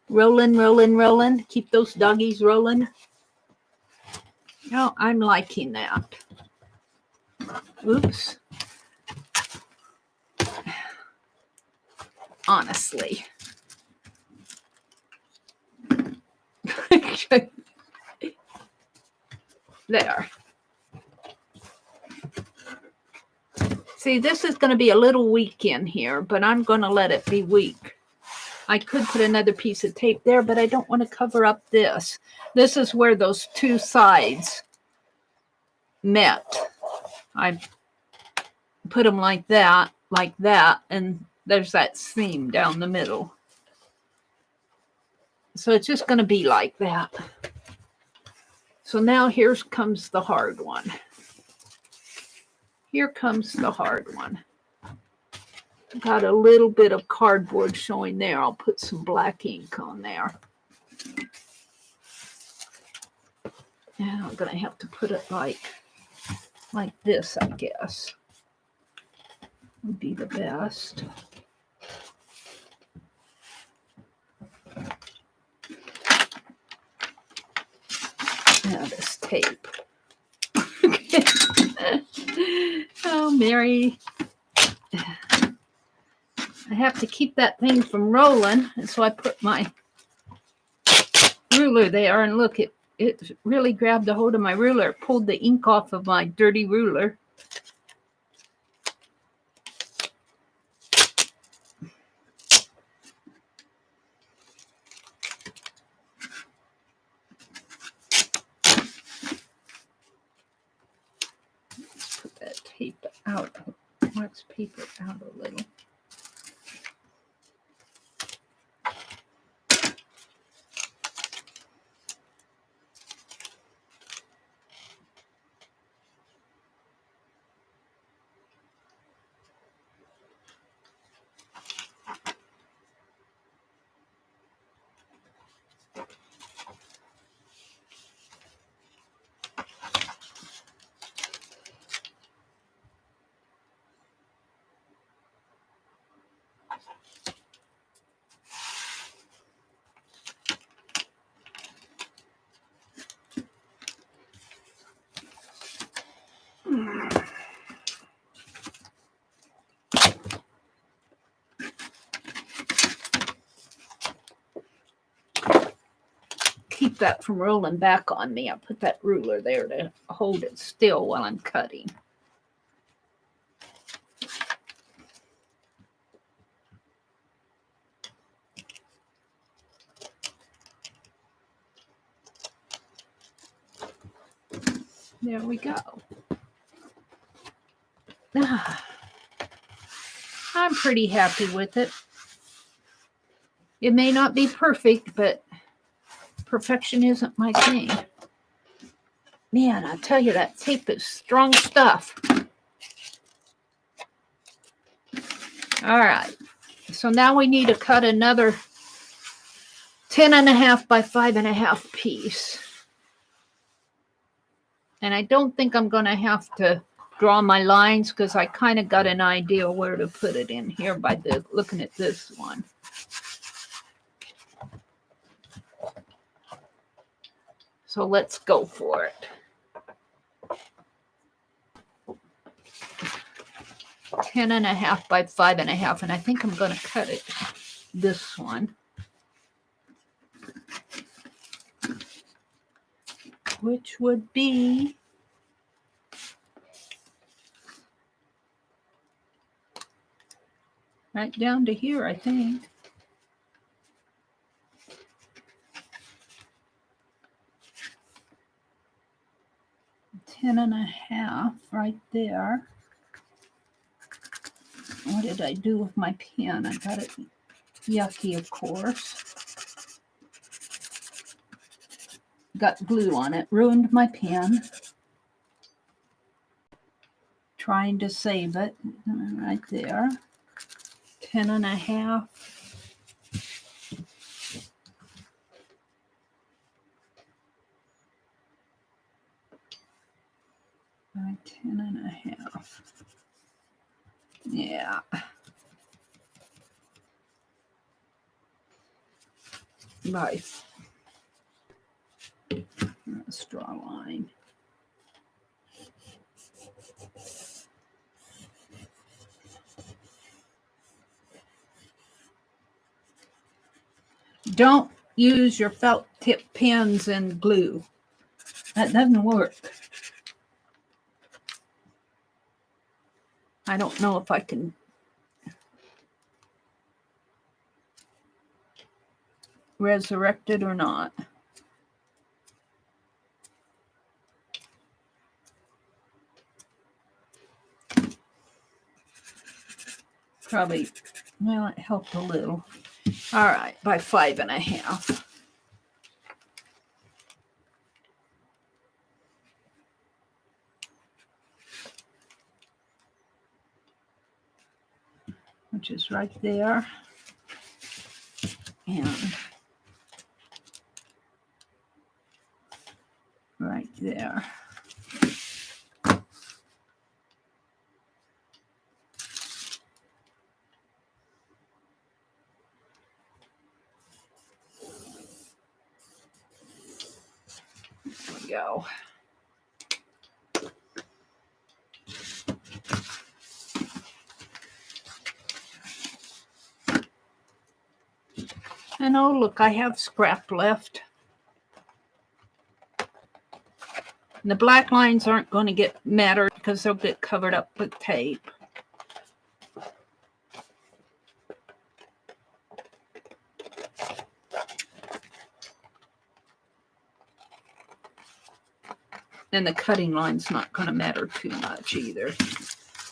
Rolling, rolling, rolling. Keep those doggies rolling. Oh, I'm liking that. Oops. Honestly. There. See, this is going to be a little weak in here, but I'm going to let it be weak. I could put another piece of tape there, but I don't want to cover up this. This is where those two sides met. I put them like that, and there's that seam down the middle. So it's just going to be like that. So now here comes the hard one. Here comes the hard one. Got a little bit of cardboard showing there. I'll put some black ink on there. And I'm going to have to put it like this, I guess. Would be the best. Now this tape. Oh, Meri. I have to keep that thing from rolling, and so I put my ruler there, and look, it really grabbed a hold of my ruler. It pulled the ink off of my dirty ruler. Let's put that tape out, wax paper out a little. Keep that from rolling back on me. I put that ruler there to hold it still while I'm cutting. There we go. I'm pretty happy with it. It may not be perfect, but perfection isn't my thing. Man, I tell you, that tape is strong stuff. All right. So now we need to cut another 10.5 by 5.5 piece. And I don't think I'm going to have to draw my lines because I kind of got an idea where to put it in here by looking at this one. So let's go for it. 10.5 by 5.5, and I think I'm going to cut it this one. Which would be right down to here, I think. Ten and a half right there. What did I do with my pen? I got it yucky, of course. got glue on it. Ruined my pen. Trying to save it. Right there. 10.5. By 10.5. Yeah. By straw line. Don't use your felt tip pens and glue. That doesn't work. I don't know if I can resurrect it or not. Probably, well, it helped a little. All right, by 5.5. Which is right there. And right there. There we go. And oh, look, I have scrap left. And the black lines aren't going to get matter because they'll get covered up with tape. And the cutting line's not going to matter too much either.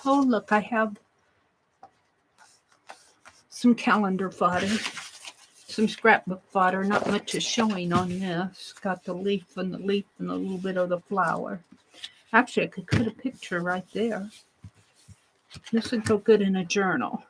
Oh, look, I have some calendar fodder, some scrapbook fodder. Not much is showing on this. Got the leaf and a little bit of the flower. Actually, I could put a picture right there. This would go good in a journal.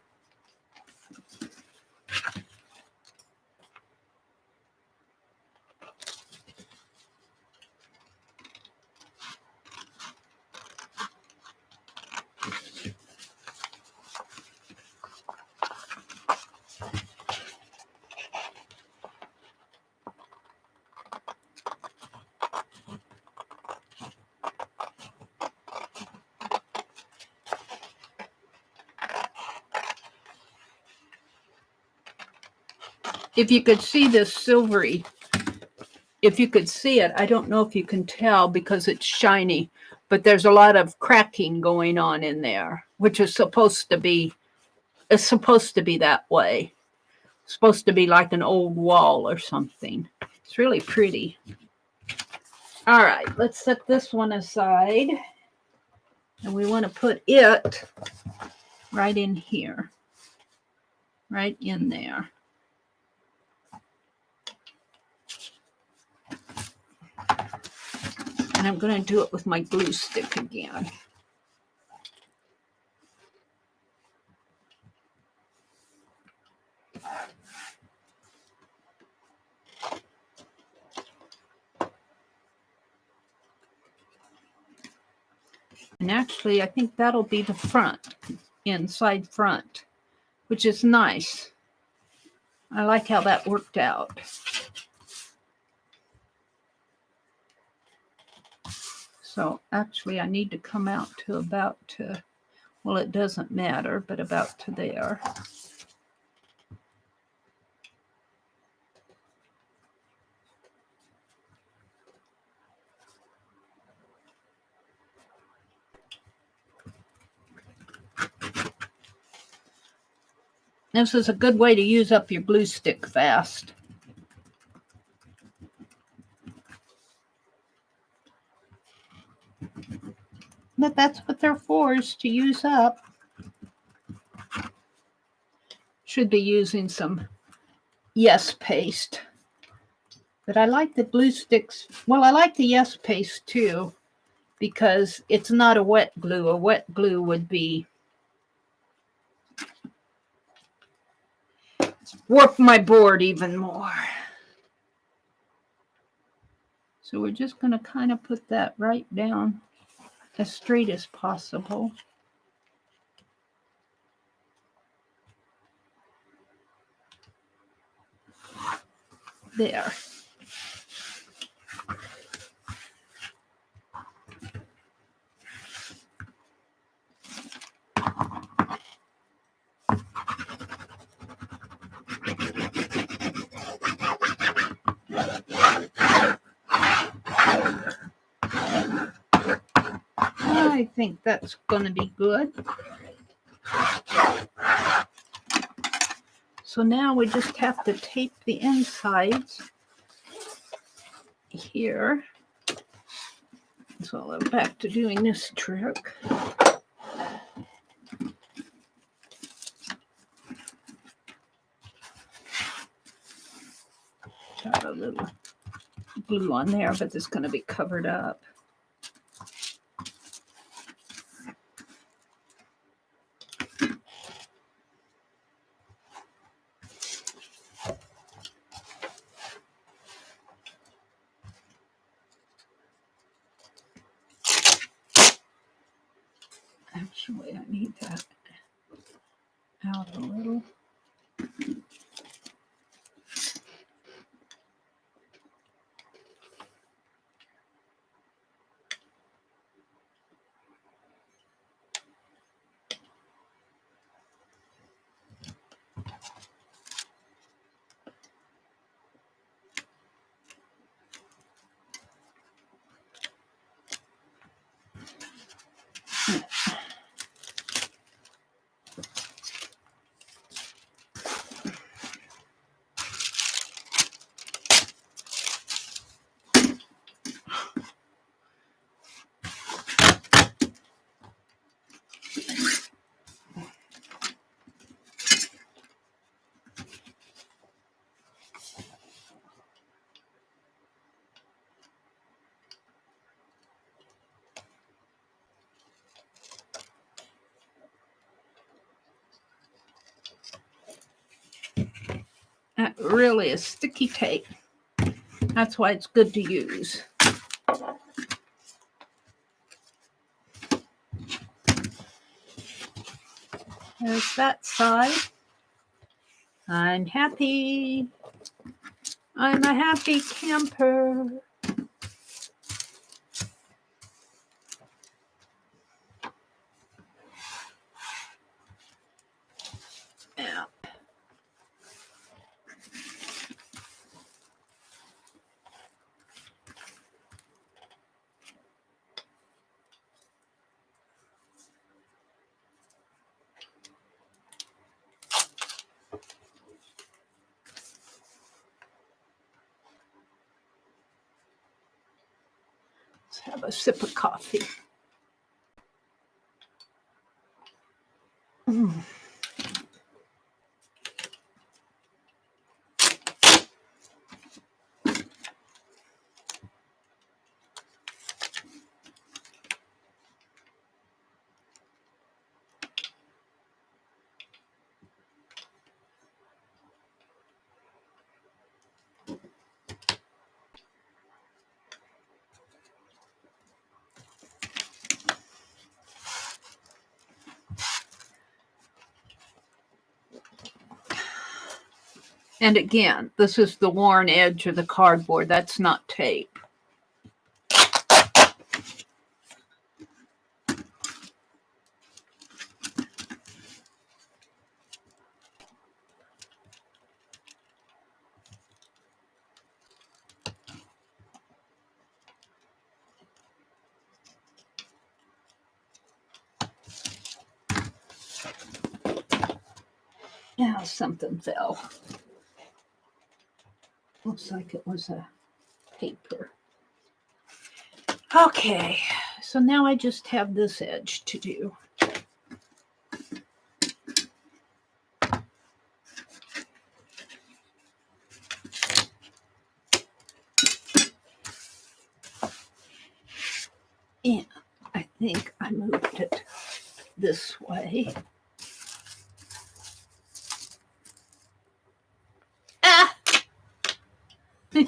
If you could see this silvery, if you could see it, I don't know if you can tell because it's shiny, but there's a lot of cracking going on in there, which is supposed to be, it's supposed to be that way. It's supposed to be like an old wall or something. It's really pretty. All right, let's set this one aside. And we want to put it right in here, right in there. And I'm going to do it with my glue stick again. And actually, I think that'll be the front, inside front, which is nice. I like how that worked out. So actually, I need to come out to about to, well, it doesn't matter, but about to there. This is a good way to use up your glue stick fast. But that's what they're for, is to use up. Should be using some Yes paste. But I like the glue sticks. Well, I like the Yes Paste too, because it's not a wet glue. A wet glue would be warp my board even more. So we're just going to kind of put that right down as straight as possible. There. I think that's going to be good. So now we just have to tape the insides here. So I'm back to doing this trick. Got a little glue on there, but it's going to be covered up. Actually, I need that out a little. That really is sticky tape. That's why it's good to use. There's that side. I'm happy. I'm a happy camper. Yeah. Let's have a sip of coffee. And again, this is the worn edge of the cardboard. That's not tape. Now something fell. Looks like it was a paper. Okay, so now I just have this edge to do. And I think I moved it this way. Ah! I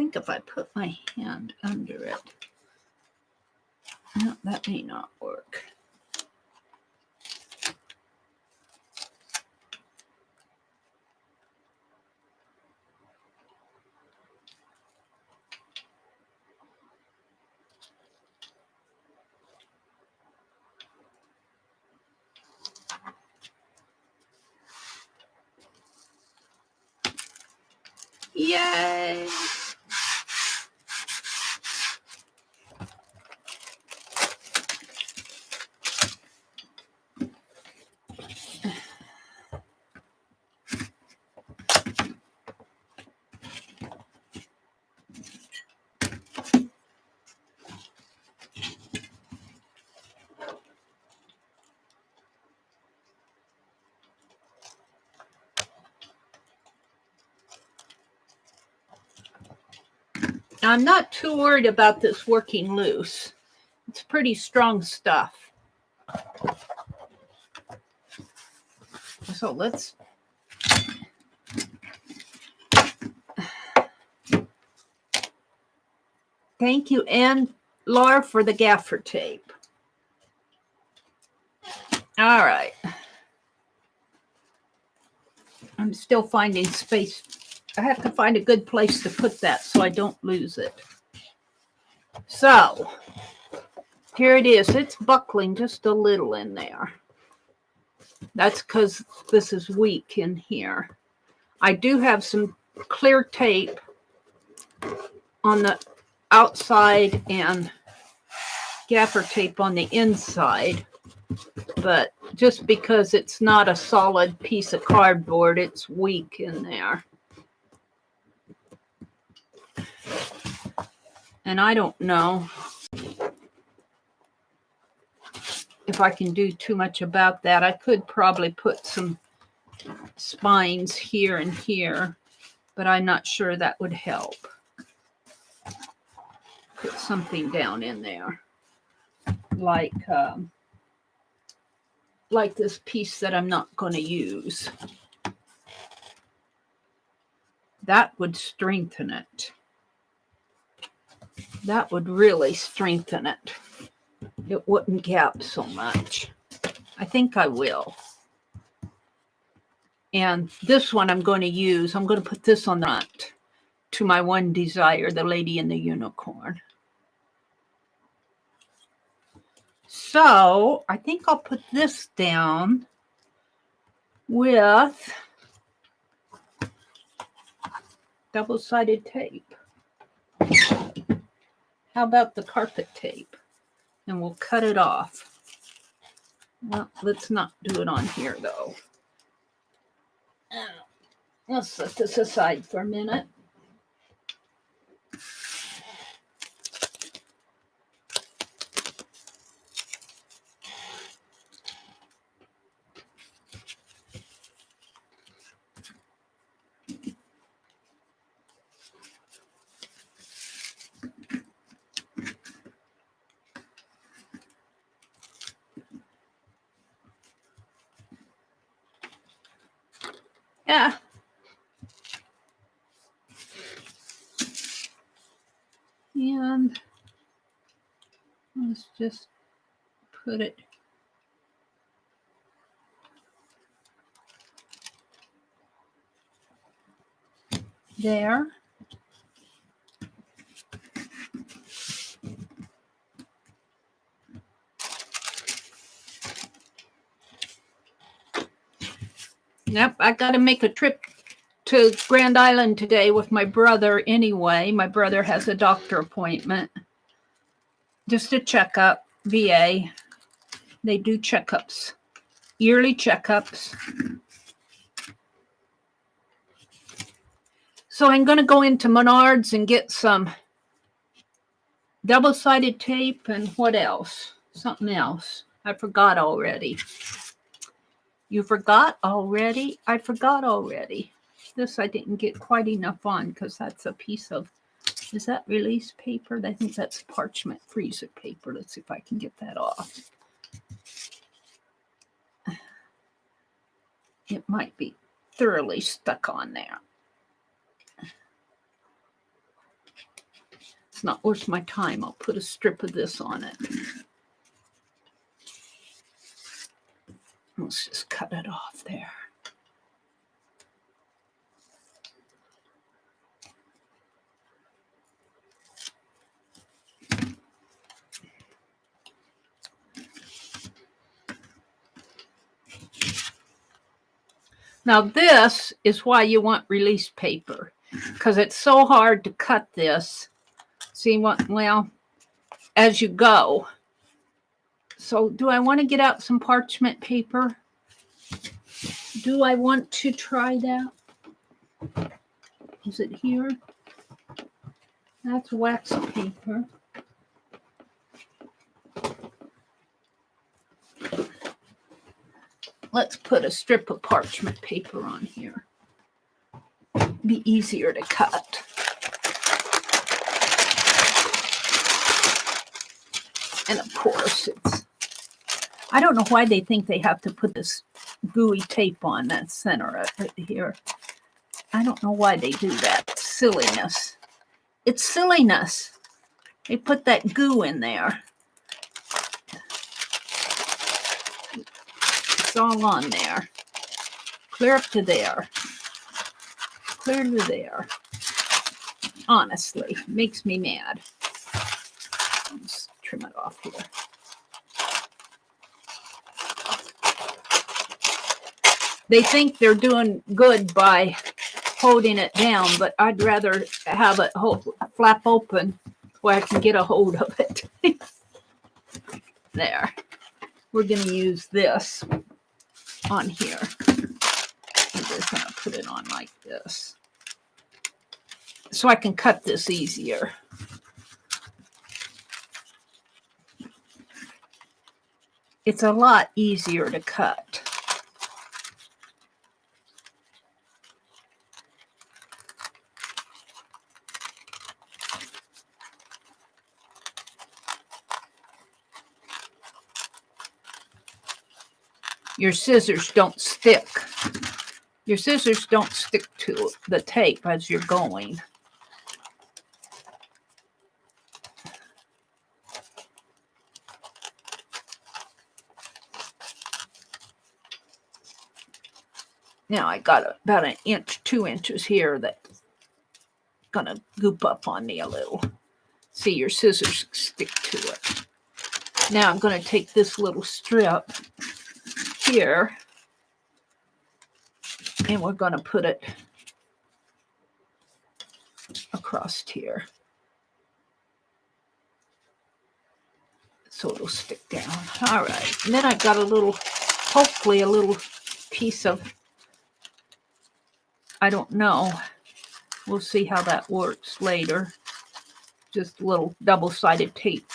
think if I put my hand under it, no, that may not work. Yay! I'm not too worried about this working loose. It's pretty strong stuff. So let's thank you, and Laura, for the gaffer tape. All right. I'm still finding space. I have to find a good place to put that so I don't lose it. So here it is. It's buckling just a little in there. That's because this is weak in here. I do have some clear tape on the outside and gaffer tape on the inside, but just because it's not a solid piece of cardboard, it's weak in there. And I don't know if I can do too much about that. I could probably put some spines here and here, but I'm not sure that would help. Put something down in there, like this piece that I'm not going to use. That would strengthen it. That would really strengthen it. It wouldn't gap so much. I think I will. And this one I'm going to use. I'm going to put this on the front to my one desire, the Lady in the Unicorn. So I think I'll put this down with double-sided tape. How about the carpet tape? And we'll cut it off. Well, let's not do it on here, though. Let's set this aside for a minute. Yeah. And let's just put it there. Yep, I got to make a trip to Grand Island today with my brother anyway. My brother has a doctor appointment. Just a checkup, VA. They do checkups, yearly checkups. So I'm going to go into Menards and get some double-sided tape and what else? Something else. I forgot already. You forgot already? I forgot already. This I didn't get quite enough on because that's a piece of, is that release paper? I think that's parchment freezer paper. Let's see if I can get that off. It might be thoroughly stuck on there. It's not worth my time. I'll put a strip of this on it. Let's just cut it off there. Now this is why you want release paper, because it's so hard to cut this. See what, well, as you go. So do I want to get out some parchment paper? Do I want to try that? Is it here? That's wax paper. Let's put a strip of parchment paper on here. Be easier to cut. And of course, it's, I don't know why they think they have to put this gooey tape on that center right here. I don't know why they do that. It's silliness. It's silliness. They put that goo in there. It's all on there. Clear up to there. Clear to there. Honestly, makes me mad. Let's trim it off here. They think they're doing good by holding it down, but I'd rather have it flap open where I can get a hold of it. There. We're going to use this on here. I'm just going to put it on like this so I can cut this easier. It's a lot easier to cut. Your scissors don't stick. Your scissors don't stick to the tape as you're going. Now I got about an inch, 2 inches here that's gonna goop up on me a little. See, your scissors stick to it. Now I'm gonna take this little strip here and we're gonna put it across here so it'll stick down. All right, and then I've got a little, hopefully a little piece of, I don't know, we'll see how that works later. Just a little double-sided tape,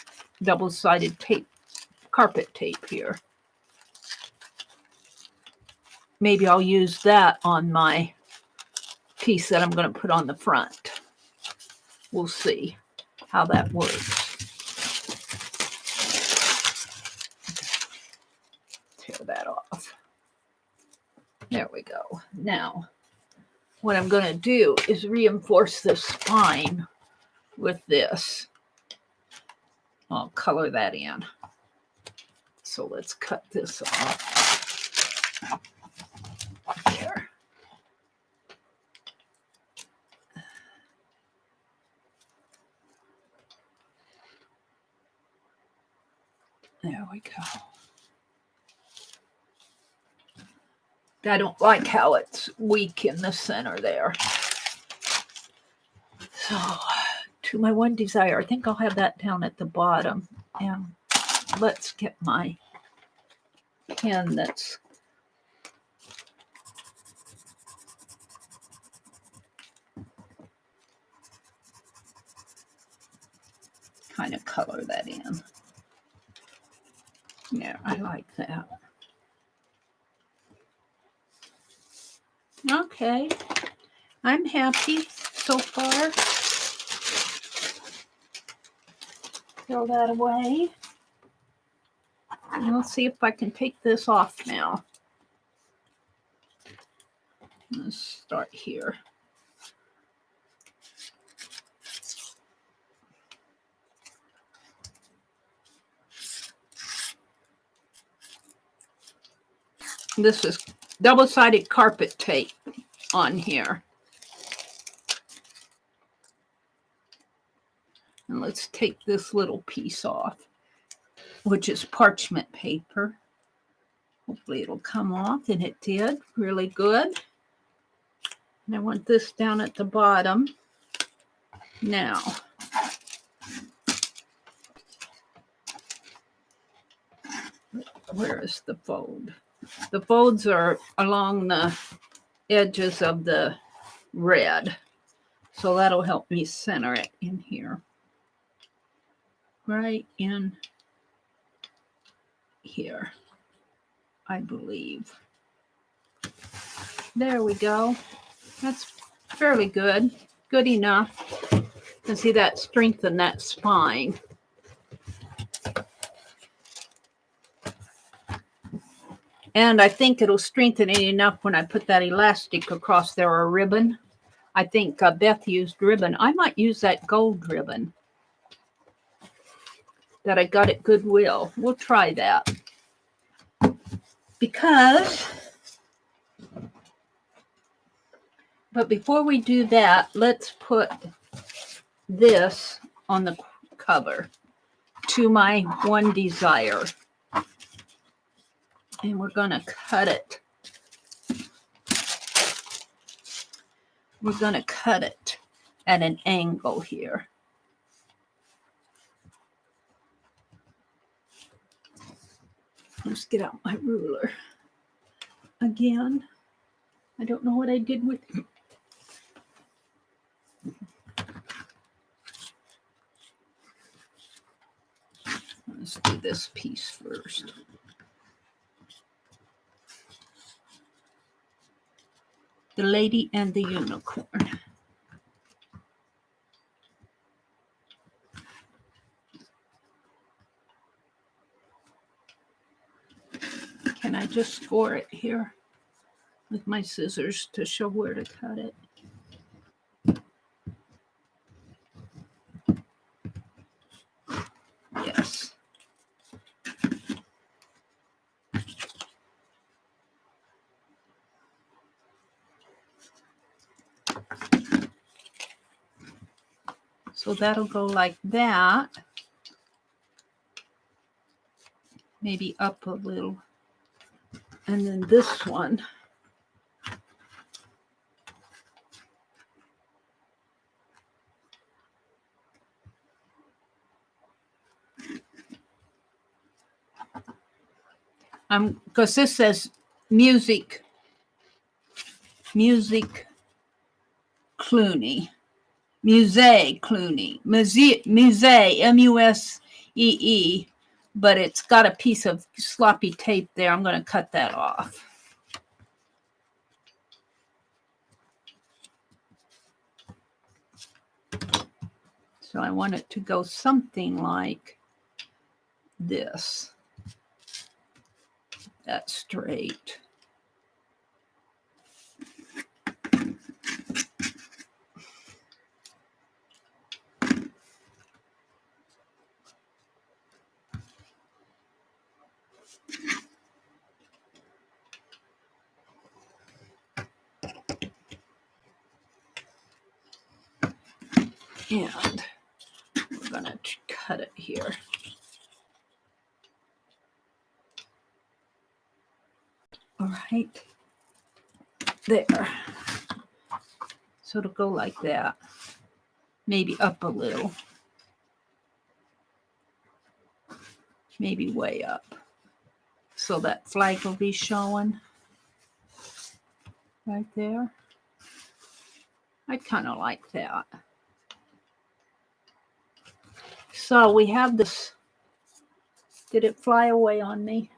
carpet tape here. Maybe I'll use that on my piece that I'm going to put on the front. We'll see how that works. Tear that off. There we go. Now, what I'm going to do is reinforce this spine with this. I'll color that in. So let's cut this off. There. There we go. I don't like how it's weak in the center there. So, to my one desire, I think I'll have that down at the bottom. And let's get my pen that's kind of color that in. Yeah, I like that. Okay, I'm happy so far. Throw that away. And let's see if I can take this off now. Let's start here. This is double-sided carpet tape on here. And let's take this little piece off, which is parchment paper. Hopefully it'll come off, and it did really good. And I want this down at the bottom. Now, where is the fold? The folds are along the edges of the red. So that'll help me center it in here. Right in here, I believe. There we go. That's fairly good. Good enough. And see that strengthen that spine. And I think it'll strengthen it enough when I put that elastic across there, or ribbon. I think Beth used ribbon. I might use that gold ribbon that I got at Goodwill. We'll try that. But before we do that, let's put this on the cover, To My One Desire. And we're going to cut it. We're going to cut it at an angle here. Let's get out my ruler again. I don't know what I did with it. Let's do this piece first. The Lady and the Unicorn. Can I just score it here with my scissors to show where to cut it? Yes. So that'll go like that. Maybe up a little. And then this one. Because this says music Clooney. Musée Clooney. Musée, M-U-S-E-E. But it's got a piece of sloppy tape there. I'm going to cut that off. So I want it to go something like this. That's straight. And we're going to cut it here. All right. There. So it'll go like that. Maybe up a little. Maybe way up. So that flag will be showing right there. I kind of like that. So we have this. Did it fly away on me?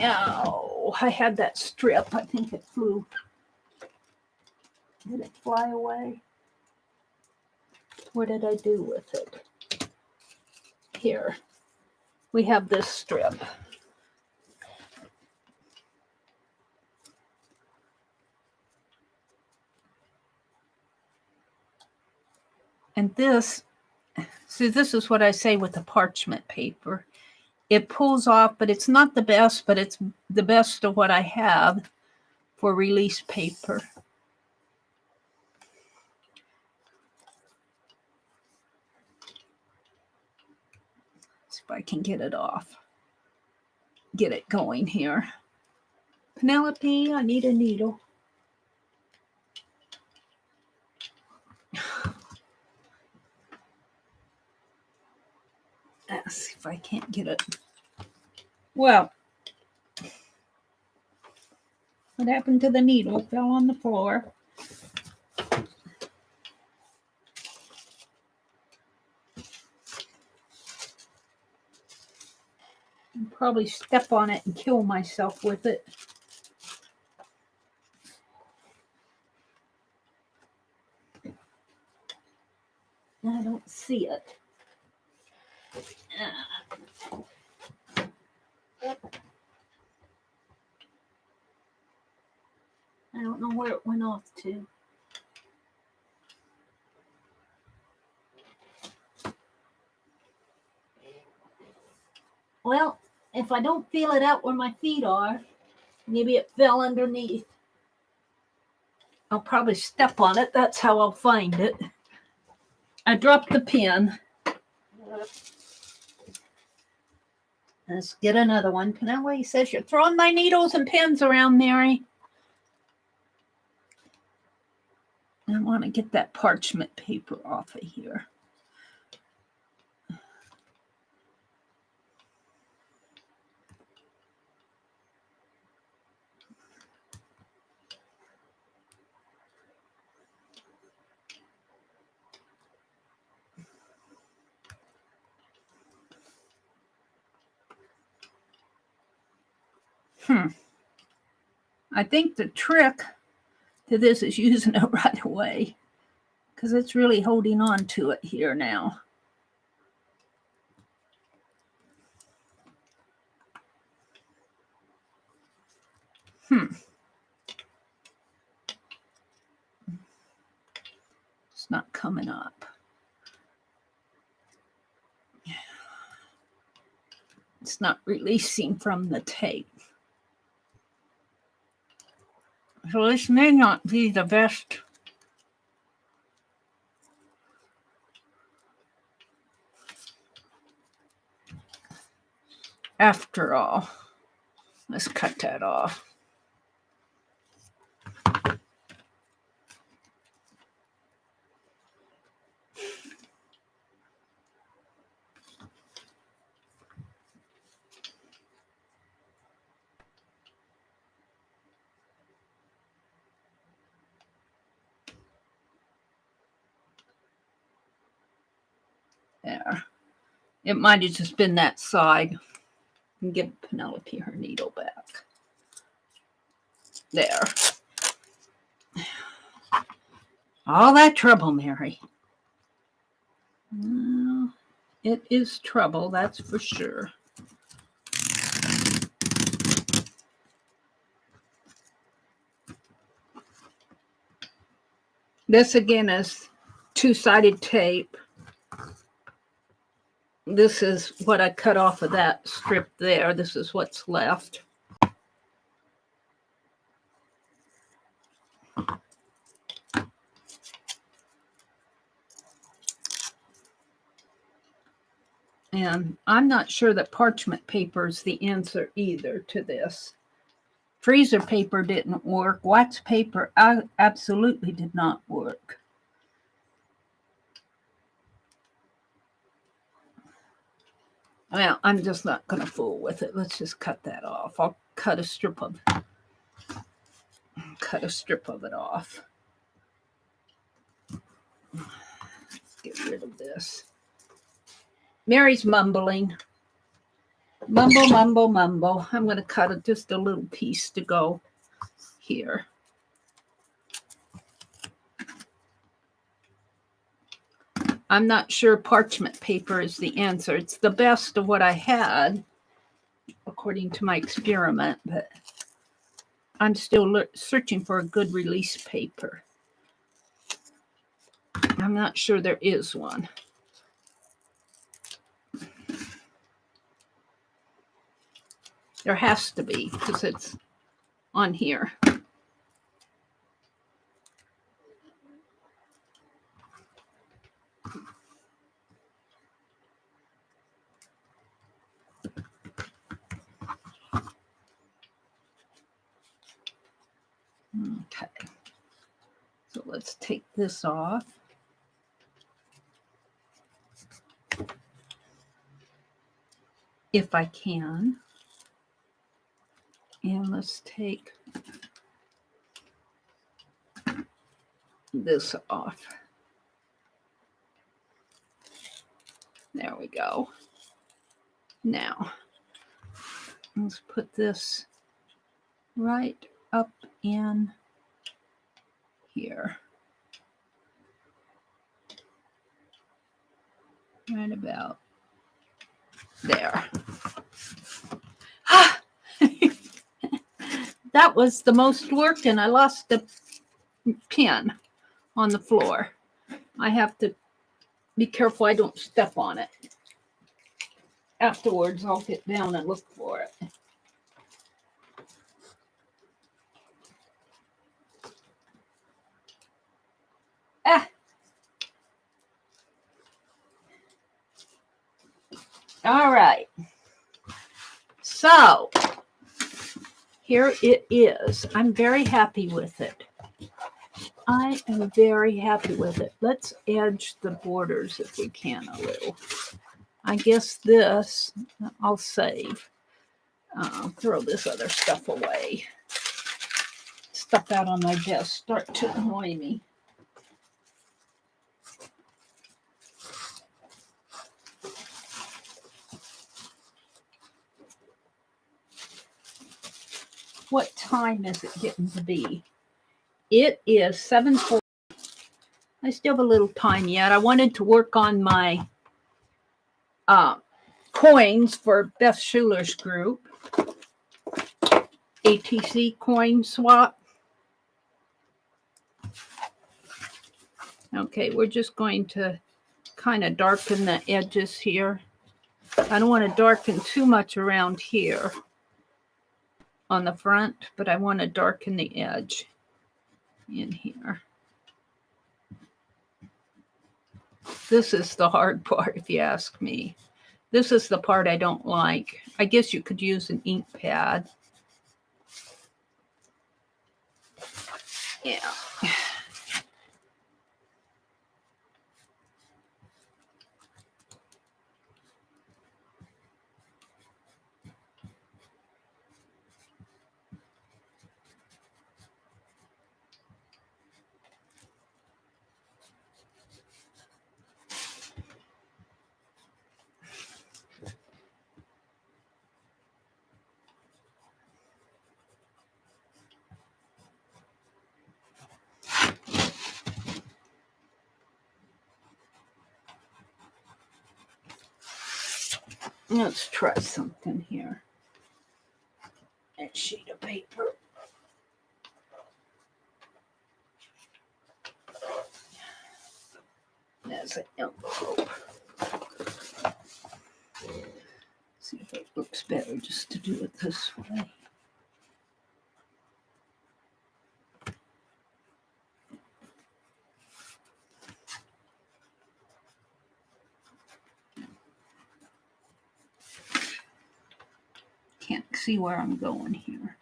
Oh, I had that strip. I think it flew. Did it fly away? What did I do with it? Here. We have this strip. And this, see, this is what I say with the parchment paper. It pulls off, but it's not the best, but it's the best of what I have for release paper. See if I can get it off. Get it going here. Penelope, I need a needle. Let's see if I can't get it. Well, what happened to the needle? It fell on the floor. I'll probably step on it and kill myself with it. I don't see it. I don't know where it went off to. Well, if I don't feel it out where my feet are, maybe it fell underneath. I'll probably step on it. That's how I'll find it. I dropped the pin. Let's get another one. Penelope says, you're throwing my needles and pins around, Meri. I want to get that parchment paper off of here. I think the trick to this is using it right away because it's really holding on to it here now. It's not coming up. It's not releasing from the tape. So this may not be the best. After all, let's cut that off. There. It might have just been that side. And give Penelope her needle back. There. All that trouble, Meri. It is trouble, that's for sure. This again is two-sided tape. This is what I cut off of that strip there. This is what's left. And I'm not sure that parchment paper is the answer either to this. Freezer paper didn't work. Wax paper absolutely did not work. Well, I'm just not going to fool with it. Let's just cut that off. I'll cut a strip of it off. Let's get rid of this. Mary's mumbling. Mumble, mumble, mumble. I'm going to cut just a little piece to go here. I'm not sure parchment paper is the answer. It's the best of what I had, according to my experiment, but I'm still searching for a good release paper. I'm not sure there is one. There has to be, because it's on here. Okay. So let's take this off. If I can. And let's take this off. There we go. Now, let's put this right up in here. Right about there. That was the most work, and I lost the pin on the floor. I have to be careful I don't step on it. Afterwards, I'll get down and look for it. Ah. All right. So here it is. I'm very happy with it. I am very happy with it. Let's edge the borders if we can a little. I guess this I'll save. Throw this other stuff away. Stuff out on my desk start to annoy me. What time is it getting to be? It is 7:40. I still have a little time yet. I wanted to work on my coins for Beth Schuler's group. ATC coin swap. Okay, we're just going to kind of darken the edges here. I don't want to darken too much around here on the front, but I want to darken the edge in here. This is the hard part, if you ask me. This is the part I don't like. I guess you could use an ink pad. Yeah. Let's try something here. A sheet of paper. There's an envelope. See if it looks better just to do it this way. Can't see where I'm going here.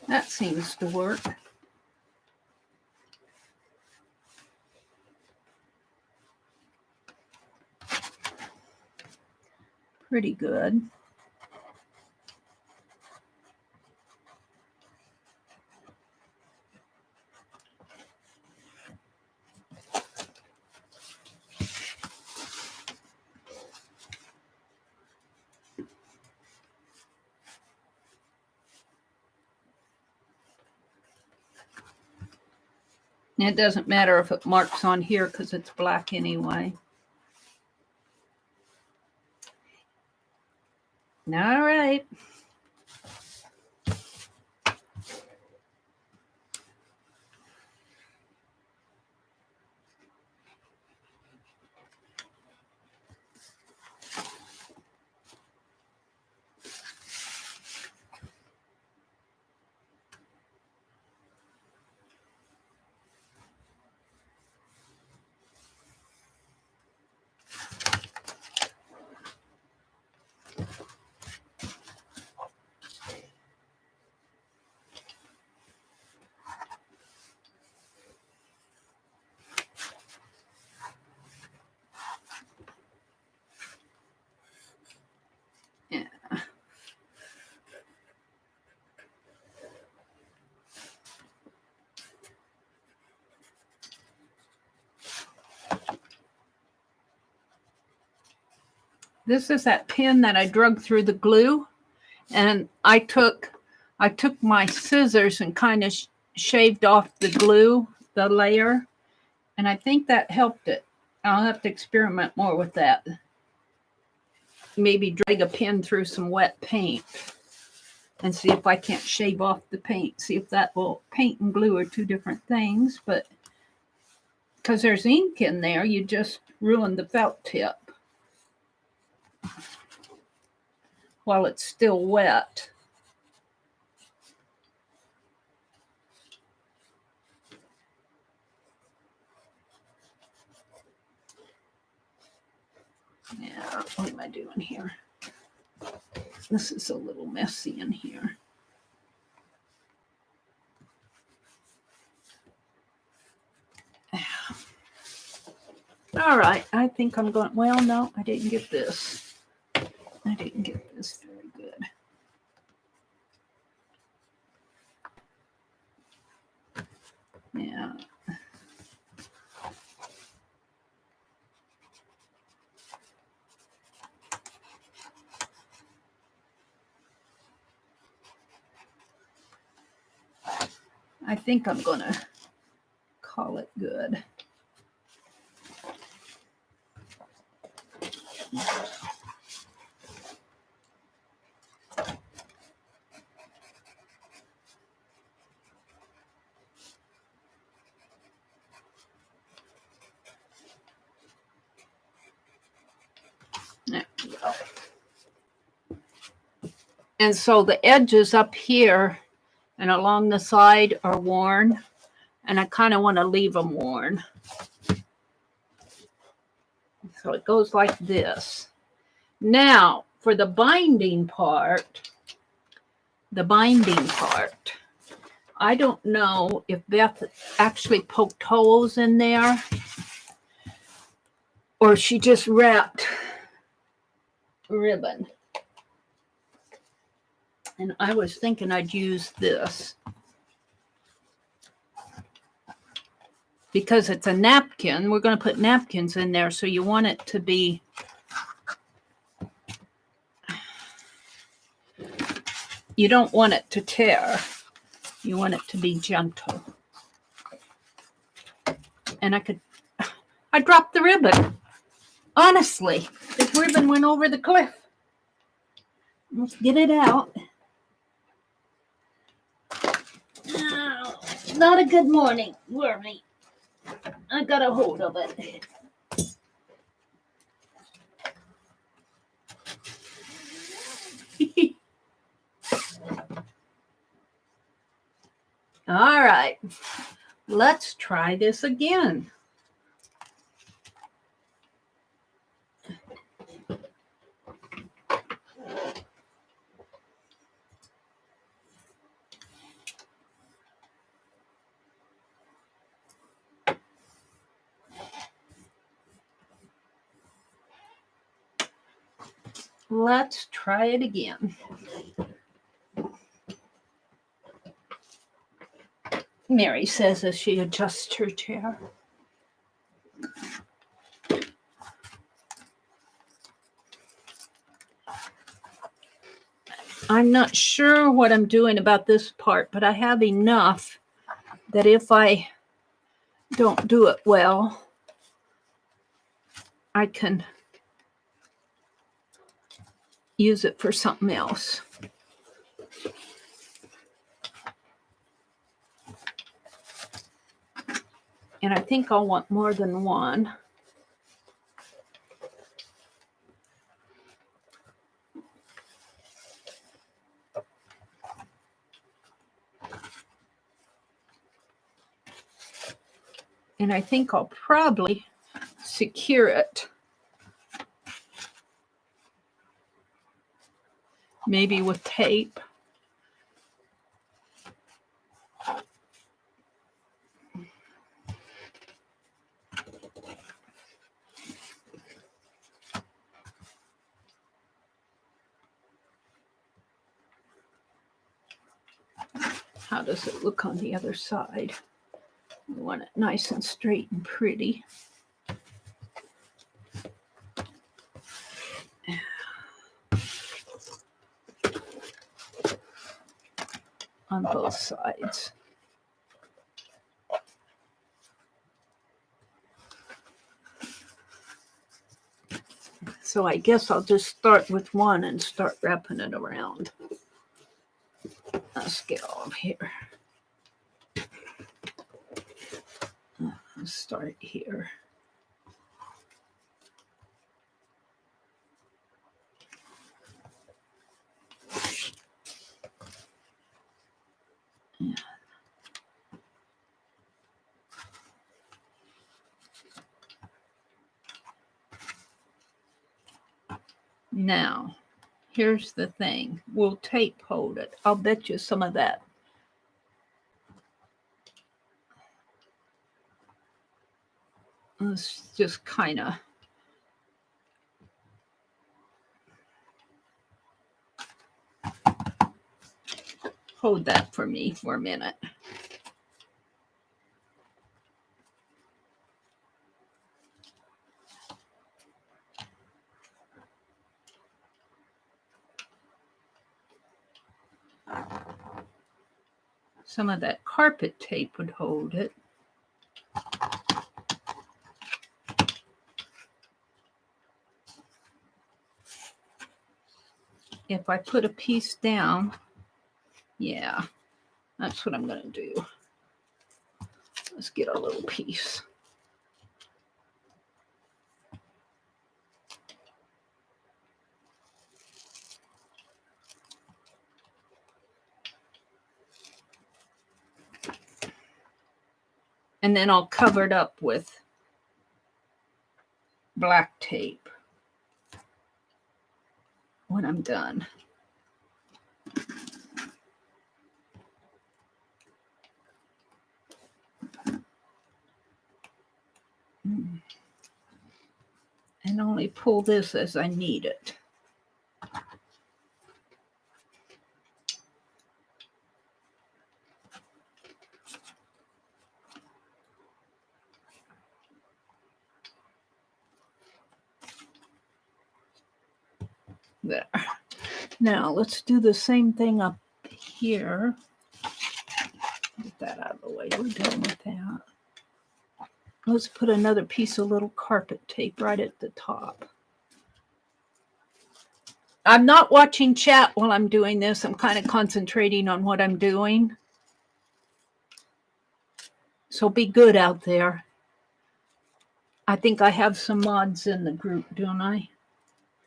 That seems to work. pretty good. It doesn't matter if it marks on here because it's black anyway. All right. Yeah. This is that pin that I drug through the glue, and I took my scissors and kind of shaved off the glue, the layer, and I think that helped it. I'll have to experiment more with that. Maybe drag a pin through some wet paint and see if I can't shave off the paint. See if that will, paint and glue are two different things, but because there's ink in there, you just ruin the felt tip while it's still wet. Yeah, what am I doing here? This is a little messy in here. All right, I think I'm going, well, no, I didn't get this. I didn't get this very good. Yeah. I think I'm going to call it good. There we go. And so the edges up here and along the side are worn, and I kind of want to leave them worn. So it goes like this. Now, for the binding part, I don't know if Beth actually poked holes in there or she just wrapped ribbon. And I was thinking I'd use this because it's a napkin. We're going to put napkins in there, so you want it to be you don't want it to tear. You want it to be gentle. And I dropped the ribbon. Honestly, this ribbon went over the cliff. Let's get it out. Oh, not a good morning for me. I got a hold of it. All right, let's try this again. Let's try it again. Meri says as she adjusts her chair. I'm not sure what I'm doing about this part, but I have enough that if I don't do it well, I can use it for something else. And I think I'll want more than one. And I think I'll probably secure it. Maybe with tape. How does it look on the other side? We want it nice and straight and pretty. On both sides. So I guess I'll just start with one and start wrapping it around. Let's get all of here. Let's start here. Yeah. Now, here's the thing. We'll tape hold it. I'll bet you some of that. Let's just kind of hold that for me for a minute. Some of that carpet tape would hold it. If I put a piece down, yeah, that's what I'm going to do. Let's get a little piece. And then I'll cover it up with black tape when I'm done. And only pull this as I need it. There. Now let's do the same thing up here. Get that out of the way. We're done with that. Let's put another piece of little carpet tape right at the top. I'm not watching chat while I'm doing this. I'm kind of concentrating on what I'm doing. So be good out there. I think I have some mods in the group, don't I?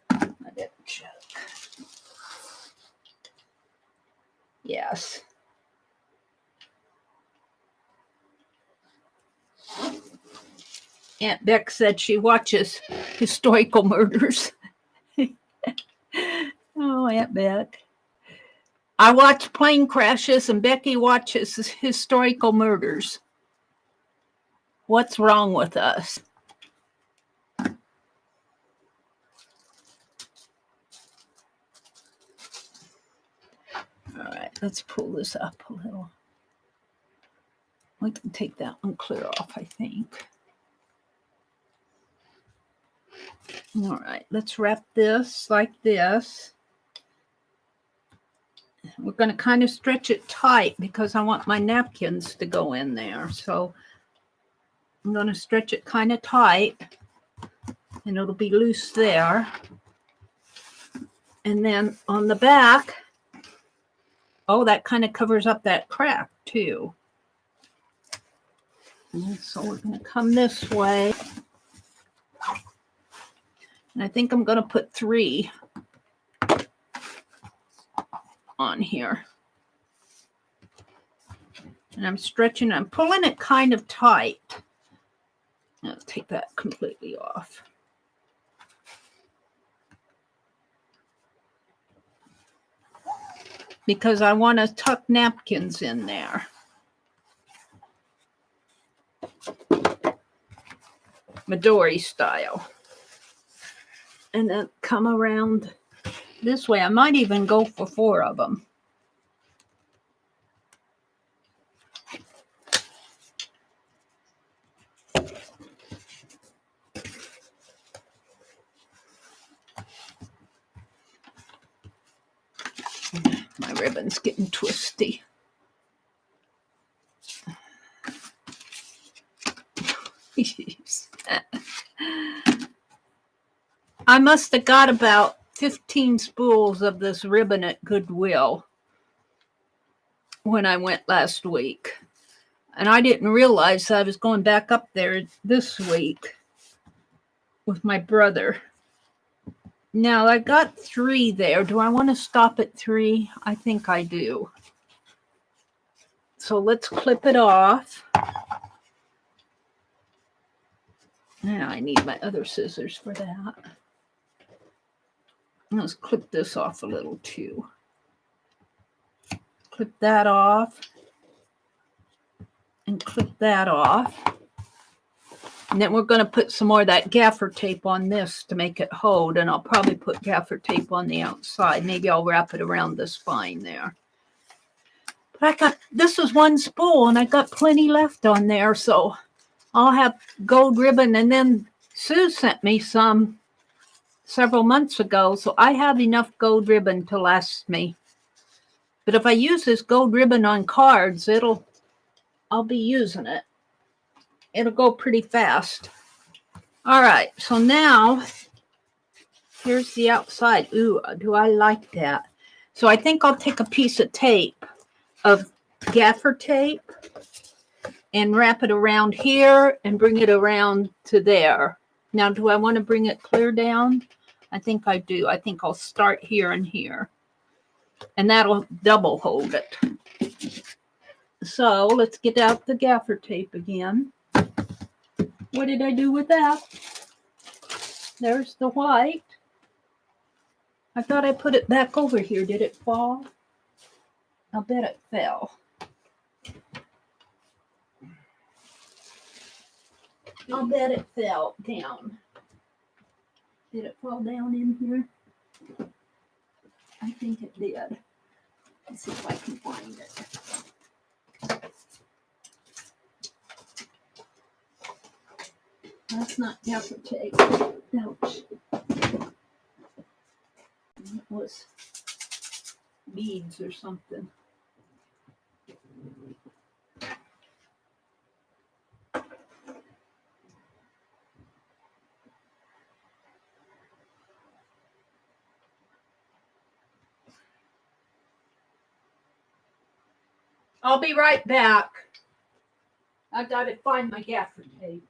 I didn't check. Yes. Aunt Beck said she watches historical murders. Oh, Aunt Beck. I watch plane crashes and Becky watches historical murders. What's wrong with us? All right, let's pull this up a little. We can take that one clear off, I think. All right, let's wrap this like this. We're going to kind of stretch it tight because I want my napkins to go in there. So I'm going to stretch it kind of tight and it'll be loose there. And then on the back, oh, that kind of covers up that crack too. And so we're going to come this way. And I think I'm going to put 3 on here. And I'm stretching, I'm pulling it kind of tight. I'll take that completely off. Because I want to tuck napkins in there. Midori style. And then come around this way. I might even go for 4 of them. My ribbon's getting twisty. I must have got about 15 spools of this ribbon at Goodwill when I went last week. And I didn't realize I was going back up there this week with my brother. Now, I got 3 there. Do I want to stop at 3? I think I do. So let's clip it off. Now I need my other scissors for that. Let's clip this off a little too. Clip that off. And clip that off. And then we're going to put some more of that gaffer tape on this to make it hold. And I'll probably put gaffer tape on the outside. Maybe I'll wrap it around the spine there. But I got, this was 1 spool and I got plenty left on there. So I'll have gold ribbon. And then Sue sent me some several months ago. So I have enough gold ribbon to last me. But if I use this gold ribbon on cards, I'll be using it. It'll go pretty fast. All right, so now here's the outside. Ooh, do I like that? So I think I'll take a piece of tape, of gaffer tape, and wrap it around here and bring it around to there. Now, do I want to bring it clear down? I think I do. I think I'll start here and here. And that'll double hold it. So let's get out the gaffer tape again. What did I do with that? There's the white. I thought I put it back over here. Did it fall? I'll bet it fell. I'll bet it fell down. Did it fall down in here? I think it did. Let's see if I can find it. That's not gaffer tape. Ouch. It was beads or something. I'll be right back. I gotta find my gaffer tape.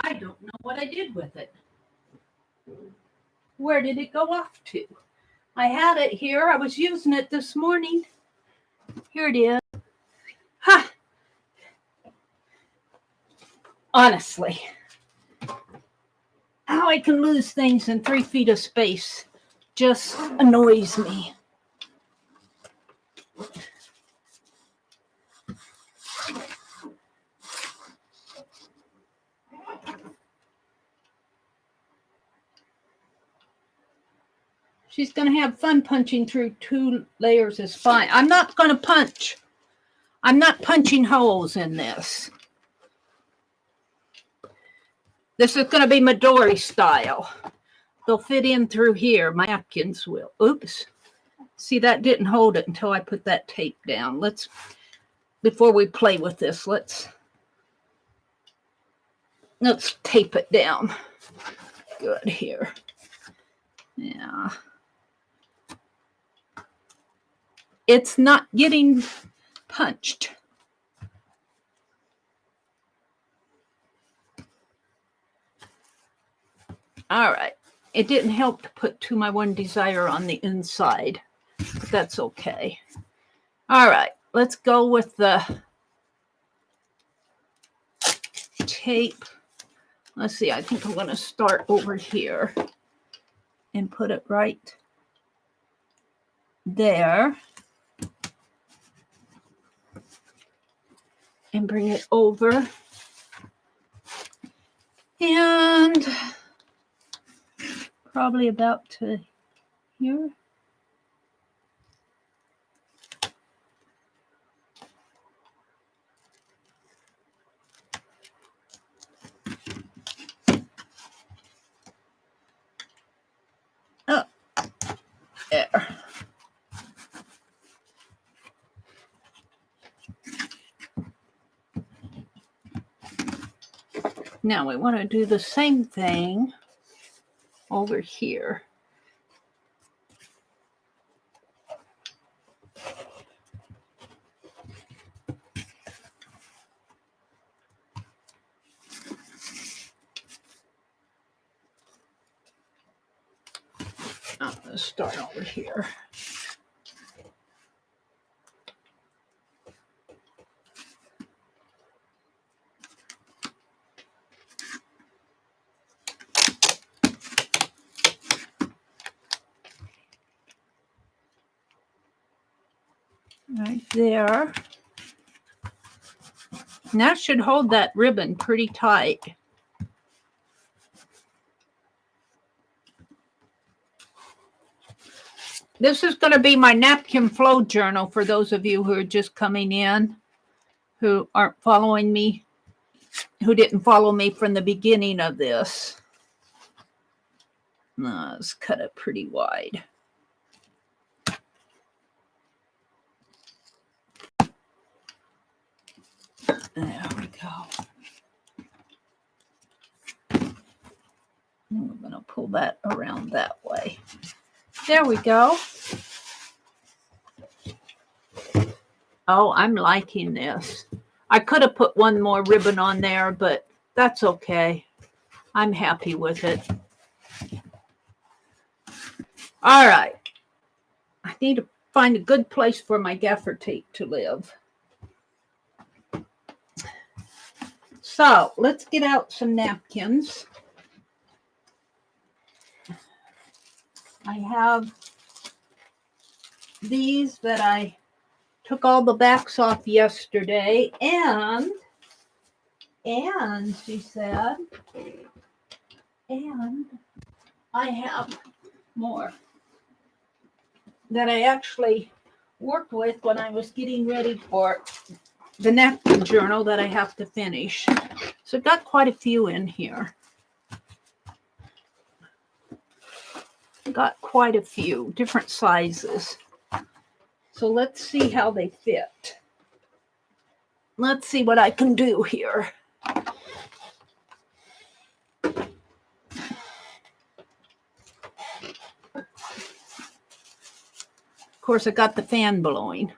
I don't know what I did with it. Where did it go off to? I had it here. I was using it this morning. Here it is. Ha! Honestly, how I can lose things in 3 feet of space just annoys me. She's going to have fun punching through 2 layers of spine. I'm not going to punch. I'm not punching holes in this. This is going to be Midori style. They'll fit in through here. My napkins will. Oops. See, that didn't hold it until I put that tape down. Before we play with this, let's tape it down. Good here. Yeah. It's not getting punched. All right. It didn't help to put To My One Desire on the inside, but that's okay. All right. Let's go with the tape. Let's see. I think I'm going to start over here and put it right there. And bring it over. And probably about to here. Oh, there. Now we want to do the same thing over here. I'm going to start over here. Right there. And that should hold that ribbon pretty tight. This is going to be my Napkin Flow Journal for those of you who are just coming in, who aren't following me, who didn't follow me from the beginning of this. Let's cut it pretty wide. There we go. And we're going to pull that around that way. There we go. Oh, I'm liking this. I could have put one more ribbon on there, but that's okay. I'm happy with it. All right. I need to find a good place for my gaffer tape to live. So let's get out some napkins. I have these that I took all the backs off yesterday, and she said, and I have more that I actually worked with when I was getting ready for the napkin journal that I have to finish. So I've got quite a few in here. Got quite a few different sizes. So let's see how they fit. Let's see what I can do here. Of course, I got the fan blowing.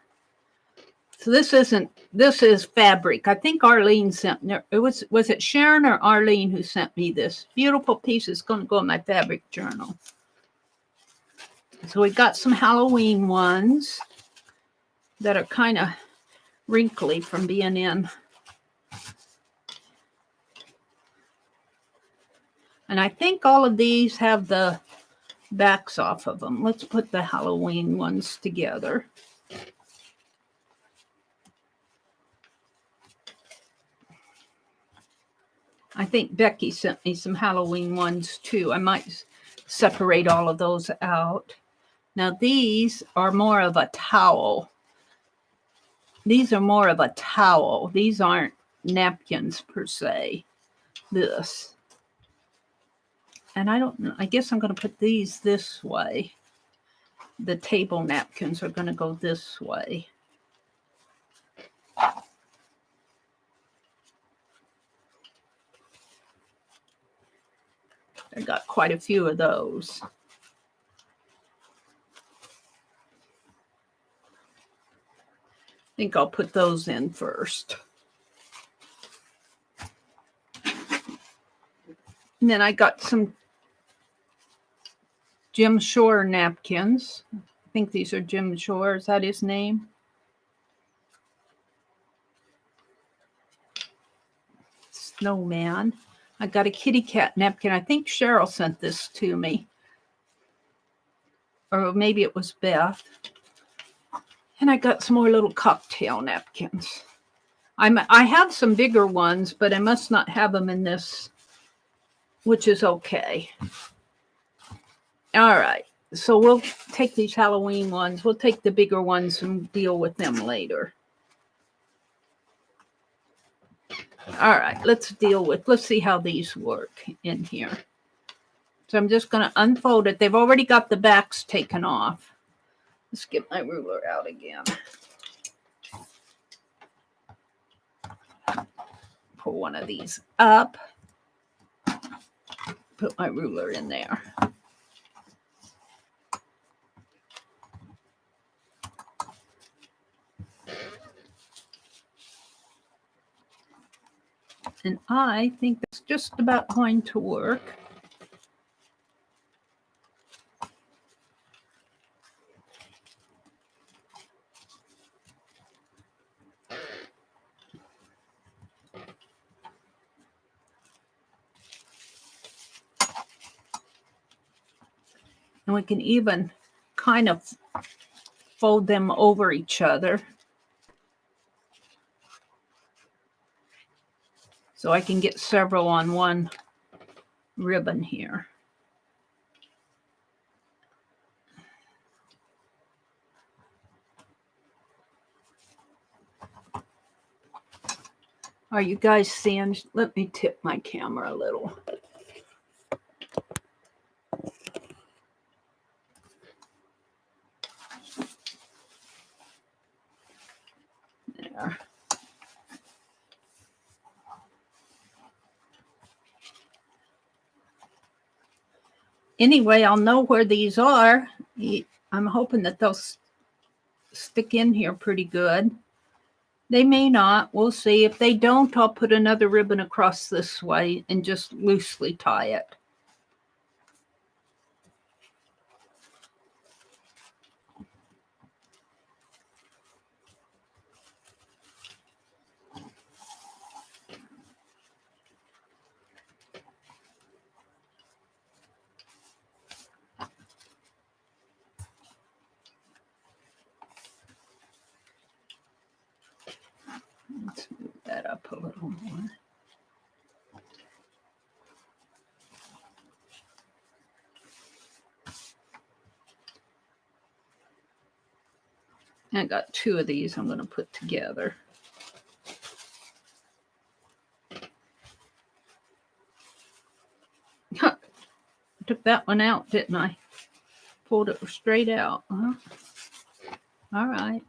So this isn't This is fabric. I think Arlene sent me. Was it Sharon or Arlene who sent me this beautiful piece? It's going to go in my fabric journal. So we got some Halloween ones that are kind of wrinkly from being in. And I think all of these have the backs off of them. Let's put the Halloween ones together. I think Becky sent me some Halloween ones too. I might separate all of those out. Now these are more of a towel. These are more of a towel. These aren't napkins per se. This. And I don't know. I guess I'm going to put these this way. The table napkins are going to go this way. I got quite a few of those. I think I'll put those in first. And then I got some Jim Shore napkins. I think these are Jim Shore. Is that his name? Snowman. I got a kitty cat napkin. I think Cheryl sent this to me. Or maybe it was Beth. And I got some more little cocktail napkins. I have some bigger ones, but I must not have them in this, which is okay. All right. So we'll take these Halloween ones. We'll take the bigger ones and deal with them later. All right. Let's see how these work in here. So I'm just going to unfold it. They've already got the backs taken off. Let's get my ruler out again. Pull one of these up. Put my ruler in there. And I think that's just about going to work. And we can even kind of fold them over each other. So I can get several on one ribbon here. Are you guys seeing? Let me tip my camera a little. There. Anyway, I'll know where these are. I'm hoping that they'll stick in here pretty good. They may not. We'll see. If they don't, I'll put another ribbon across this way and just loosely tie it. Let's move that up a little more. I got two of these I'm going to put together. Huh. I took that one out, didn't I? Pulled it straight out. Huh? All right.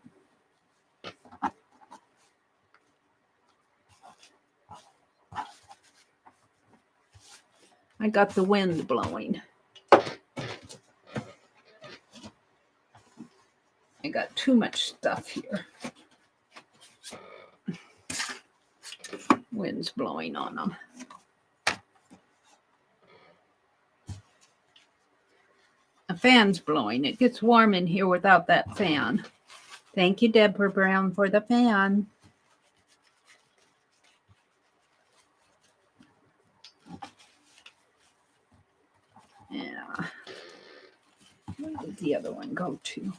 I got the wind blowing. I got too much stuff here. Wind's blowing on them. A fan's blowing. It gets warm in here without that fan. Thank you, Deborah Brown, for the fan. Yeah. Where did the other one go to?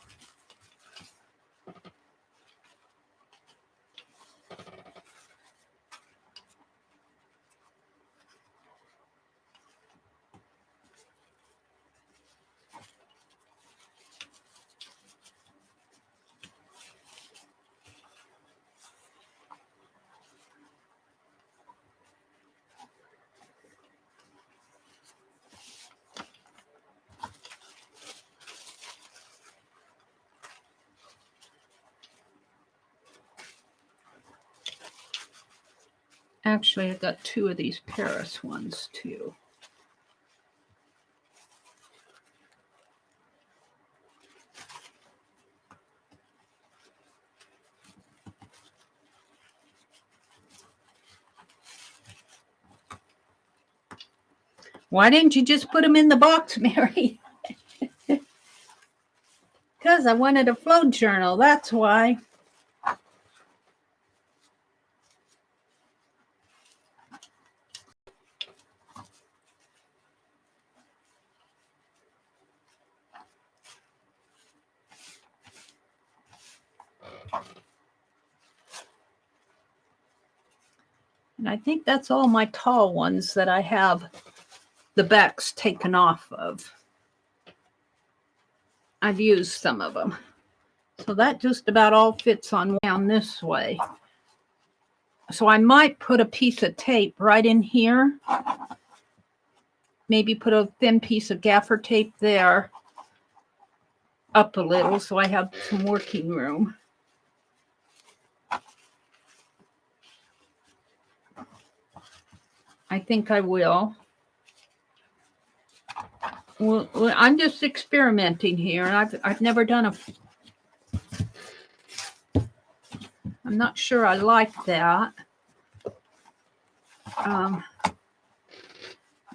Actually, I got two of these Paris ones too. Why didn't you just put them in the box, Mary? Because I wanted a flow journal, that's why. And I think that's all my tall ones that I have the backs taken off of. I've used some of them. So that just about all fits on down this way. So I might put a piece of tape right in here. Maybe put a thin piece of gaffer tape there. Up a little so I have some working room. I think I will. Well, I'm just experimenting here. I've never done a. I'm not sure I like that.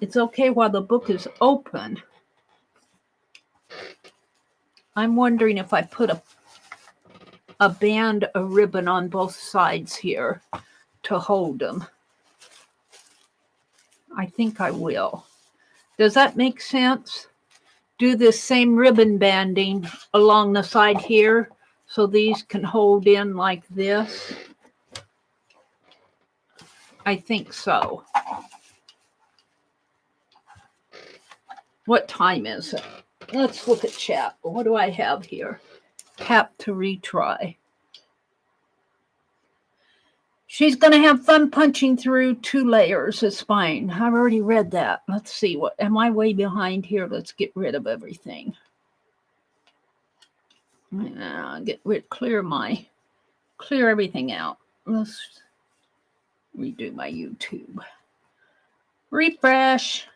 It's okay while the book is open. I'm wondering if I put a band of ribbon on both sides here to hold them. I think I will. Does that make sense? Do this same ribbon banding along the side here so these can hold in like this. I think so. What time is it? Let's look at chat. What do I have here? Tap to retry. She's going to have fun punching through 2 layers of spine. I've already read that. Let's see. What am I way behind here? Let's get rid of everything. Clear everything out. Let's redo my YouTube. Refresh.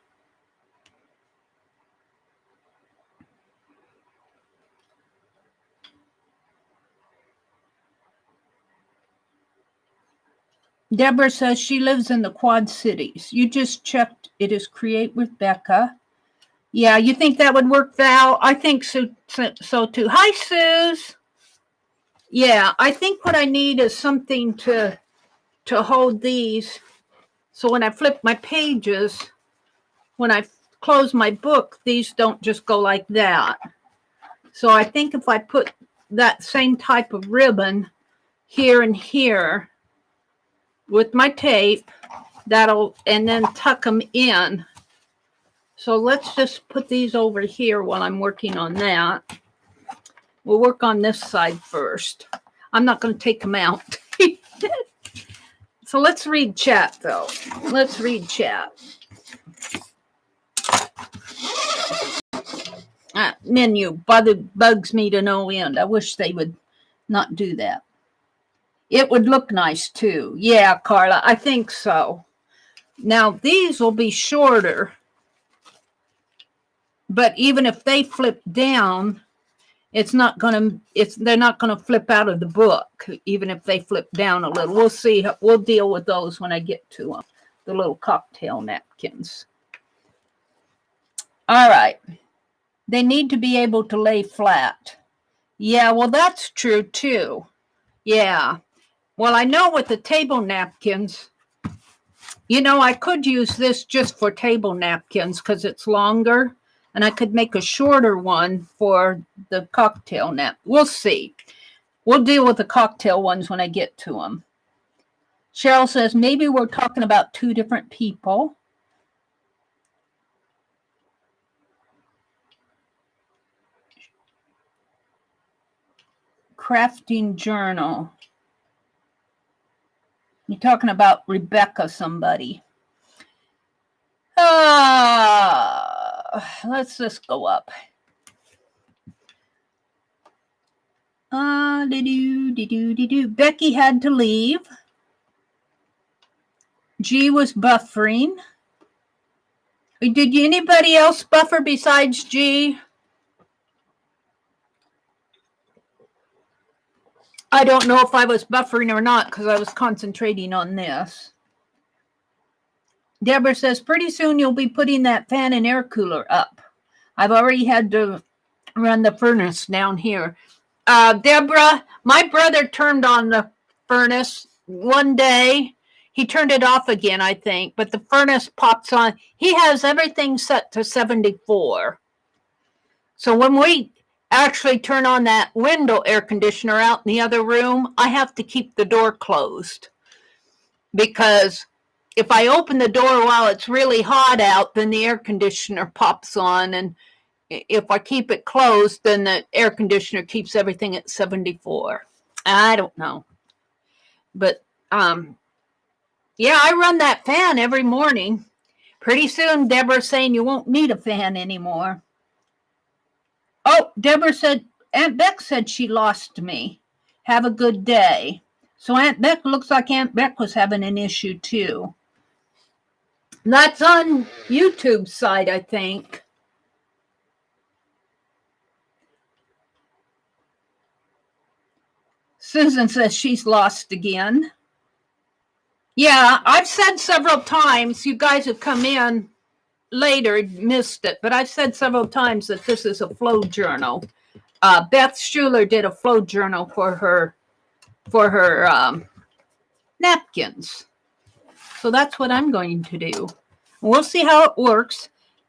Deborah says she lives in the Quad Cities. You just checked. It is Create with Becca. Yeah, you think that would work, Val? I think so too. Hi, Suze. Yeah, I think what I need is something to hold these. So when I flip my pages, when I close my book, these don't just go like that. So I think if I put that same type of ribbon here and here, with my tape, and then tuck them in. So let's just put these over here while I'm working on that. We'll work on this side first. I'm not going to take them out. So let's read chat, though. Let's read chat. Menu bugs me to no end. I wish they would not do that. It would look nice too. Yeah, Carla, I think so. Now, these will be shorter. But even if they flip down, It's not going to, they're not going to flip out of the book, even if they flip down a little. We'll see. We'll deal with those when I get to them. The little cocktail napkins. All right. They need to be able to lay flat. Yeah, well, that's true too. Yeah. Well, I know with the table napkins, I could use this just for table napkins because it's longer, and I could make a shorter one for the cocktail nap. We'll see. We'll deal with the cocktail ones when I get to them. Cheryl says, maybe we're talking about two different people. Crafting journal. You're talking about Rebecca somebody. Let's just go up. Becky had to leave. G was buffering. Did anybody else buffer besides G? I don't know if I was buffering or not because I was concentrating on this. Deborah says, pretty soon you'll be putting that fan and air cooler up. I've already had to run the furnace down here. Deborah, my brother turned on the furnace one day. He turned it off again, I think, but the furnace pops on. He has everything set to 74. So when we actually turn on that window air conditioner out in the other room, I have to keep the door closed because if I open the door while it's really hot out, then the air conditioner pops on, and if I keep it closed, then the air conditioner keeps everything at 74. I don't know. But, yeah, I run that fan every morning. Pretty soon, Deborah's saying you won't need a fan anymore. Oh, Deborah said, Aunt Beck said she lost me. Have a good day. So Aunt Beck, looks like Aunt Beck was having an issue too. That's on YouTube's side, I think. Susan says she's lost again. Yeah, I've said several times, you guys have come in later, missed it, but I've said several times that this is a flow journal. Beth Schuler did a flow journal for her napkins. So that's what I'm going to do. We'll see how it works.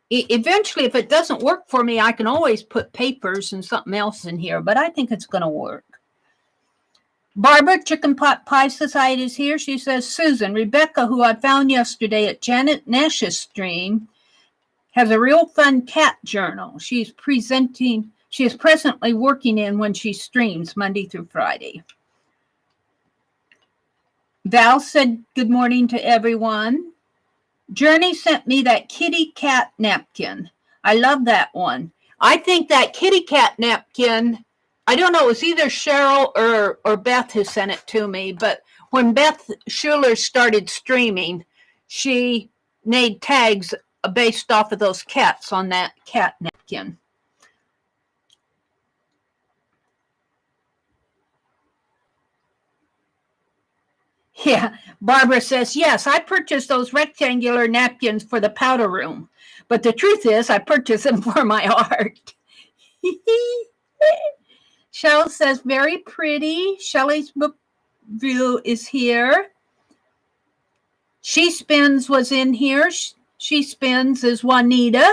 Eventually, if it doesn't work for me, I can always put papers and something else in here, but I think it's going to work. Barbara, Chicken Pot Pie Society is here. She says, Susan, Rebecca, who I found yesterday at Janet Nash's stream, has a real fun cat journal. She is presently working in when she streams Monday through Friday. Val said, good morning to everyone. Journey sent me that kitty cat napkin. I love that one. I think that kitty cat napkin, I don't know, it was either Cheryl or Beth who sent it to me, but when Beth Schuler started streaming, she made tags based off of those cats on that cat napkin. Yeah, Barbara says, yes, I purchased those rectangular napkins for the powder room. But the truth is, I purchased them for my art. Cheryl says, very pretty. Shelley's book view is here. She Spins was in here. She Spins is Juanita.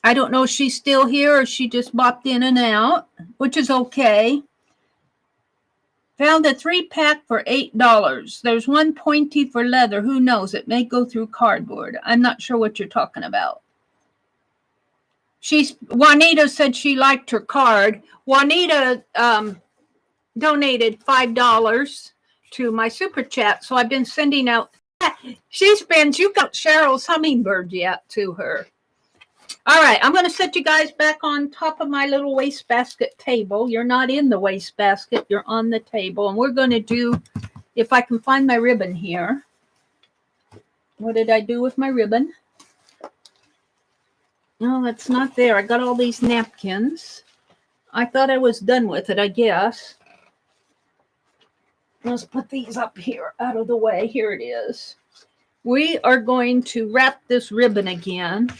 I don't know if she's still here or she just bopped in and out, which is okay. Found a 3-pack for $8. There's one pointy for leather. Who knows? It may go through cardboard. I'm not sure what you're talking about. Juanita said she liked her card. Juanita donated $5 to my super chat, so I've been sending out. You got Cheryl's hummingbird yet to her. All right, I'm going to set you guys back on top of my little wastebasket table. You're not in the wastebasket. You're on the table. And we're going to do, if I can find my ribbon here. What did I do with my ribbon? No, that's not there. I got all these napkins. I thought I was done with it, I guess. Let's put these up here out of the way. Here it is. We are going to wrap this ribbon again.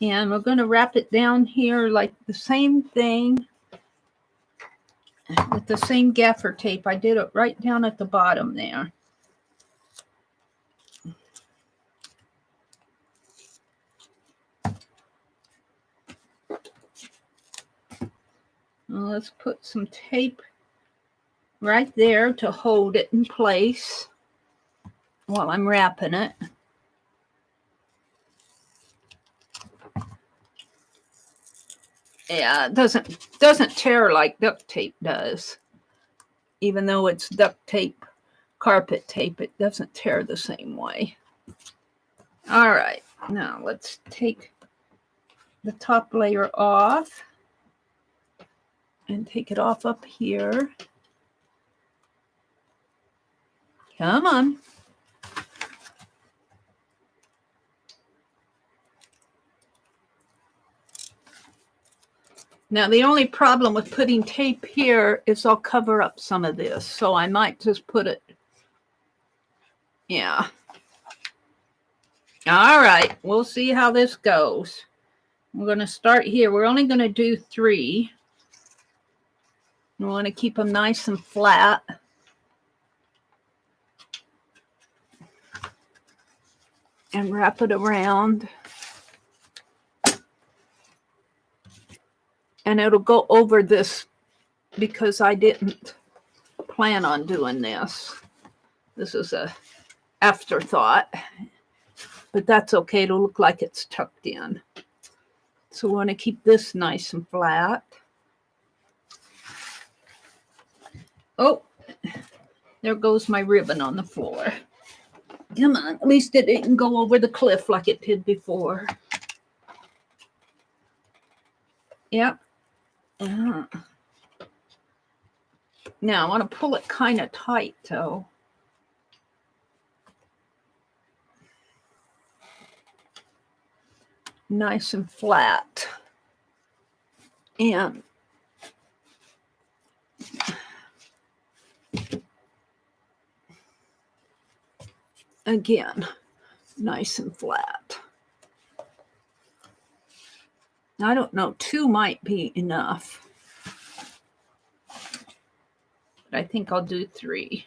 And we're going to wrap it down here like the same thing with the same gaffer tape. I did it right down at the bottom there. Well, let's put some tape right there to hold it in place while I'm wrapping it. Yeah, it doesn't tear like duct tape does. Even though it's duct tape, carpet tape, it doesn't tear the same way. All right, now let's take the top layer off and take it off up here. Come on. Now, the only problem with putting tape here is I'll cover up some of this. So I might just put it, yeah. All right, we'll see how this goes. We're going to start here. We're only going to do 3. We want to keep them nice and flat. And wrap it around. And it'll go over this because I didn't plan on doing this. This is a afterthought, but that's okay. It'll look like it's tucked in. So we want to keep this nice and flat. Oh, there goes my ribbon on the floor. Come on, at least it didn't go over the cliff like it did before. Yep. Now I want to pull it kind of tight though. Nice and flat. And again, nice and flat. I don't know, 2 might be enough. But I think I'll do 3.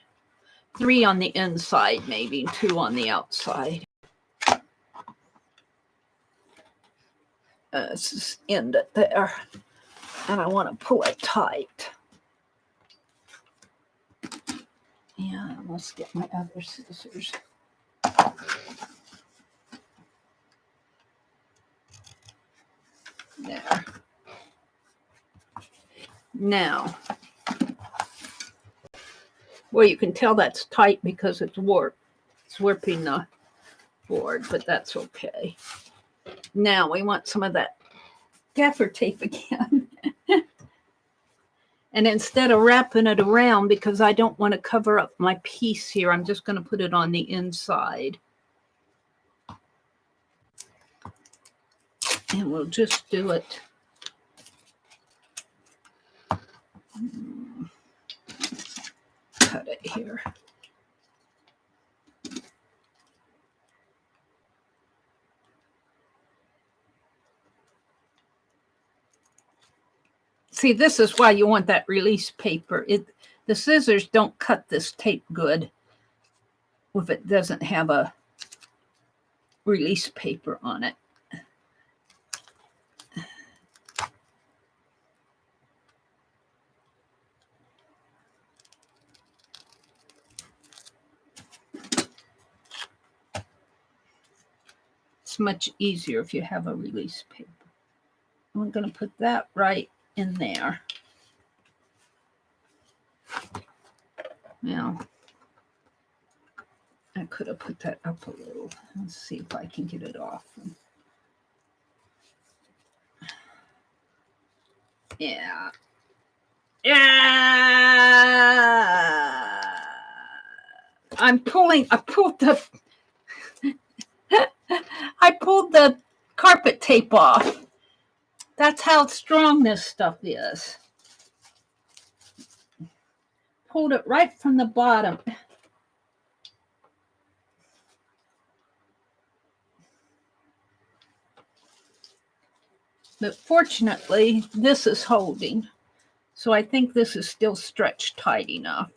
3 on the inside, maybe 2 on the outside. Let's just end it there. And I want to pull it tight. Yeah, let's get my other scissors. There. Now, well, you can tell that's tight because it's warped. It's warping the board, but that's okay. Now we want some of that gaffer tape again. And instead of wrapping it around, because I don't want to cover up my piece here, I'm just going to put it on the inside. And we'll just do it. Cut it here. See, this is why you want that release paper. The scissors don't cut this tape good if it doesn't have a release paper on it. It's much easier if you have a release paper. I'm going to put that right in there. Now, I could have put that up a little. Let's see if I can get it off. Yeah. Yeah. I pulled the carpet tape off. That's how strong this stuff is. Pulled it right from the bottom. But fortunately, this is holding. So I think this is still stretched tight enough.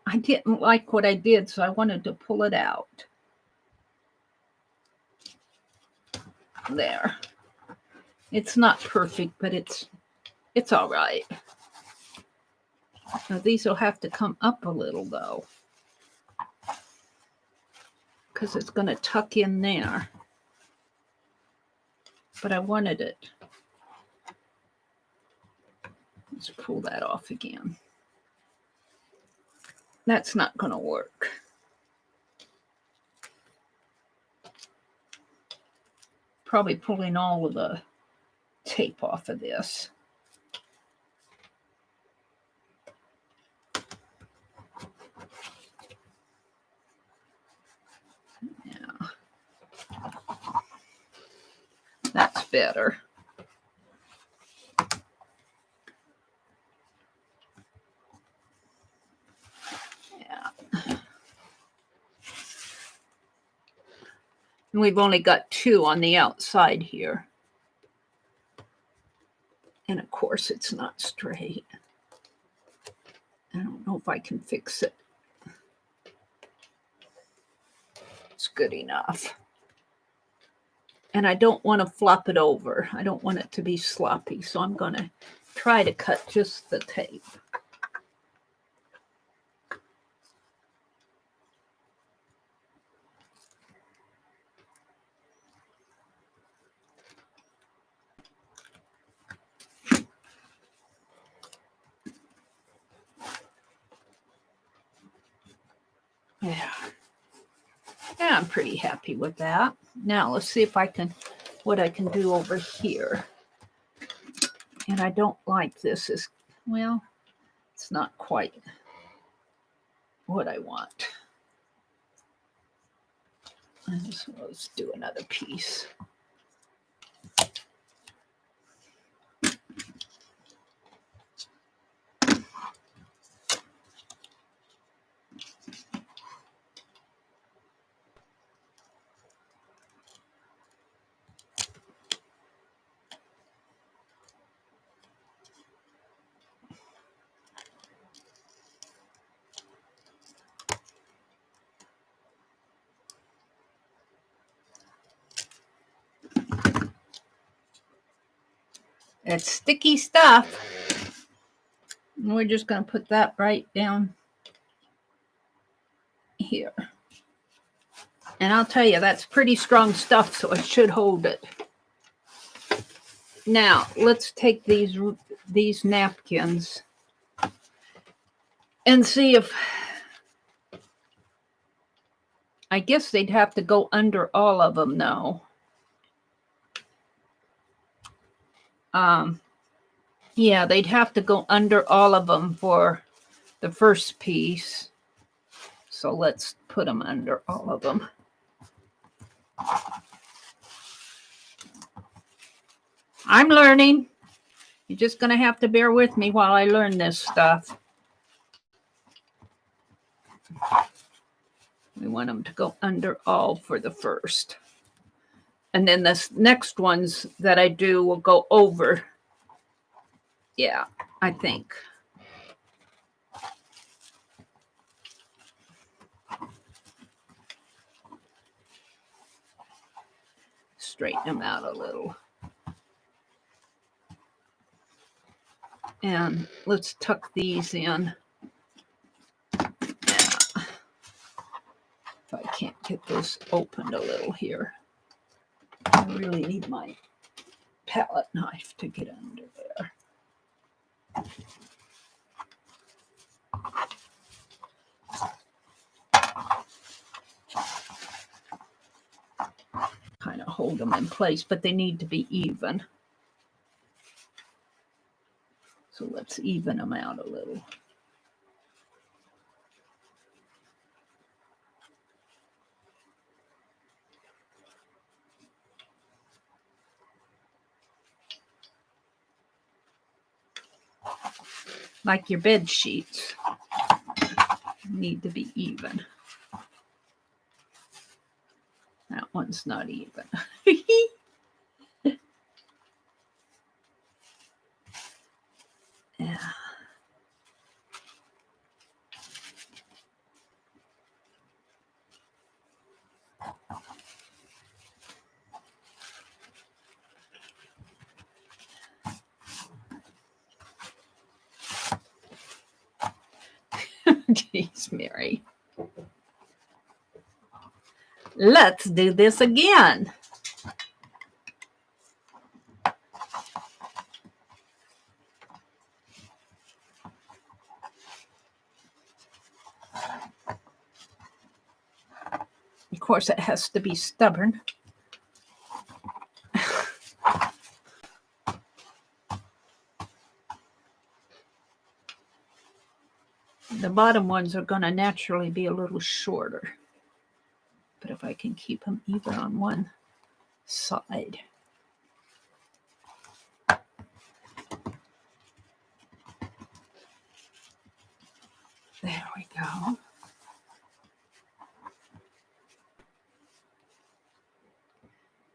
I didn't like what I did, so I wanted to pull it out. There. It's not perfect, but it's all right. Now these will have to come up a little though, because it's going to tuck in there. But I wanted it. Let's pull that off again. That's not going to work. Probably pulling all of the tape off of this. Yeah. That's better. And we've only got 2 on the outside here. And of course, it's not straight. I don't know if I can fix it. It's good enough. And I don't want to flop it over. I don't want it to be sloppy. So I'm going to try to cut just the tape. Yeah. Yeah, I'm pretty happy with that. Now let's see if I can, what I can do over here. And I don't like this. Is well, it's not quite what I want. Let's do another piece. It's sticky stuff. And we're just going to put that right down here. And I'll tell you, that's pretty strong stuff, so it should hold it. Now, let's take these napkins and see if, I guess they'd have to go under all of them though. Yeah, they'd have to go under all of them for the first piece. So let's put them under all of them. I'm learning. You're just going to have to bear with me while I learn this stuff. We want them to go under all for the first. And then the next ones that I do will go over. Yeah, I think. Straighten them out a little. And let's tuck these in. Yeah. If I can't get this opened a little here. I really need my palette knife to get under there. Kind of hold them in place, but they need to be even. So let's even them out a little. like your bed sheets need to be even. That one's not even. Yeah. Jeez, Mary. Let's do this again. Of course, it has to be stubborn. The bottom ones are going to naturally be a little shorter. But if I can keep them even on one side. There we go.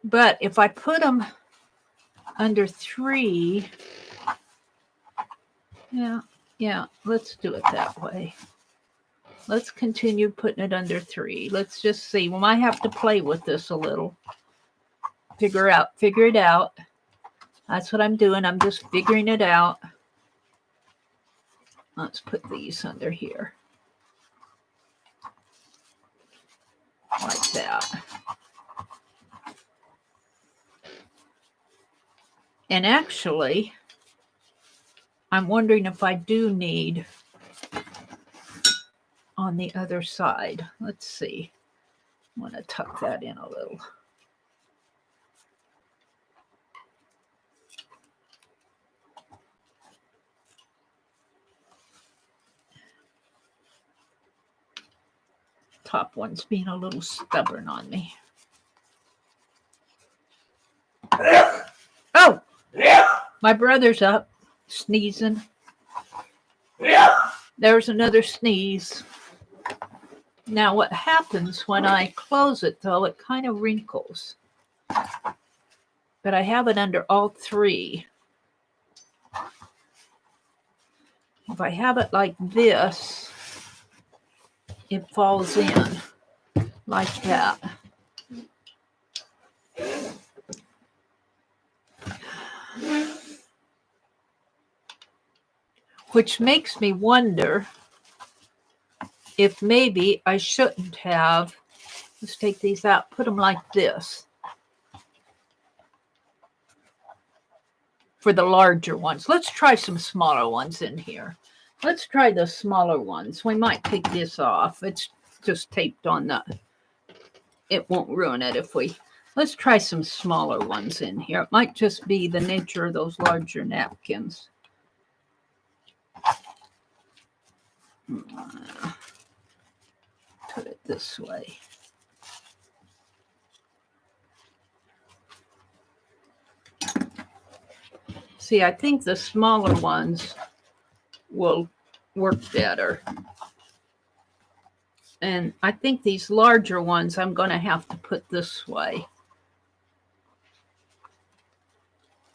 But if I put them under 3, yeah, let's do it that way. Let's continue putting it under 3. Let's just see. We might have to play with this a little. Figure it out. That's what I'm doing. I'm just figuring it out. Let's put these under here. Like that. And actually, I'm wondering if I do need on the other side. Let's see. I want to tuck that in a little. Top one's being a little stubborn on me. Oh! My brother's up, sneezing. There's another sneeze. Now, what happens when I close it, though, it kind of wrinkles. But I have it under all 3. If I have it like this, it falls in like that. Which makes me wonder if maybe I shouldn't have, let's take these out, put them like this. For the larger ones. Let's try some smaller ones in here. Let's try the smaller ones. We might take this off. It's just taped on the, it won't ruin it if we, let's try some smaller ones in here. It might just be the nature of those larger napkins. Put it this way. See, I think the smaller ones will work better. And I think these larger ones I'm going to have to put this way.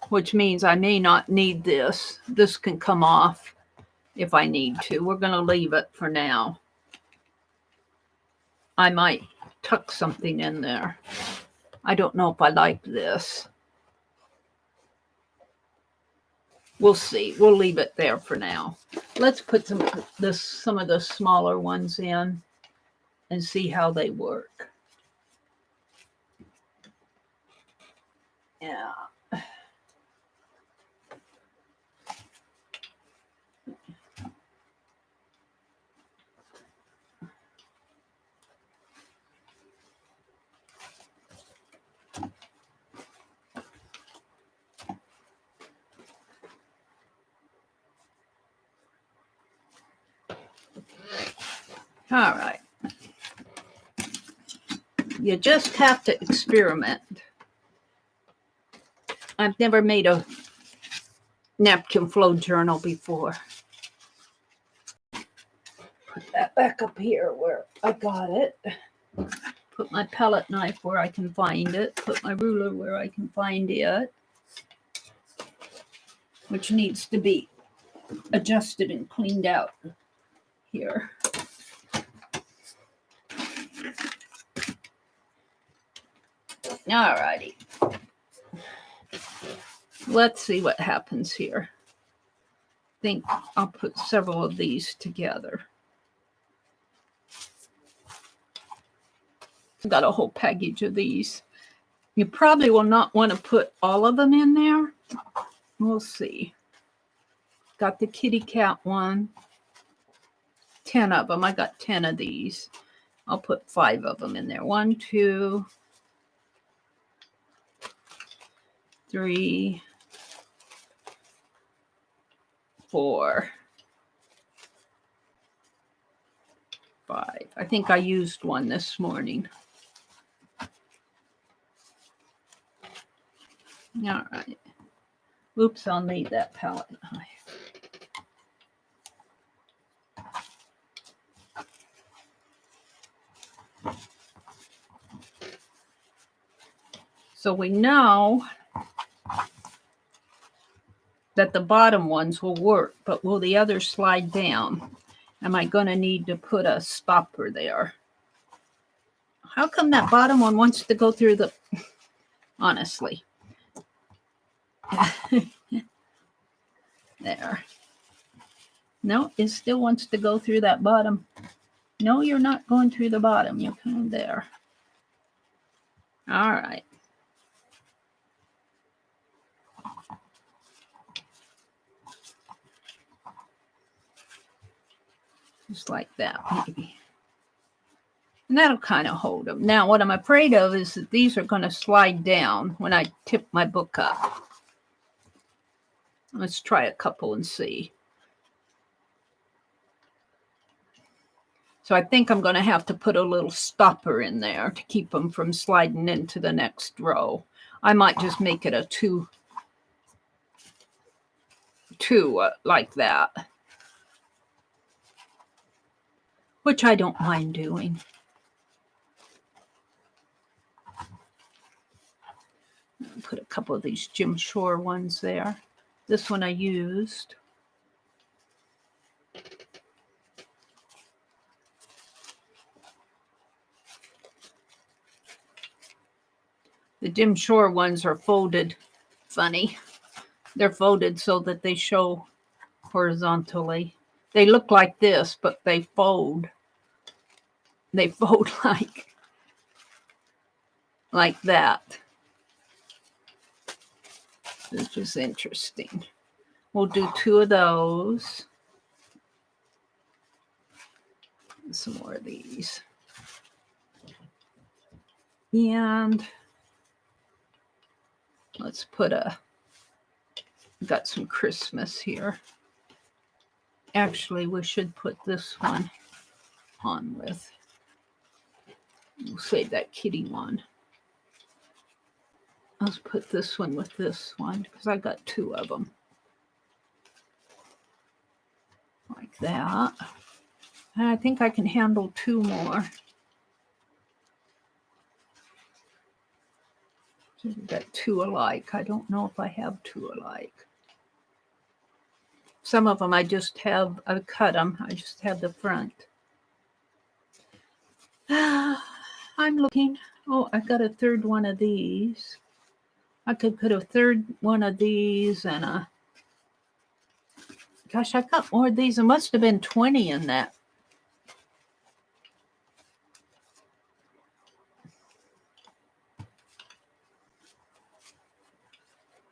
Which means I may not need this. This can come off if I need to. We're going to leave it for now. I might tuck something in there. I don't know if I like this. We'll see. We'll leave it there for now. Let's put some of the smaller ones in and see how they work. Yeah. All right. You just have to experiment. I've never made a napkin flow journal before. Put that back up here where I got it. Put my palette knife where I can find it. Put my ruler where I can find it, which needs to be adjusted and cleaned out here. Alrighty. Let's see what happens here. I think I'll put several of these together. I've got a whole package of these. You probably will not want to put all of them in there. We'll see. Got the kitty cat one. 10 of them. I got 10 of these. I'll put 5 of them in there. 1, 2, 3, 4, 5. I think I used one this morning. All right. Oops, I'll need that palette knife. So we know that the bottom ones will work, but will the others slide down? Am I going to need to put a stopper there? How come that bottom one wants to go through the... Honestly. There. No, it still wants to go through that bottom. No, you're not going through the bottom. You're coming there. All right. Just like that, maybe. And that'll kind of hold them. Now, what I'm afraid of is that these are going to slide down when I tip my book up. Let's try a couple and see. So I think I'm going to have to put a little stopper in there to keep them from sliding into the next row. I might just make it a two like that, which I don't mind doing. Put a couple of these Jim Shore ones there. This one I used. The Jim Shore ones are folded funny. They're folded so that they show horizontally. They look like this, but they fold. They fold like that. This is interesting. We'll do 2 of those. Some more of these. And let's put got some Christmas here. Actually, we should put this one on with. We'll save that kitty one. Let's put this one with this one because I got 2 of them. Like that. And I think I can handle 2 more. So we've got 2 alike. I don't know if I have 2 alike. Some of them I just have, I cut them. I just have the front. I'm looking. Oh, I got a 3rd one of these. I could put a 3rd one of these and a... Gosh, I got more of these. There must have been 20 in that.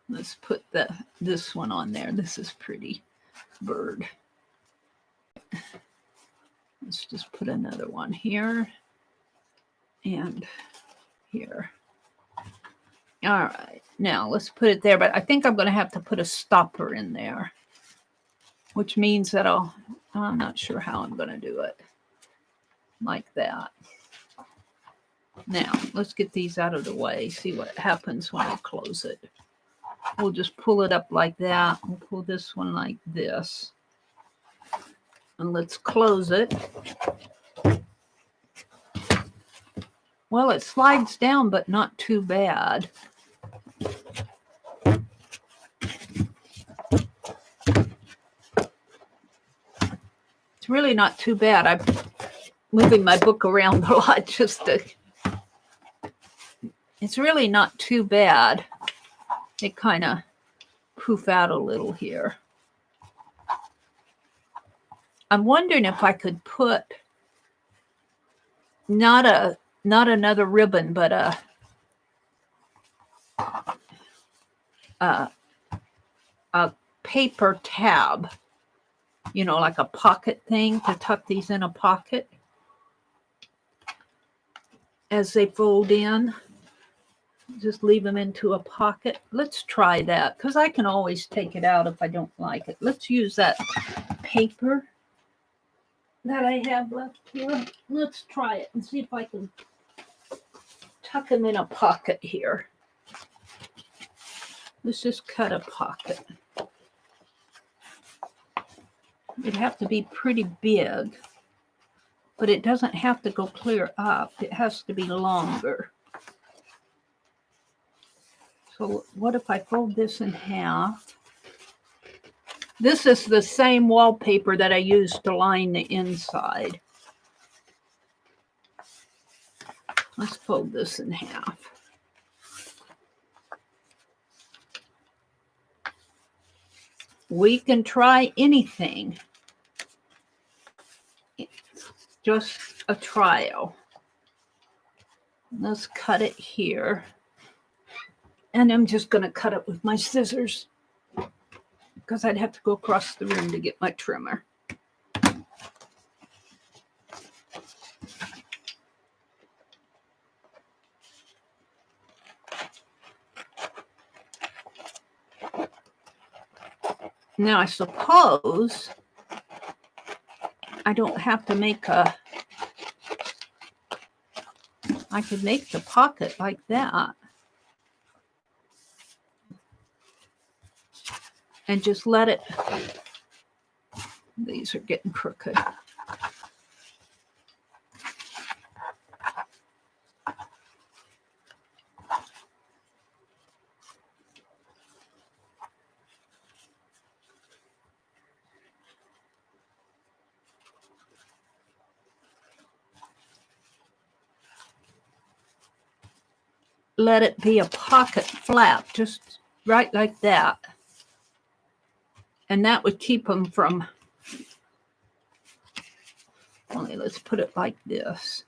Let's put this one on there. This is pretty bird. Let's just put another one here and here. All right, now let's put it there, but I think I'm going to have to put a stopper in there, which means that I'm not sure how I'm going to do it. Like that. Now, let's get these out of the way, see what happens when I close it. We'll just pull it up like that and pull this one like this. And let's close it. Well, it slides down, but not too bad. It's really not too bad. I'm moving my book around a lot just to... It's really not too bad. They kind of poof out a little here. I'm wondering if I could put not another ribbon, but a paper tab, you know, like a pocket thing to tuck these in a pocket as they fold in. Just leave them into a pocket. Let's try that, because I can always take it out if I don't like it. Let's use that paper that I have left here. Let's try it and see if I can tuck them in a pocket here. Let's just cut a pocket. It'd have to be pretty big, but it doesn't have to go clear up. It has to be longer. So what if I fold this in half? This is the same wallpaper that I used to line the inside. Let's fold this in half. We can try anything. It's just a trial. Let's cut it here. And I'm just going to cut it with my scissors because I'd have to go across the room to get my trimmer. Now, I suppose I don't have to make a... I could make the pocket like that. And just let it... These are getting crooked. Let it be a pocket flap, just right like that. And that would keep them from... Only let's put it like this.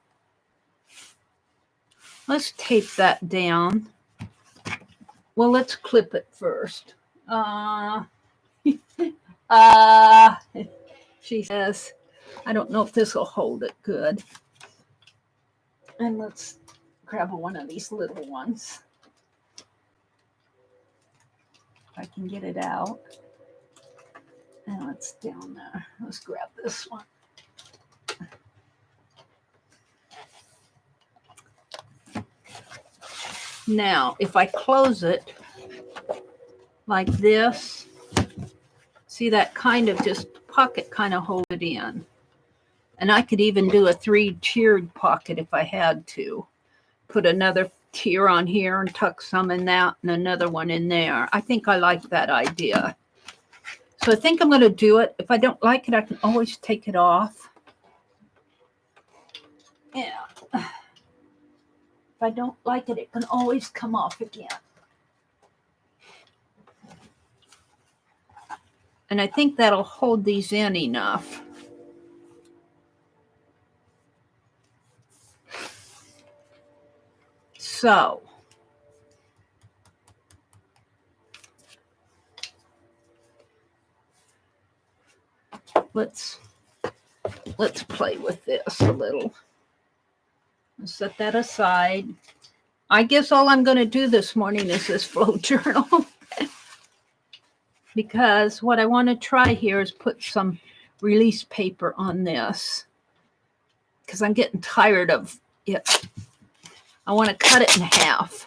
Let's tape that down. Well, let's clip it first. She says, I don't know if this will hold it good. And let's grab one of these little ones. If I can get it out. And it's down there. Let's grab this one. Now, if I close it like this, see that kind of just pocket kind of hold it in. And I could even do a 3-tiered pocket if I had to. Put another tier on here and tuck some in that and another one in there. I think I like that idea. So I think I'm going to do it. If I don't like it, I can always take it off. Yeah. If I don't like it, it can always come off again. And I think that'll hold these in enough. So, let's play with this a little. Let's set that aside. I guess all I'm going to do this morning is this flow journal. Because what I want to try here is put some release paper on this. Because I'm getting tired of it. I want to cut it in half.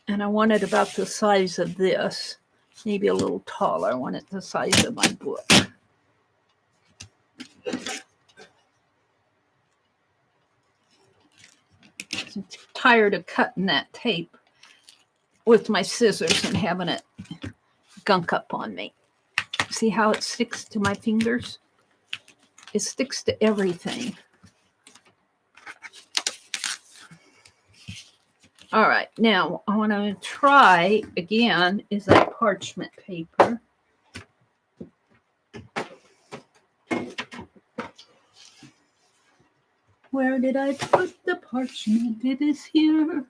And I want it about the size of this. Maybe a little taller. I want it the size of my book. tired of cutting that tape with my scissors and having it gunk up on me. See how it sticks to my fingers? It sticks to everything. All right, now I want to try again is that parchment paper. Where did I put the parchment? It is here.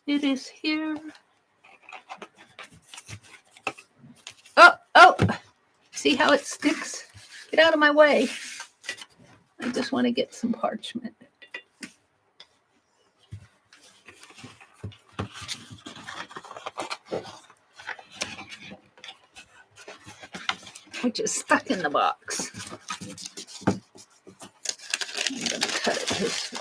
It is here. Oh, see how it sticks? Get out of my way. I just want to get some parchment. Which is stuck in the box. I'm going to cut it this way.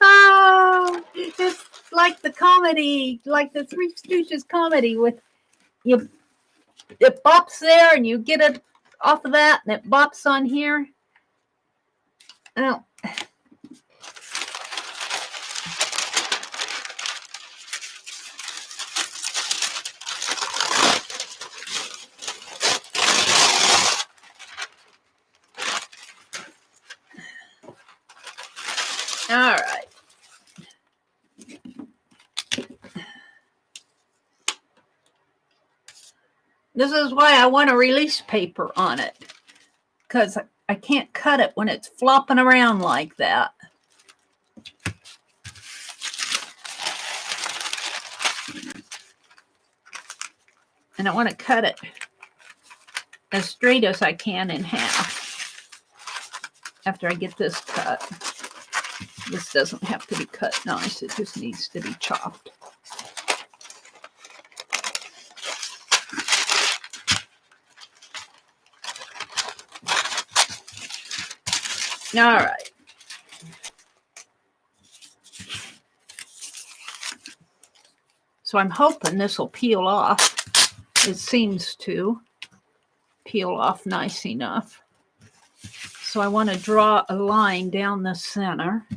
Oh, it's like the comedy, like the Three Stooges comedy with you. It bops there and you get it off of that and it bops on here. Oh. All right. This is why I want a release paper on it, because I can't cut it when it's flopping around like that. And I want to cut it as straight as I can in half after I get this cut. This doesn't have to be cut nice. It just needs to be chopped. All right. So I'm hoping this will peel off. It seems to peel off nice enough. So I want to draw a line down the center.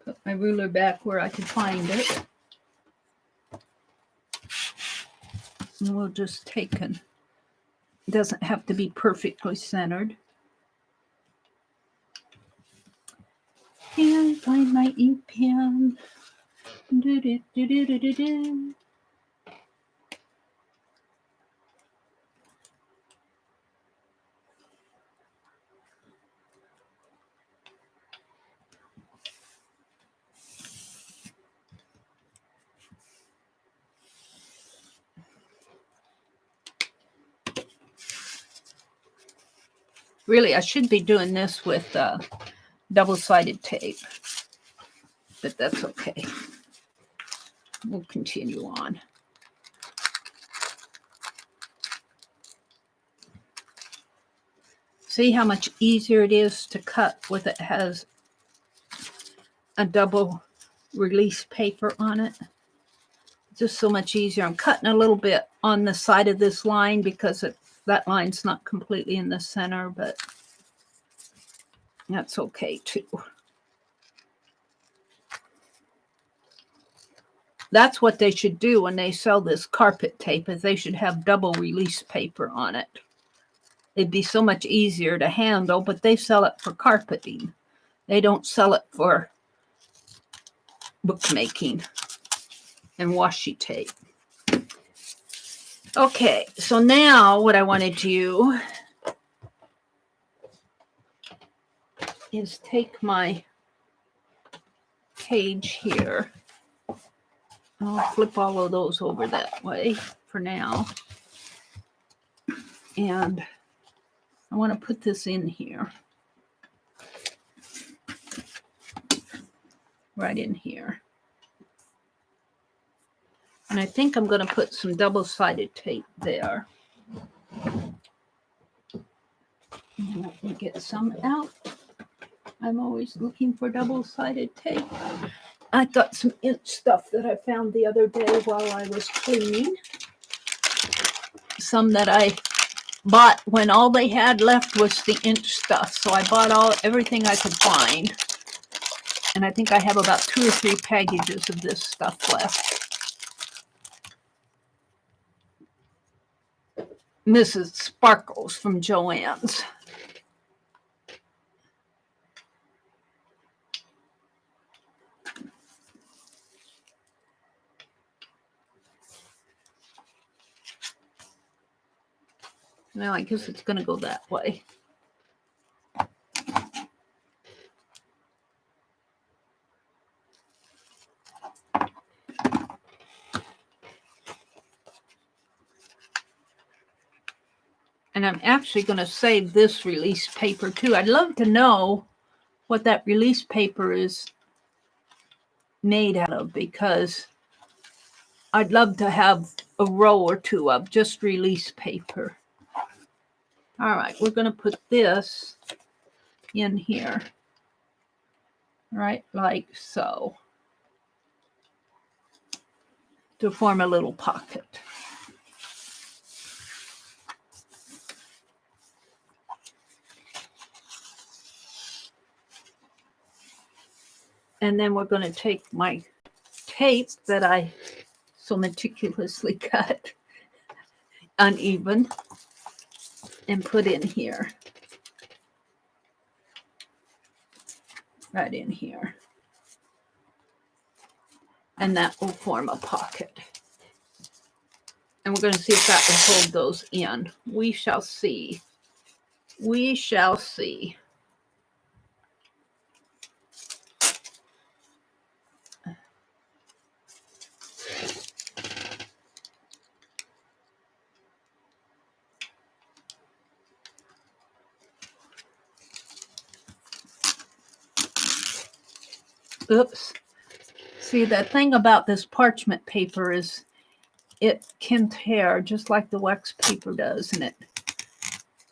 Put my ruler back where I can find it. And we'll just take it. It doesn't have to be perfectly centered. And find my ink pen. Do, do, do, do, do, do, do. Really, I should be doing this with double-sided tape, but that's okay. We'll continue on. See how much easier it is to cut with it has a double release paper on it. Just so much easier. I'm cutting a little bit on the side of this line because that line's not completely in the center, but that's okay too. That's what they should do when they sell this carpet tape, is they should have double release paper on it. It'd be so much easier to handle, but they sell it for carpeting. They don't sell it for bookmaking and washi tape. Okay, so now what I want to do is take my page here. I'll flip all of those over that way for now. And I want to put this in here. Right in here. And I think I'm going to put some double-sided tape there. Let me get some out. I'm always looking for double-sided tape. I got some inch stuff that I found the other day while I was cleaning. Some that I bought when all they had left was the inch stuff. So I bought everything I could find. And I think I have about 2 or 3 packages of this stuff left. Mrs. Sparkles from Joann's. Now I guess it's going to go that way. And I'm actually going to save this release paper too. I'd love to know what that release paper is made out of, because I'd love to have a row or 2 of just release paper. All right, we're going to put this in here, right, like so, to form a little pocket. And then we're going to take my tape that I so meticulously cut uneven and put in here. Right in here. And that will form a pocket. And we're going to see if that will hold those in. We shall see. We shall see. Oops. See, the thing about this parchment paper is it can tear just like the wax paper does, and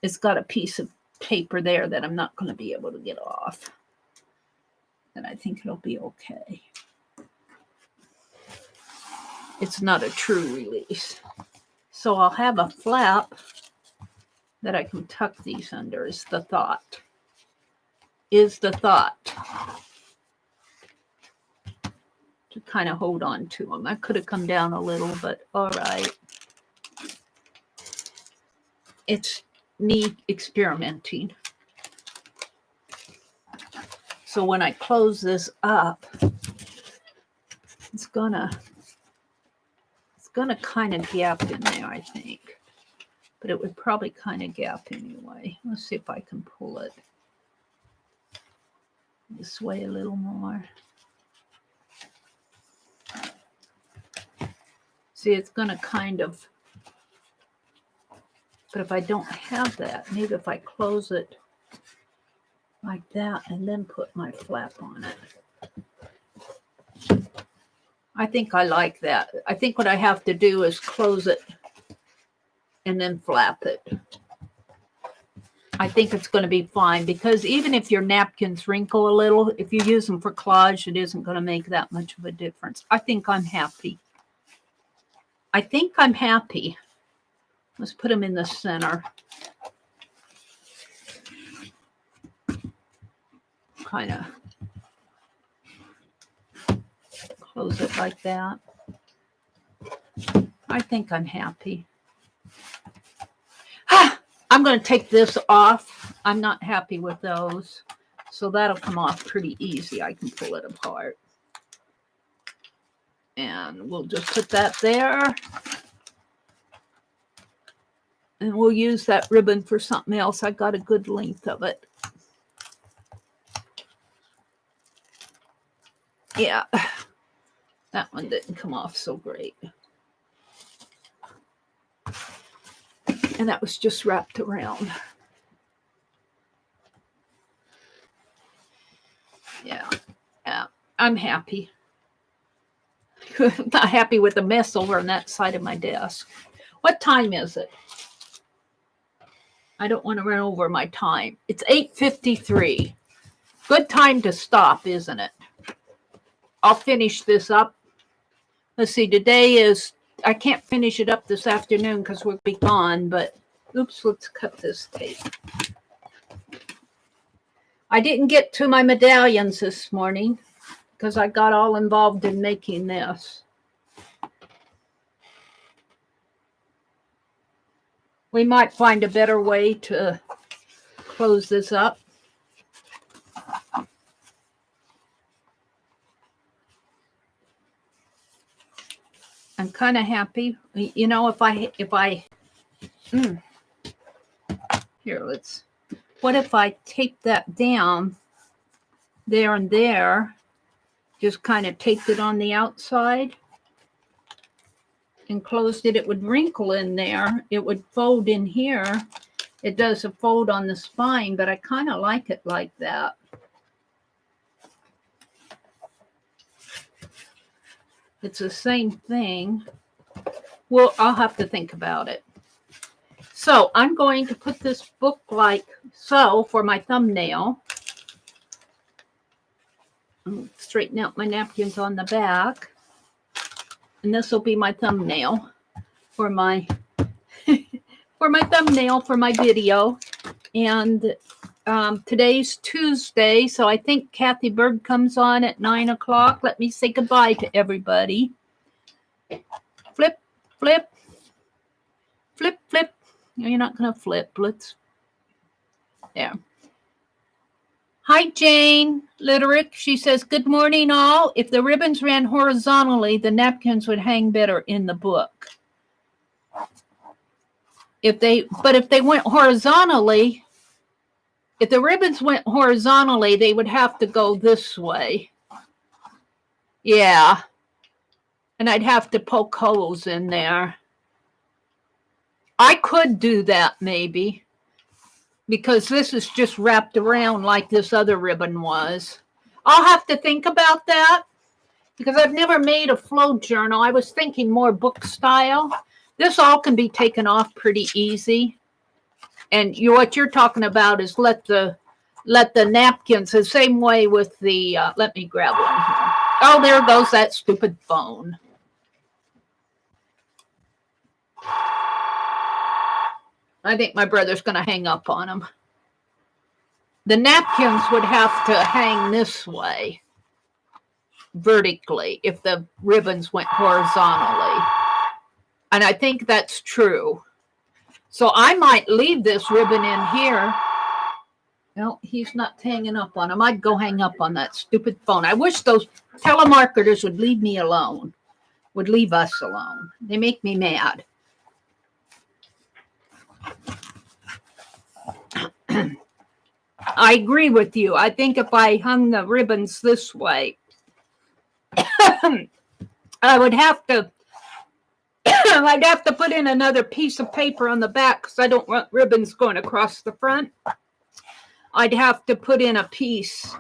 it's got a piece of paper there that I'm not going to be able to get off. And I think it'll be okay. It's not a true release. So I'll have a flap that I can tuck these under, is the thought. Is the thought. To kind of hold on to them. I could have come down a little, but all right. It's neat experimenting. So when I close this up, it's gonna kind of gap in there, I think. But it would probably kind of gap anyway. Let's see if I can pull it this way a little more. See, it's going to kind of, but if I don't have that, maybe if I close it like that and then put my flap on it. I think I like that. I think what I have to do is close it and then flap it. I think it's going to be fine, because even if your napkins wrinkle a little, if you use them for collage, it isn't going to make that much of a difference. I think I'm happy. I think I'm happy. Let's put them in the center. Kind of close it like that. I think I'm happy. I'm going to take this off. I'm not happy with those. So that'll come off pretty easy. I can pull it apart. And we'll just put that there. And we'll use that ribbon for something else. I got a good length of it. Yeah, that one didn't come off so great. And that was just wrapped around. Yeah, I'm happy. Not happy with the mess over on that side of my desk. What time is it? I don't want to run over my time. It's 8:53. Good time to stop, isn't it? I'll finish this up. Let's see, today is, I can't finish it up this afternoon because we'll be gone, but oops, let's cut this tape. I didn't get to my medallions this morning because I got all involved in making this. We might find a better way to close this up. I'm kind of happy. You know, here, what if I tape that down there and there, just kind of taped it on the outside and closed it, it would wrinkle in there. It would fold in here. It does a fold on the spine, but I kind of like it like that. It's the same thing. Well, I'll have to think about it. So I'm going to put this book like so for my thumbnail. I'll straighten out my napkins on the back. And this will be my thumbnail for my thumbnail for my video. And today's Tuesday, so I think Kathy Berg comes on at 9 o'clock. Let me say goodbye to everybody. Flip, flip, flip, flip. No, you're not going to flip. Let's, there. Hi, Jane Litterick. She says, good morning, all. If the ribbons ran horizontally, the napkins would hang better in the book. If they went horizontally, if the ribbons went horizontally, they would have to go this way. Yeah. And I'd have to poke holes in there. I could do that maybe, because this is just wrapped around like this other ribbon was. I'll have to think about that because I've never made a flow journal. I was thinking more book style. This all can be taken off pretty easy. And what you're talking about is let the napkins, the same way with the, let me grab one here. Oh, there goes that stupid phone. I think my brother's going to hang up on him. The napkins would have to hang this way, vertically, if the ribbons went horizontally. And I think that's true. So I might leave this ribbon in here. Well, he's not hanging up on him. I'd go hang up on that stupid phone. I wish those telemarketers would leave me alone, would leave us alone. They make me mad. I agree with you. I think if I hung the ribbons this way, I would have to, I'd have to put in another piece of paper on the back because I don't want ribbons going across the front. I'd have to put in a piece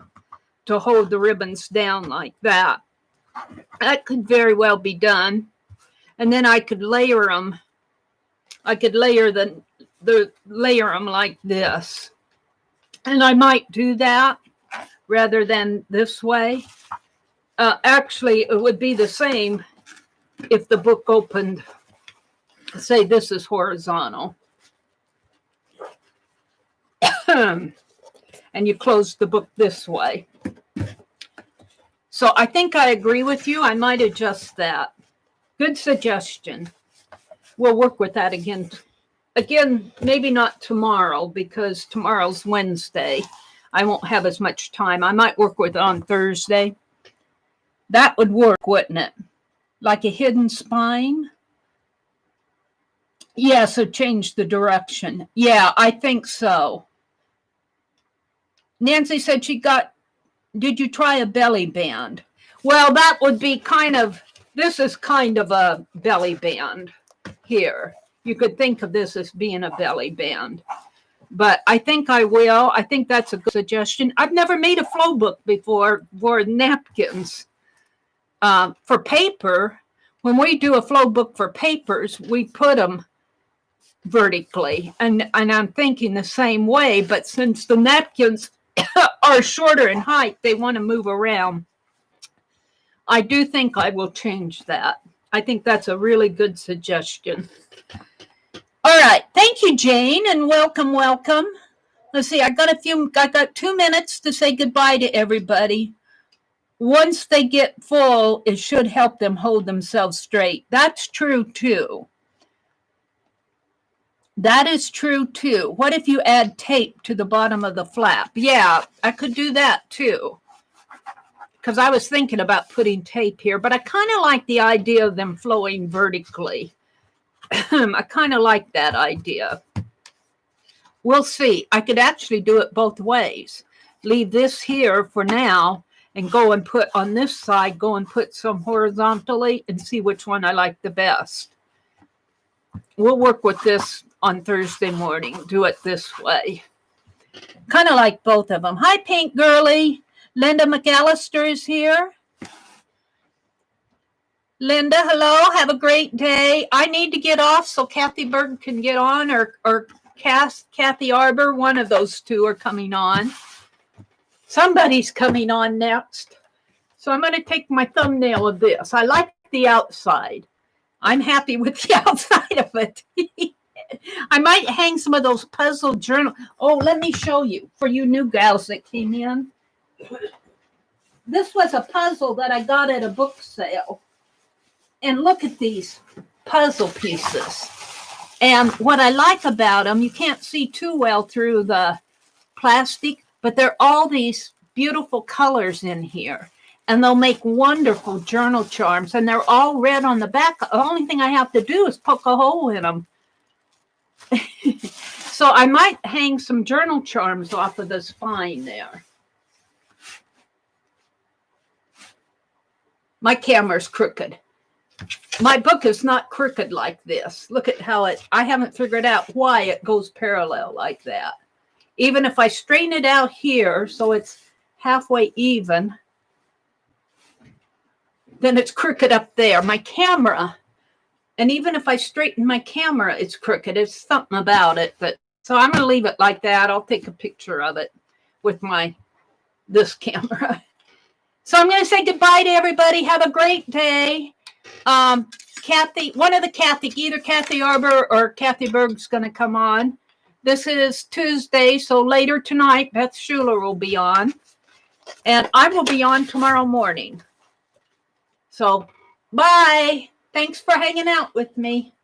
to hold the ribbons down like that. That could very well be done. And then I could layer them. I could layer layer them like this. And I might do that rather than this way. Actually, it would be the same if the book opened, say this is horizontal. And you close the book this way. So I think I agree with you. I might adjust that. Good suggestion. We'll work with that again. Again, maybe not tomorrow because tomorrow's Wednesday. I won't have as much time. I might work with it on Thursday. That would work, wouldn't it? Like a hidden spine? Yeah, so change the direction. Yeah, I think so. Nancy said did you try a belly band? Well, that would be this is kind of a belly band here. You could think of this as being a belly band. But I think I will. I think that's a good suggestion. I've never made a flow book before for napkins. For paper, when we do a flow book for papers, we put them vertically. And I'm thinking the same way. But since the napkins are shorter in height, they want to move around. I do think I will change that. I think that's a really good suggestion. All right. Thank you, Jane, and welcome, welcome. Let's see. I got 2 minutes to say goodbye to everybody. Once they get full, it should help them hold themselves straight. That's true, too. That is true, too. What if you add tape to the bottom of the flap? Yeah, I could do that, too. Because I was thinking about putting tape here, but I kind of like the idea of them flowing vertically. I kind of like that idea. We'll see. I could actually do it both ways. Leave this here for now and go and put on this side, go and put some horizontally and see which one I like the best. We'll work with this on Thursday morning. Do it this way. Kind of like both of them. Hi, Pink Girly. Linda McAllister is here. Linda, hello. Have a great day. I need to get off so Kathy Berg can get on, or Kathy Arbor. One of those two are coming on. Somebody's coming on next. So I'm going to take my thumbnail of this. I like the outside. I'm happy with the outside of it. I might hang some of those puzzle journals. Oh, let me show you for you new gals that came in. This was a puzzle that I got at a book sale. And look at these puzzle pieces. And what I like about them, you can't see too well through the plastic, but they're all these beautiful colors in here. And they'll make wonderful journal charms. And they're all red on the back. The only thing I have to do is poke a hole in them. So I might hang some journal charms off of the spine there. My camera's crooked. My book is not crooked like this. Look at how I haven't figured out why it goes parallel like that. Even if I straighten it out here so it's halfway even, then it's crooked up there. My camera, and even if I straighten my camera, it's crooked. It's something about it. But so I'm going to leave it like that. I'll take a picture of it with this camera. So I'm going to say goodbye to everybody. Have a great day. Kathy, one of the Kathy, either Kathy Arbor or Kathy Berg's going to come on. This is Tuesday, so later tonight, Beth Schuler will be on. And I will be on tomorrow morning. So, bye. Thanks for hanging out with me.